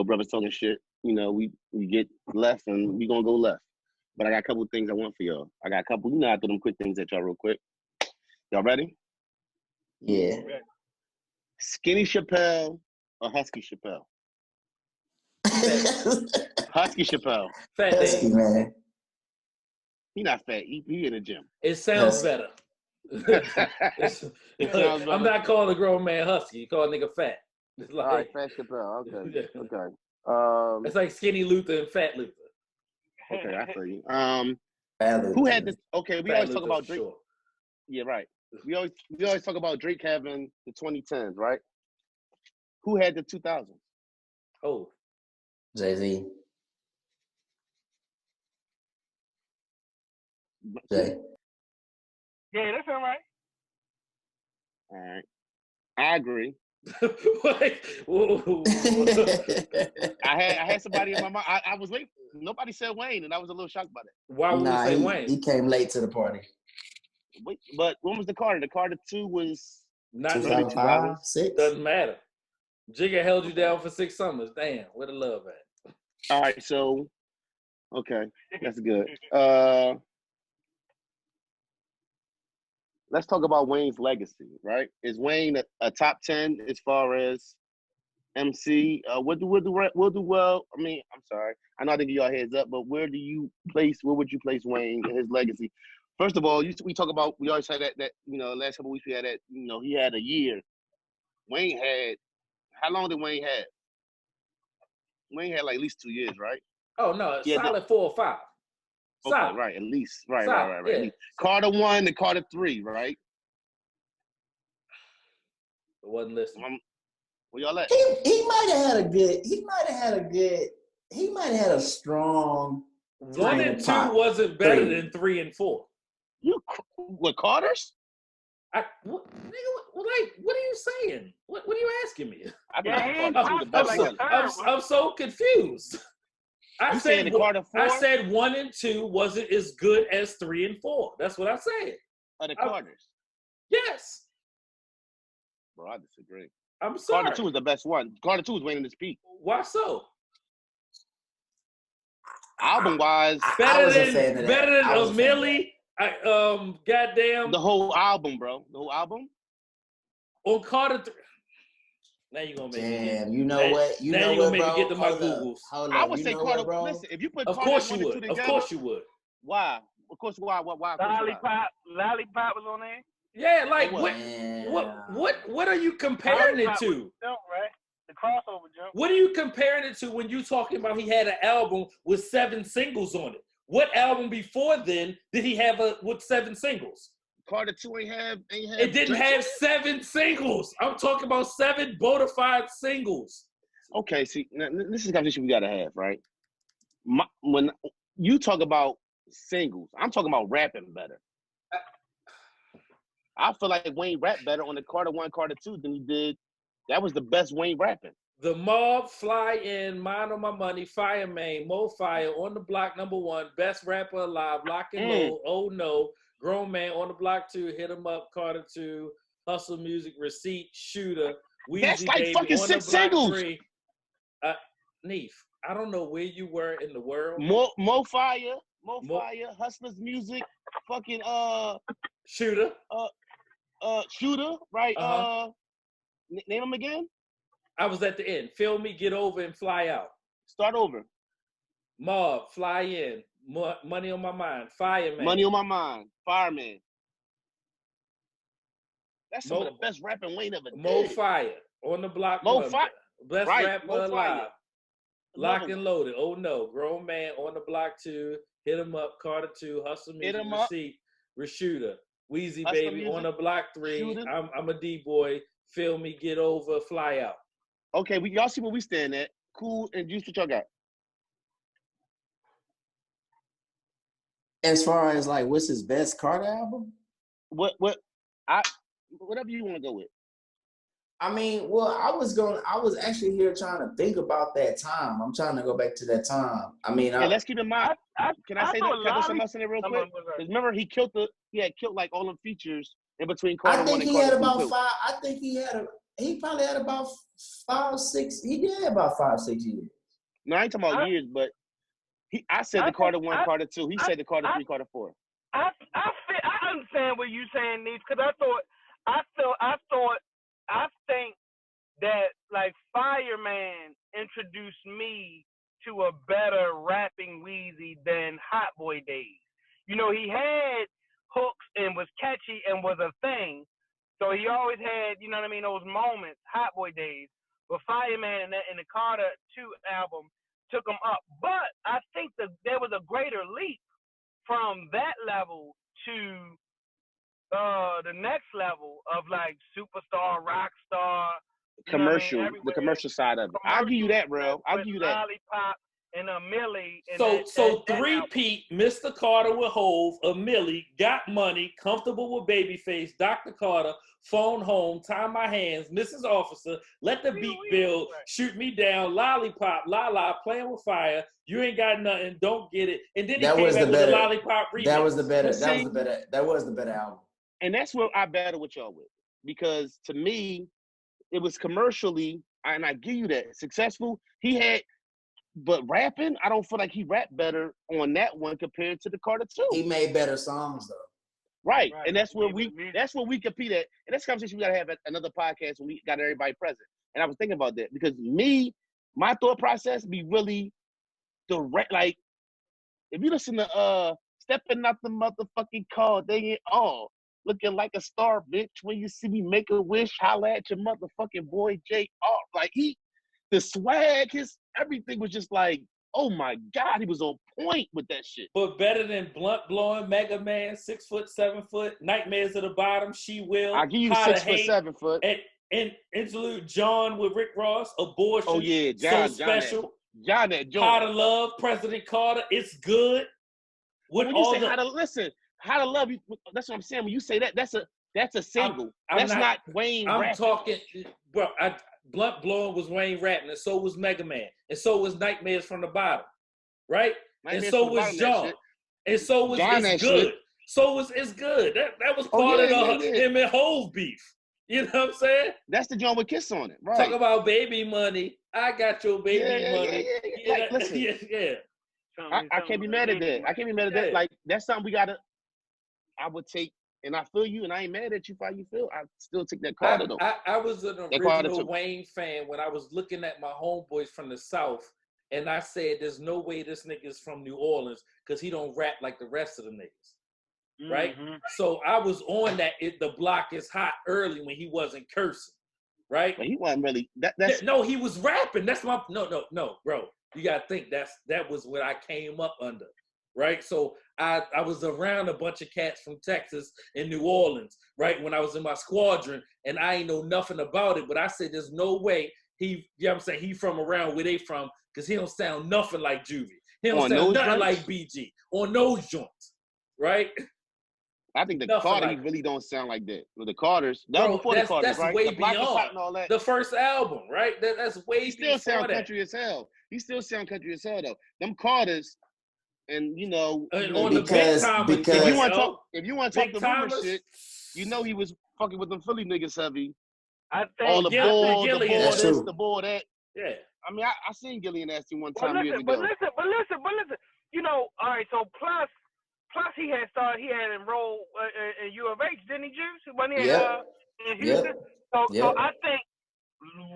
brothers talking shit, we get left and we gonna go left. But I got a couple of things I want for y'all. I got a couple, I throw them quick things at y'all real quick. Y'all ready? Yeah. Skinny Chappelle or Husky Chappelle? Husky Chappelle. Fat Husky, Dave. man. He not fat. He in the gym. It sounds better. I'm not calling a grown man husky. You call a nigga fat. It's like, all right, Fat Chappelle. Okay. Okay. It's like Skinny Luther and Fat Luther. Okay, I feel you. Who had this? Okay, we Fat always Luther talk about for Drake. sure. Yeah, right. We always talk about Drake having the 2010s, right? Who had the 2000s? Oh, Jay-Z. Jay. Yeah, that's all right. All right, I agree. Wait, whoa. I had somebody in my mind. I was late. Nobody said Wayne, and I was a little shocked by that. Why would we say Wayne? He came late to the party. Wait, but when was the Carter? The Carter 2 was Not 2005, 6? Doesn't matter. Jigga held you down for 6 summers. Damn, where the love at? All right, so okay, that's good. Let's talk about Wayne's legacy, right? Is Wayne a top 10 as far as MC? We'll do well. I mean, I'm sorry. I know I didn't give y'all a heads up, but where would you place Wayne in his legacy? First of all, we always had that last couple of weeks we had that, he had a year. Wayne had, how long did Wayne have? Wayne had like at least 2 years, right? Oh no, solid 4 or 5. Okay, Solid. right, at least. Right. Yeah. At least. Carter 1 and Carter 3, right? I wasn't listening. Where y'all at? He might have had a strong 1 and 2 wasn't better than 3 and 4. You with Carter's? What are you saying? What are you asking me? I'm so confused. I said Carter 4? I said 1 and 2 wasn't as good as 3 and 4. That's what I said. The Carters? Yes. Bro, I disagree. I'm sorry. Carter 2 was the best one. Carter 2 was Wayne in his peak. Why so? Album wise, better than a Millie. Goddamn. The whole album, bro. The whole album. On Carter 3. Now you gonna make me get. You know what? You now know you gonna what, make bro? me get to my Googles. I would say Carter. Listen, if you put of Carter course 1 you and 2 would. together, Of course you would. Why? Of course. Why? Lollipop was on there. Yeah, like what are you comparing it to? Jump, right? The crossover jump. What are you comparing it to when you talking about he had an album with 7 singles on it? What album before then did he have with 7 singles? Carter 2 ain't have. It didn't have 7 singles. I'm talking about 7 bona fide singles. Okay, see, now, this is the conversation we gotta have, right? When you talk about singles, I'm talking about rapping better. I feel like Wayne rapped better on the Carter 1, Carter 2 than he did. That was the best Wayne rapping. The Mob, Fly In, Mind on My Money, Fire Main, Mo Fire, On the Block #1, Best Rapper Alive, Lock and Low, Oh No, Grown Man, On the Block 2, Hit 'Em Up, Carter 2, Hustle Music, Receipt, Shooter, Weezy That's like Baby, fucking On 6 the Block singles. 3. Neef, I don't know where you were in the world. Mo Fire, Hustlers Music, fucking Shooter. Shooter, right? Name him again. I was at the end. Feel Me, Get Over, and Fly Out. Start over. Mob, Fly In, Money on My Mind, Fireman. Money on My Mind, Fireman. That's some of Mo, the best rapping Wayne ever Mo did. Fire, On the Block. Mo Fire. Best Right, rapper Mo Fire. alive. Love Lock him. and Loaded. Oh no. Grown Man, On the Block 2. Hit 'em Up, Carter 2. Hustle Hit Music, 'em up. Receipt, Rashooter. Wheezy Hustle Baby, Music, On the Block 3. Shooter. I'm a D-boy. Feel Me, Get Over, Fly Out. Okay, y'all see where we stand at. Cool and Juice, what y'all got? As far as like, what's his best Carter album? Whatever you want to go with. I mean, well, I was actually here trying to think about that time. I'm trying to go back to that time. I mean, And let's keep in mind. Can I say know that? Can I throw something Lolly- else in there real quick? Someone was like- Because remember, he killed like all the features in between I Carter 1 think and he had Carter 2 about too. 5. I think he probably had about 5, 6. He did have about 5, 6 years. No, I ain't talking about years, but I said the Carter 1, Carter 2. He said the Carter 3, Carter 4. I understand what you're saying, Niece, because I think that like Fireman introduced me to a better rapping Wheezy than Hot Boy Days. You know, he had hooks and was catchy and was a thing. So he always had, you know what I mean, those moments, Hot Boy Days. But Fireman and the Carter 2 album took him up. But I think that there was a greater leap from that level to the next level of like superstar, rock star, Commercial, you know what I mean, the commercial side of it. I'll give you that, bro. I'll give you that. Lollipop and a Millie. And So that three-peat, Mr. Carter with Hove, a Millie, Got Money, Comfortable with Babyface, Dr. Carter, Phone Home, Tie My Hands, Mrs. Officer, Let the Beat Build, Shoot Me Down, Lollipop, La La, Playing with Fire, You Ain't Got Nothing, Don't Get It, and then he came back with the Lollipop remix. That was the better. But That was the better album. And that's where I battle with y'all with. Because to me, it was commercially, and I give you that, successful. But rapping, I don't feel like he rapped better on that one compared to the Carter 2. He made better songs though. Right. And that's where we compete at. And that's a conversation we gotta have at another podcast when we got everybody present. And I was thinking about that because my thought process be really direct. Like if you listen to Stepping Out the Motherfucking Car, they ain't all looking like a star, bitch. When you see me make a wish, holla at your motherfucking boy J.R. Like the swag, everything was just like, oh my God, he was on point with that shit. But better than Blunt Blowing, Mega Man, 6 foot, 7 foot, Nightmares at the Bottom, She Will. I'll give you 6 foot, 7 foot. And interlude John with Rick Ross, Abortion. Oh yeah, John, So Special. John that joint. How to Love, President Carter, It's Good. When you say How to Love, that's what I'm saying. When you say that, that's a single. That's not Wayne rapping. I'm talking, bro, Blunt Blowing was Wayne rapping, and so was Mega Man, and so was Nightmares from the Bottom, right? And so was John, and so was It's Good. So was It's Good. That was part of him and Hove beef. You know what I'm saying? That's the joint with Kiss on it, right? Talk about baby money. I got your baby money. Yeah. Like, listen, I can't be mad at that. Like that's something I would take. And I feel you, and I ain't mad at you for how you feel. I still take that Carter, though. I was an original Wayne fan when I was looking at my homeboys from the South, and I said, there's no way this nigga's from New Orleans because he don't rap like the rest of the niggas, right? Mm-hmm. So I was on that the block is hot early when he wasn't cursing, right? But he wasn't really. No, he was rapping. That's my no, bro. You gotta think that was what I came up under. Right, so I was around a bunch of cats from Texas and New Orleans, right, when I was in my squadron, and I ain't know nothing about it, but I said there's no way you know what I'm saying, he from around where they from, because he don't sound nothing like Juvie. He don't sound nothing like BG on those joints, right? I think the Carter, he really don't sound like that. With the Carters, that was before the Carters, that's right? way the beyond and all that. the first album, right? That's way he still sound country as hell. He still sound country as hell, though. Them Carters. And you know, because if you want to talk the rumor shit, you know he was fucking with them Philly niggas heavy. I think all the ball this, the ball that. Yeah. I mean, I seen Gilly and Nasty one time years ago. But listen. You know, all right. So plus he had enrolled in U of H, didn't he, Juice? When he in Houston. So I think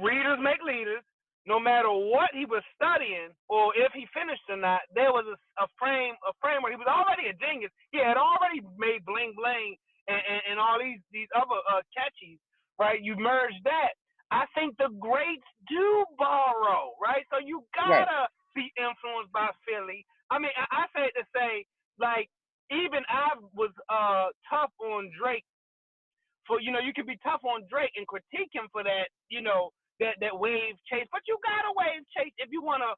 readers make leaders. no matter what he was studying or if he finished or not, there was a framework. He was already a genius. He had already made Bling Bling and all these other catchies, right? You merge that. I think the greats do borrow, right? So you gotta be influenced by Philly. I mean, I say it to say, like, even I was tough on Drake. For, you could be tough on Drake and critique him for that, that wave chase, but you got to wave chase if you want to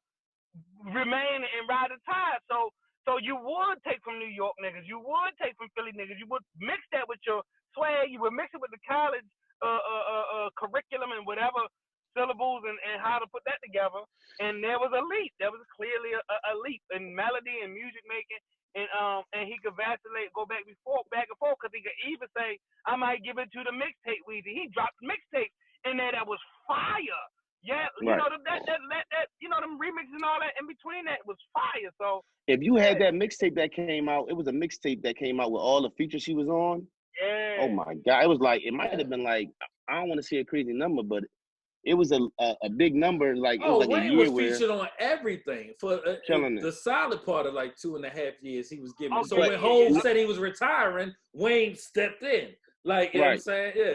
remain and ride the tide. So you would take from New York niggas, you would take from Philly niggas, you would mix that with your swag, you would mix it with the college curriculum and whatever syllables and how to put that together. And there was a leap. There was clearly a leap in melody and music making. And he could vacillate, go back and forth, because he could even say, I might give it to the mixtape Weezy. He dropped mixtape in there that was fire. Yeah, you know that them remixes and all that in between that was fire. So if you had that mixtape that came out, it was a mixtape that came out with all the features she was on. Yeah. Oh my God, it was like, it might have been like, I don't want to say a crazy number, but it was a big number. Like, it was like Wayne a year was featured on everything for the solid part of like 2.5 years he was giving. So when Hov said he was retiring, Wayne stepped in. Like, you know what I'm saying? Yeah.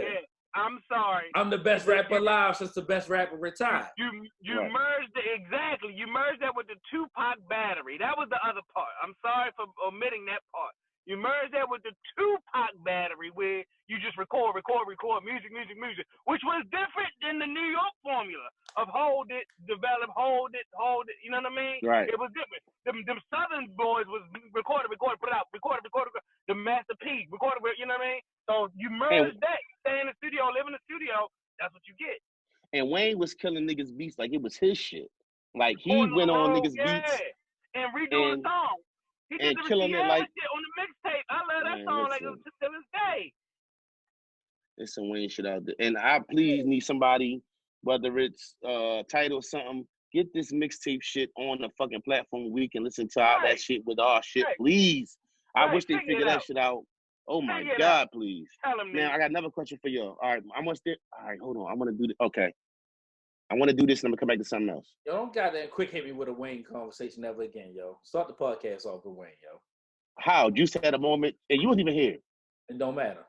I'm sorry. I'm the best rapper alive since the best rapper retired. You merged it, exactly. You merged that with the Tupac battery. That was the other part. I'm sorry for omitting that part. You merged that with the Tupac battery where you just record, music, which was different than the New York formula of hold it, develop, hold it. You know what I mean? Right. It was different. Them Southern boys was record, put it out, record. The Master P, record, you know what I mean? So you merge that. You stay in the studio, live in the studio. That's what you get. And Wayne was killing niggas' beats like it was his shit. Like, he went on niggas' beats and redoing the song. He did the killing it like shit on the mixtape. I love that song like it was to this day. There's some Wayne shit out there. And I please need somebody, whether it's Tidal or something, get this mixtape shit on the fucking platform. We can listen to all that shit with our shit, please. I wish they figured that shit out. Oh my God, please. Now, I got another question for y'all. All right, I'm gonna all right, hold on. I'm gonna do this. Okay. I want to do this and I'm gonna come back to something else. Yo, don't goddamn quick hit me with a Wayne conversation ever again, yo. Start the podcast off with Wayne, yo. How? You said a moment, and you wasn't even here. It don't matter.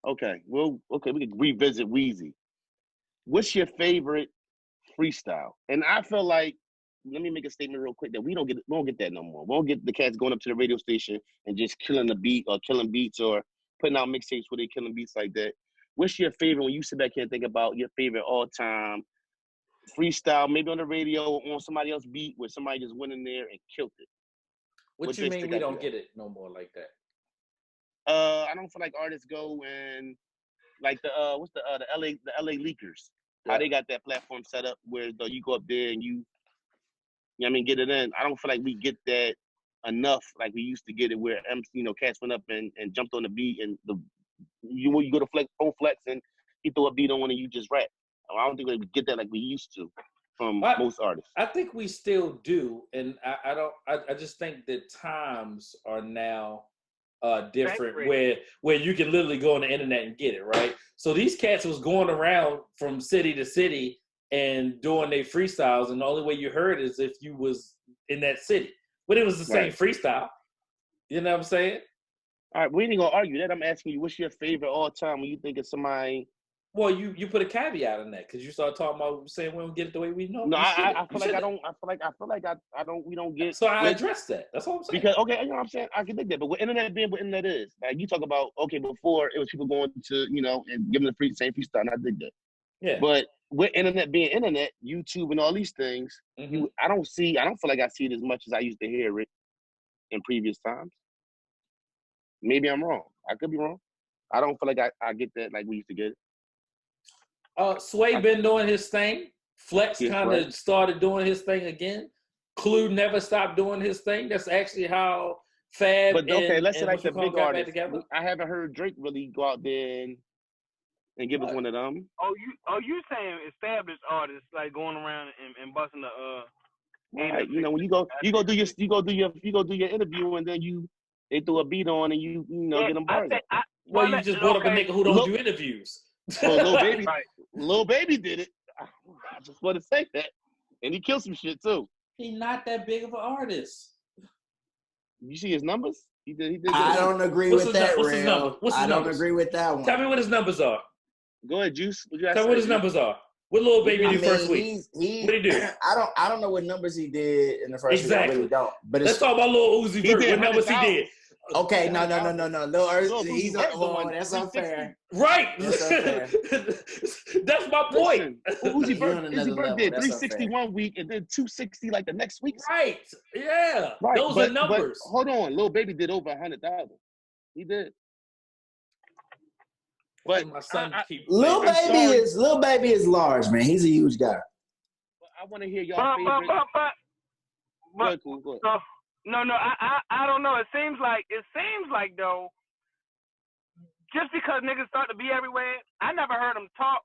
Okay, well, okay, we can revisit Weezy. What's your favorite freestyle? And I feel like, let me make a statement real quick that we don't get that no more. We don't get the cats going up to the radio station and just killing the beat or killing beats or putting out mixtapes where they killing beats like that. What's your favorite when you sit back here and think about your favorite all-time freestyle, maybe on the radio or on somebody else's beat where somebody just went in there and killed it? What you mean we don't get it no more like that? I don't feel like artists go and like the LA Leakers. Yeah. How they got that platform set up where you go up there and you know what I mean, get it in. I don't feel like we get that enough like we used to get it where cats went up and jumped on the beat and you go to flex and he throw a beat on and you just rap. I don't think we get that like we used to from most artists. I think we still do, and I just think that times are now different where you can literally go on the internet and get it, right? So these cats was going around from city to city and doing their freestyles, and the only way you heard is if you was in that city. But it was the same freestyle. You know what I'm saying? All right, we ain't gonna argue that. I'm asking you, what's your favorite all time when you think of somebody? Well, you put a caveat in that because you started talking about saying we don't get it the way we know. No, I feel like I don't. I feel like I don't. We don't get. So I addressed that. That's all I'm saying. Because you know what I'm saying. I can think that, but with internet being what internet is, like you talk about. Okay, before it was people going to and giving the same freestyle. And I dig that. Yeah. But with internet being internet, YouTube and all these things, I don't feel like I see it as much as I used to hear it in previous times. Maybe I'm wrong. I could be wrong. I don't feel like I get that like we used to get it. Sway been doing his thing. Flex kind of started doing his thing again. Clue never stopped doing his thing. That's actually how Fab let's say like the big artists. I haven't heard Drake really go out there and give us one of them. You saying established artists like going around and busting the right. When you go do your interview and then they throw a beat on and you get them bars. You just brought up a nigga who don't do interviews. Well, Lil Baby did it. I just want to say that. And he killed some shit too. He's not that big of an artist. You see his numbers? He did good. I don't agree What's with his that, what's his number? Real. What's his I don't numbers? agree with that one. Tell me what his numbers are. Go ahead, Juice. What you Tell me what his numbers are. What Lil Baby do first week? What did he do? I don't know what numbers he did in the first week. I really don't. But Let's talk about Lil Uzi Vert. What numbers he did? Okay, no. Lil he's that's unfair. Right. That's unfair. That's my point. Uzi Vert did That's 361 week and then 260 like the next week. Right. Yeah. Right. Those are numbers. But hold on, Lil Baby did over 100,000. He did. But my son Lil Baby is large, man. He's a huge guy. I want to hear y'all favorite. Go ahead. No, I don't know. It seems like though, just because niggas start to be everywhere, I never heard him talk,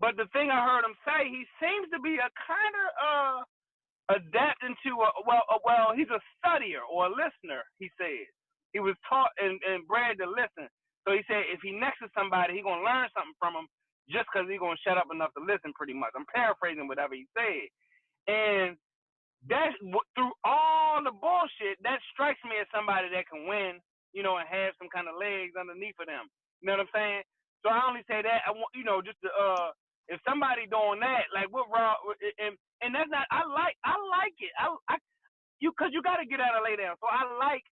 but the thing I heard him say, he seems to be a kind of adapting to well, he's a studier or a listener. He said he was taught and bred to listen. So he said if he next to somebody, he gonna learn something from him just because he gonna shut up enough to listen. Pretty much, I'm paraphrasing whatever he said, and that through all the bullshit, that strikes me as somebody that can win, and have some kind of legs underneath of them. You know what I'm saying? So I only say that I want, just to, if somebody doing that, like what Rob, and that's not, I like it. Cause you gotta get out of lay down. So I like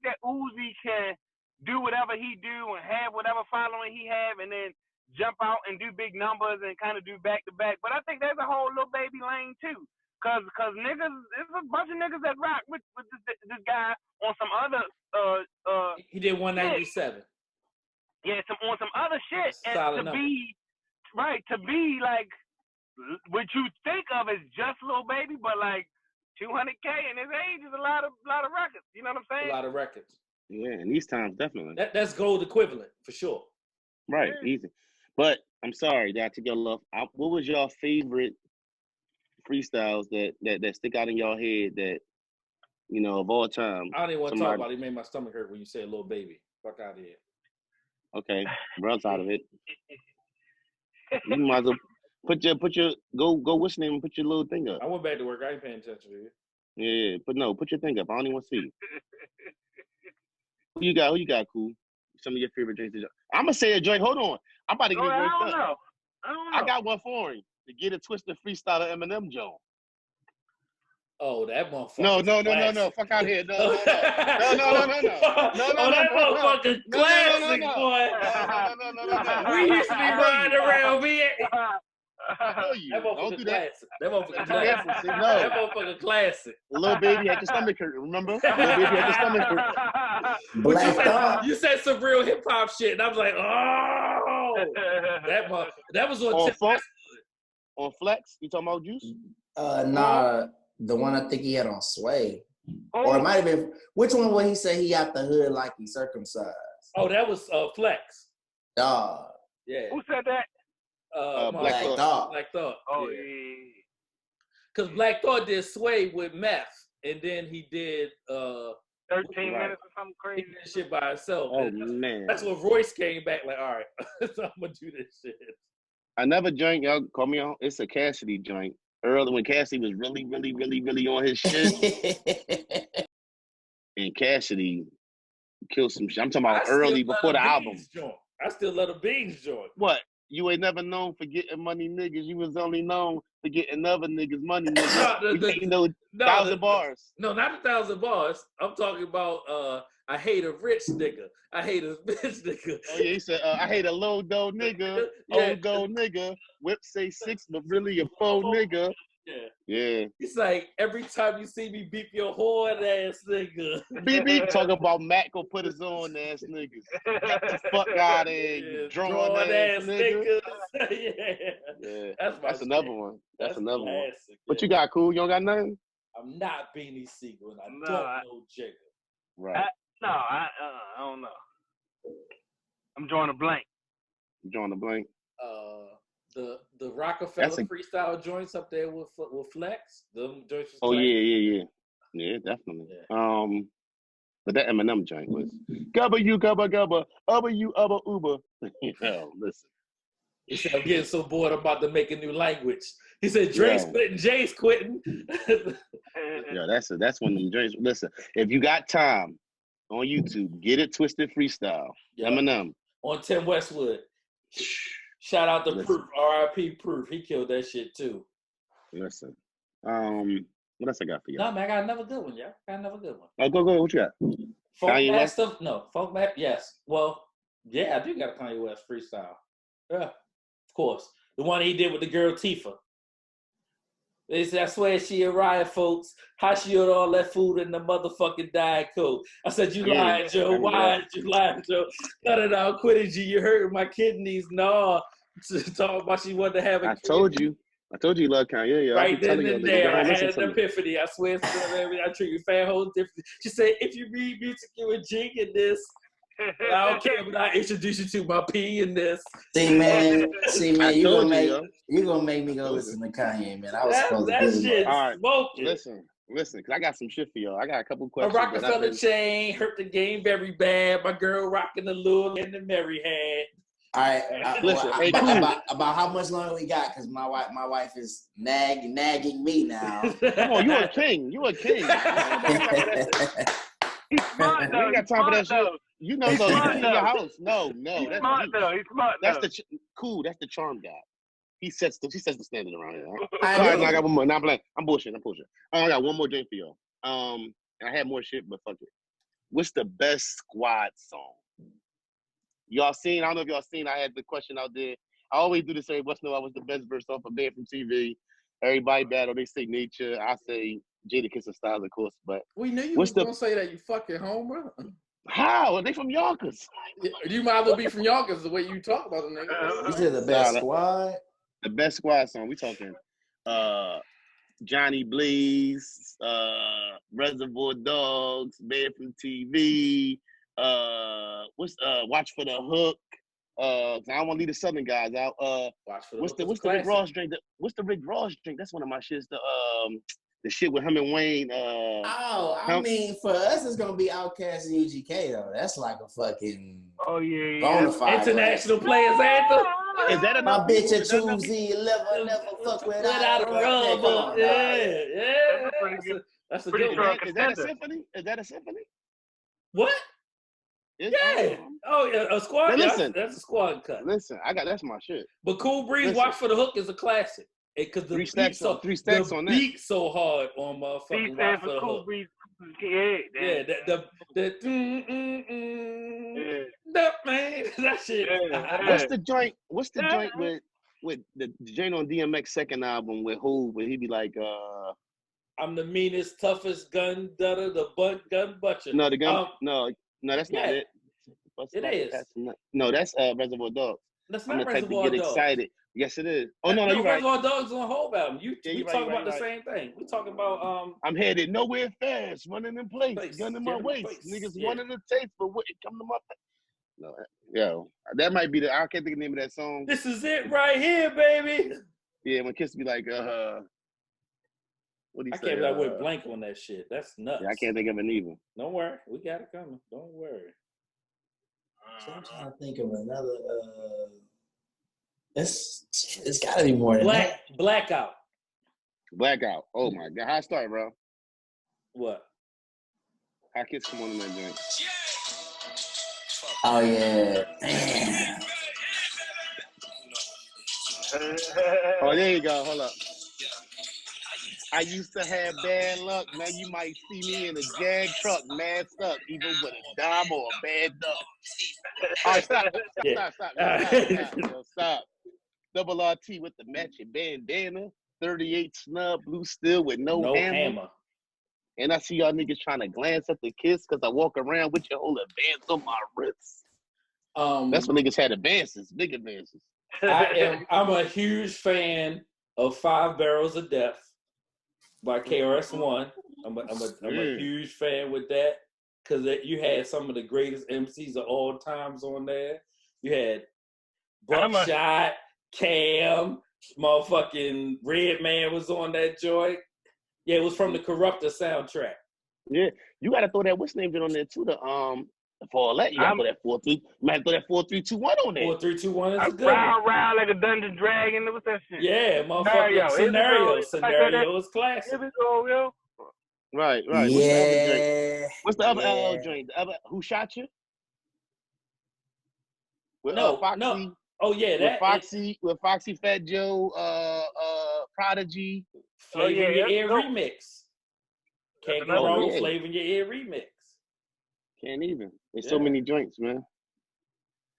that Uzi can do whatever he do and have whatever following he have, and then jump out and do big numbers and kind of do back to back. But I think there's a whole Lil Baby lane too. Cause niggas, there's a bunch of niggas that rock with this guy on some other he did 197. Yeah, on some other shit. And to be like what you think of as just Lil Baby, but like 200K in his age is a lot of records. You know what I'm saying? A lot of records. Yeah, in these times, definitely. That's gold equivalent for sure. Right, easy. But I'm sorry that I took your love. What was your favorite freestyles that stick out in your head that of all time? I don't even want to talk about it. It made my stomach hurt when you said Lil Baby. Fuck out of here. Okay, Bruh's out of it. You might as well put your go what's name and put your little thing up. I went back to work. I ain't paying attention to you. Yeah, but no, put your thing up. I don't even want to see you. Who you got, cool? Some of your favorite drinks. I'm gonna say a drink. Hold on, I'm about to get I don't know. I got one for him. To get a twisted freestyle of Eminem Joe. Oh, that motherfucker. No. Fuck out here. No. That motherfucker classic, boy. No. We used to be riding around. Don't do that. That motherfucker classic. No. That motherfucker classic. Lil Baby had your stomach hurt, remember? Lil Baby had your stomach hurt. You said some real hip hop shit, and I was like, oh. That was on Flex. You talking about Juice? Nah, the one I think he had on Sway. Or it might have been, which one would he say he out the hood like he circumcised? Oh, that was Flex. Dog. Yeah. Who said that? Black Thought. Black Thought. Oh, yeah. yeah. Because Black Thought did Sway with meth, and then he did 13 minutes or something crazy. He did shit by himself. Oh, man. That's when Royce came back like, all right, so I'm going to do this shit. Another joint, y'all call me on. It's a Cassidy joint. Early when Cassidy was really, really, really, really on his shit. And Cassidy killed some shit. I'm talking about early before the album. I still love the Beans joint. What? You ain't never known for getting money niggas. You was only known for getting other niggas money niggas. 1,000 bars. No, not 1,000 bars. I'm talking about I hate a rich nigga. I hate a bitch nigga. Oh yeah, he said I hate a low dough nigga, old dough nigga. Whip say 6, but really a 4 nigga. Yeah. It's like every time you see me beep your horn ass nigga. Beep talk about Matt go put his on ass niggas. Get the fuck out of here, you drawing ass niggas. Yeah. That's another one. That's another one. What you got, cool? You don't got nothing? I'm not Beanie Siegel, and I don't know Jigga. Right. I don't know. I'm drawing a blank. You drawing a blank? The Rockefeller freestyle joints up there with Flex. Them joints. Oh yeah, definitely. Yeah. But that Eminem joint was gubba you gubba gubba, ubba you ubba uber. Listen, He said, I'm getting so bored, I'm about to make a new language. He said, Drake's quitting, Jay's quitting. Yeah, that's one of them joints. Listen, if you got time on YouTube, get it twisted freestyle. Yep. Eminem. On Tim Westwood. Shout out to Listen. Proof, R.I.P. Proof. He killed that shit too. Listen. What else I got for you? No, man, I got another good one, y'all. Oh, go. What you got? Folk Kanye West? Master? No, Folk Master, yes. Well, yeah, I do got a Kanye West freestyle. Yeah, of course. The one he did with the girl Tifa. They said, I swear she a riot, folks. How she ate all that food in the motherfucking Diet Coke? I said, you lying, Joe. Why did you lie, Joe? Cut it out, quit it, G. You hurting my kidneys. No. Talking about she wanted to have a kid. I told you you love Kanye. Yeah, right then and there, I had an epiphany. I swear, I treat you fan hoes differently. She said, if you read music, you a jig in this. I don't care, but I introduce you to my P in this. See, man, you gonna make me go listen to Kanye, man. I was supposed to do shit. All right, smoking. Listen, because I got some shit for y'all. I got a couple questions. A Rockefeller chain hurt the game very bad. My girl rocking the lure and the Mary had. All right, listen. About how much longer we got? Because my wife is nagging me now. Come on, you a king. He's smart though. We got time for that shit. You know, though, you in your house. No, he's smart though. He's smart though. That's cool. That's the charm guy. He sets the standard around here. Right? I got one more. Nah, I'm bullshit. I got one more drink for y'all. And I had more shit, but fuck it. What's the best squad song? Y'all seen? I don't know if y'all seen. I had the question out there. I always do this. Every once in a while, what's the best verse off a band from TV? Everybody battle. They say Nature. I say Jadakiss and Styles, of course. But we knew you was gonna say that, you fucking homer. How? Are they from Yonkers? You might as well be from Yonkers the way you talk about them niggas. You said the best squad? The best squad song. We talking Johnny Blaze, Reservoir Dogs, Man from TV, Watch for the Hook. I don't want to leave the Southern guys out. What's the Rick Ross drink? What's the Rick Ross drink? That's one of my shits. The shit with him and Wayne. I mean, for us, it's gonna be Outkast and UGK though. That's like a fucking bonafide international players anthem. Is that enough? My bitch a choosy, never fuck without a rubber. Yeah. That's a good one. Is that a symphony? Is that a symphony? What? Yeah. A squad. Listen, that's a squad cut. Listen, that's my shit. But Cool Breeze, Watch for the Hook is a classic. Because the 3 stacks on that. Beat so hard on motherfucking Watch for the Hook. Cool Breeze. Man, that shit. What's the joint with the joint on DMX second album with Hov, where he be like, I'm the meanest, toughest gun dutter, gun butcher. No, the gun. No, that's not it. It is. That's Reservoir Dogs. That's I'm not the type Reservoir to get Dogs. excited. Yes, it is. Oh no, you're right. Reservoir Dogs on Hov album. We talking about the right. same thing. We talking about I'm headed nowhere fast, running in place, gun in my waist. Niggas wanting to taste, but what come to my face. No, yo, that might be I can't think of the name of that song. This is it right here, baby. Yeah, when Kiss be like, what do you say? I can't be like with blank on that shit. That's nuts. Yeah, I can't think of it either. Don't worry, we got it coming. Don't worry. So I'm trying to think of another. It's got to be more than that. Blackout. Oh my god, how I start, bro? What? How Kiss come on in that joint? Oh yeah. Damn. Oh, there you go. Hold up. I used to have bad luck. Now you might see me in a Jag truck, mad stuck, even with a dime or a bad duck. All right, stop. Double RT with the matching bandana, 38 snub, blue steel with no hammer. And I see y'all niggas trying to glance at the Kiss because I walk around with your whole advance on my wrists. That's when niggas had advances, big advances. I'm a huge fan of 5 Barrels of Death by KRS-One. I'm a huge fan with that because you had some of the greatest MCs of all times on there. You had Buckshot, Cam, motherfucking Redman was on that joint. Yeah, it was from the Corruptor soundtrack. Yeah, you got to throw that what's named on there too. For all that, you gotta throw that 4-3. Might have to throw that 4-3-2-1 on there. 4-3-2-1 is a good round, one. round like a Dungeon Dragon. What's that shit? Yeah, motherfucker. Scenario is classic. Here we go, yo. Right. Yeah. What's the other joint? What's the other LL joint? The other Who Shot You? With Foxy. No. Oh yeah, with Foxy, Fat Joe, Prodigy. Flavor in Your Ear remix. Can't go wrong with yeah. Flavor in Your Ear remix. Can't even. There's so many joints, man.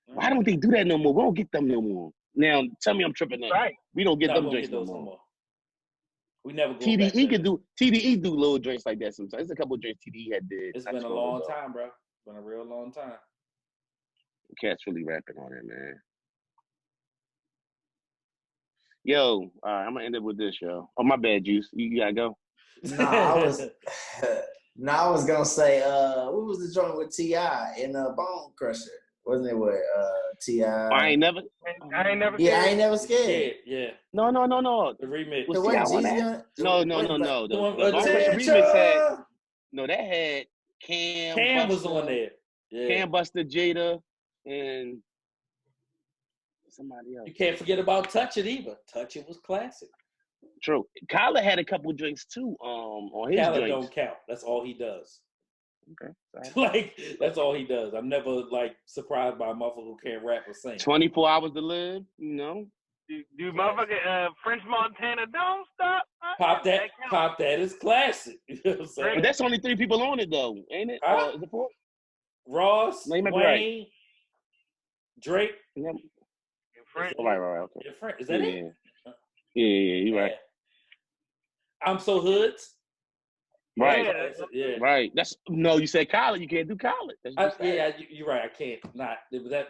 Why don't they do that no more? We don't get them no more. Now, tell me I'm tripping now. Right. We don't get them joints no more. We never go TDE back can do TDE do little joints like that sometimes. There's a couple of joints TDE had did. It's been a long time, bro. It's been a real long time. Cat's really rapping on it, man. Yo, all right, I'm gonna end it with this, yo. Oh, my bad, Juice. You gotta go. I was gonna say, what was the joint with T.I. in Bone Crusher? Wasn't it with T.I.? I ain't never. Yeah, I ain't never scared. Yeah. No. The remix. Was T.I. on that? No. The Bone Crusher remix that had Cam. Cam was on there. Yeah. Cam, Buster, Jada, and somebody else. You can't forget about Touch It either. Touch It was classic. True. Kyler had a couple drinks too. On his Kyler joints. don't count. That's all he does. Okay. Like that's all he does. I'm never like surprised by a motherfucker who can't rap or sing. 24 hours to live. You know. Do motherfucker French Montana don't stop? Pop that is classic. You know what I'm saying? But that's only 3 people on it though, ain't it? Is it 4? Ross, no, Wayne, right. Drake. Yeah. French. Right. Okay. Yeah, French. Is that it? Yeah, you're right. I'm So Hoods. Right. Yeah. Right. You said college. You can't do college. You're right. I can't not.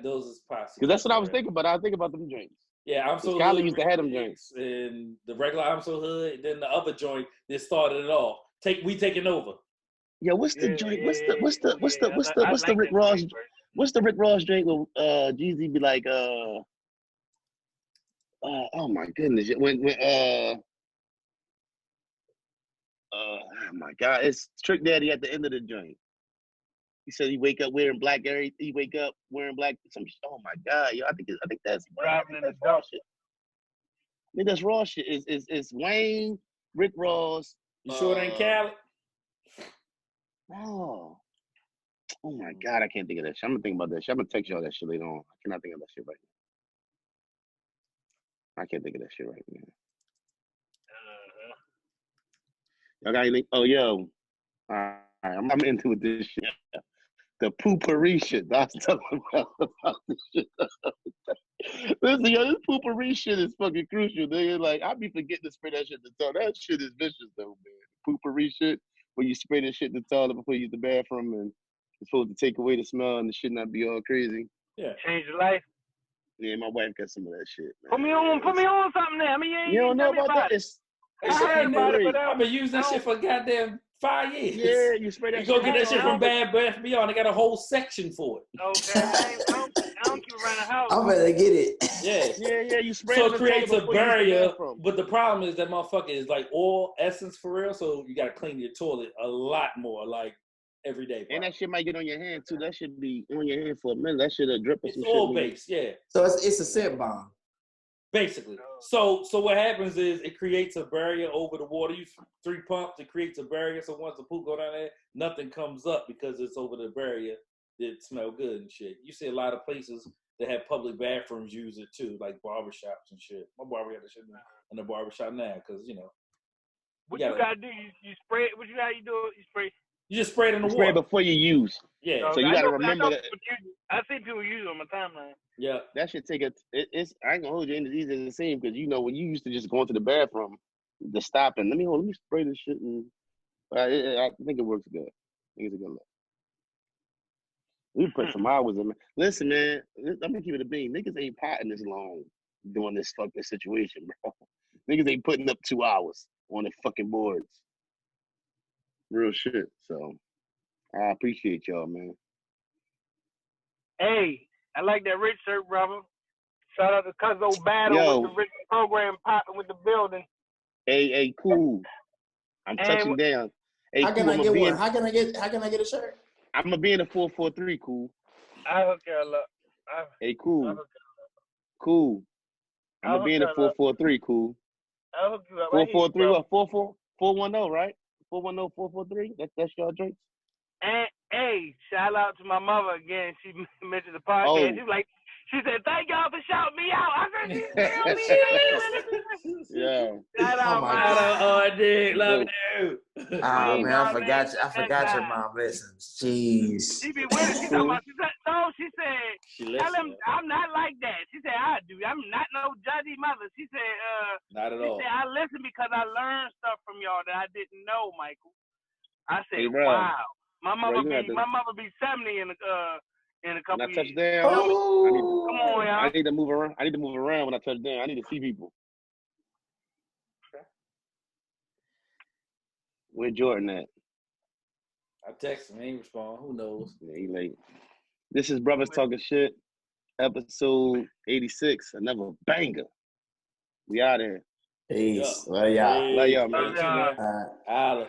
Those is possible. Because that's what I was thinking about. I was thinking about them drinks. Yeah, I'm So College Hood used to have them drinks. And the regular I'm So Hood, and then the other joint that started it all. We Taking Over. Yeah, what's the joint? What's the Rick Ross? What's the Rick Ross drink with Jeezy be like oh my goodness. Oh my God, it's Trick Daddy at the end of the joint. He said he wake up wearing black. He wake up wearing black. Oh my God, yo, I think that's driving in the raw shit. I think that's raw shit. It's Wayne, Rick Ross. You sure it ain't Cali? Oh my God, I can't think of that shit. I'm gonna think about that shit. I'm gonna text y'all that shit later on. I cannot think of that shit right now. I can't think of that shit right now. Y'all got anything? Oh, yo. All right, I'm into this shit. The poopery shit. I was talking about this shit. Listen, yo, this poopery shit is fucking crucial, nigga. Like, I be forgetting to spray that shit in the toilet. That shit is vicious, though, man. Poopery shit, where you spray this shit in the toilet before you use the bathroom, and it's supposed to take away the smell and the shit not be all crazy. Yeah. Change your life. Yeah, my wife got some of that shit, man. Put me on something there. I mean, you don't know about that? I've been using that shit for goddamn 5 years. Yeah, you spray that shit. You go get that shit from Bad Breath Beyond. They got a whole section for it. Okay, I don't keep around the house. I'm gonna get it. Yeah, you spray so it. So it creates a barrier, but the problem is that motherfucker is like all essence for real, so you gotta clean your toilet a lot more, like every day. And that shit might get on your hand too. That should be on your hand for a minute. That shit a drip or some shit. It's oil based, yeah. So it's a scent bomb. Basically. So what happens is it creates a barrier over the water. You 3 pumps, it creates a barrier. So once the poop go down there, nothing comes up because it's over the barrier that smell good and shit. You see a lot of places that have public bathrooms use it too, like barbershops and shit. My barber got the shit in the barbershop now because, you know. What you gotta do, you spray it. How you do it? You spray. You just spray it in the water. Spray it before you use. Yeah. So you gotta remember that. I see people use it on my timeline. Yeah. That should take it's I ain't gonna hold you in as easy as it seems because you know when you used to just go into the bathroom, to stop and let me spray this shit and I think it works good. I think it's a good look. We put some hours in. Listen, man, I'm gonna keep it a bean. Niggas ain't potting this long doing this fucking situation, bro. Niggas ain't putting up 2 hours on the fucking boards. Real shit. So I appreciate y'all, man. Hey, I like that rich shirt, brother. Shout out to Cuzzo Battle with the rich program popping with the building. Hey, cool. I'm touching down. Hey, how can I get one? How can I get a shirt? I'm gonna be in the 4-4-3. Cool. I hook y'all up. Hey, cool. I hook Cool. I'm I'll gonna be hook in the y'all up. 4-4-3. Cool. I'll hook you up. I hear you, 4-4-3. bro. What? 4-4-4-1-0. Right? 4-1-0. 4-4-3. That's y'all drinks. And hey, shout out to my mother again. She mentioned the podcast. Oh. She said, "Thank y'all for shouting me out." I said, "You feel me?" Yeah. Shout out, my Shout man. out, RD. Love Dope. you. Oh Dope. man, I forgot your mom listens. Jeez. She be with it. She talking about. She said, She tell him listened. I'm not like that. She said, I do. I'm not no judgy mother. She said, Not at she all. said, I listen because I learned stuff from y'all that I didn't know, Michael. I said, Hey, bro. wow. My mother Bro, be 70 in a couple when I touch years. down, Oh, Come on, y'all. I need to move around. I need to move around when I touch down. I need to see people. Where Jordan at? I text him, he ain't respond. Who knows? Yeah, he late. This is Brothers Talking Shit, episode 86. Another banger. We out of here. peace. Well, yeah. Love y'all, man. Love you, man. All right. Holla.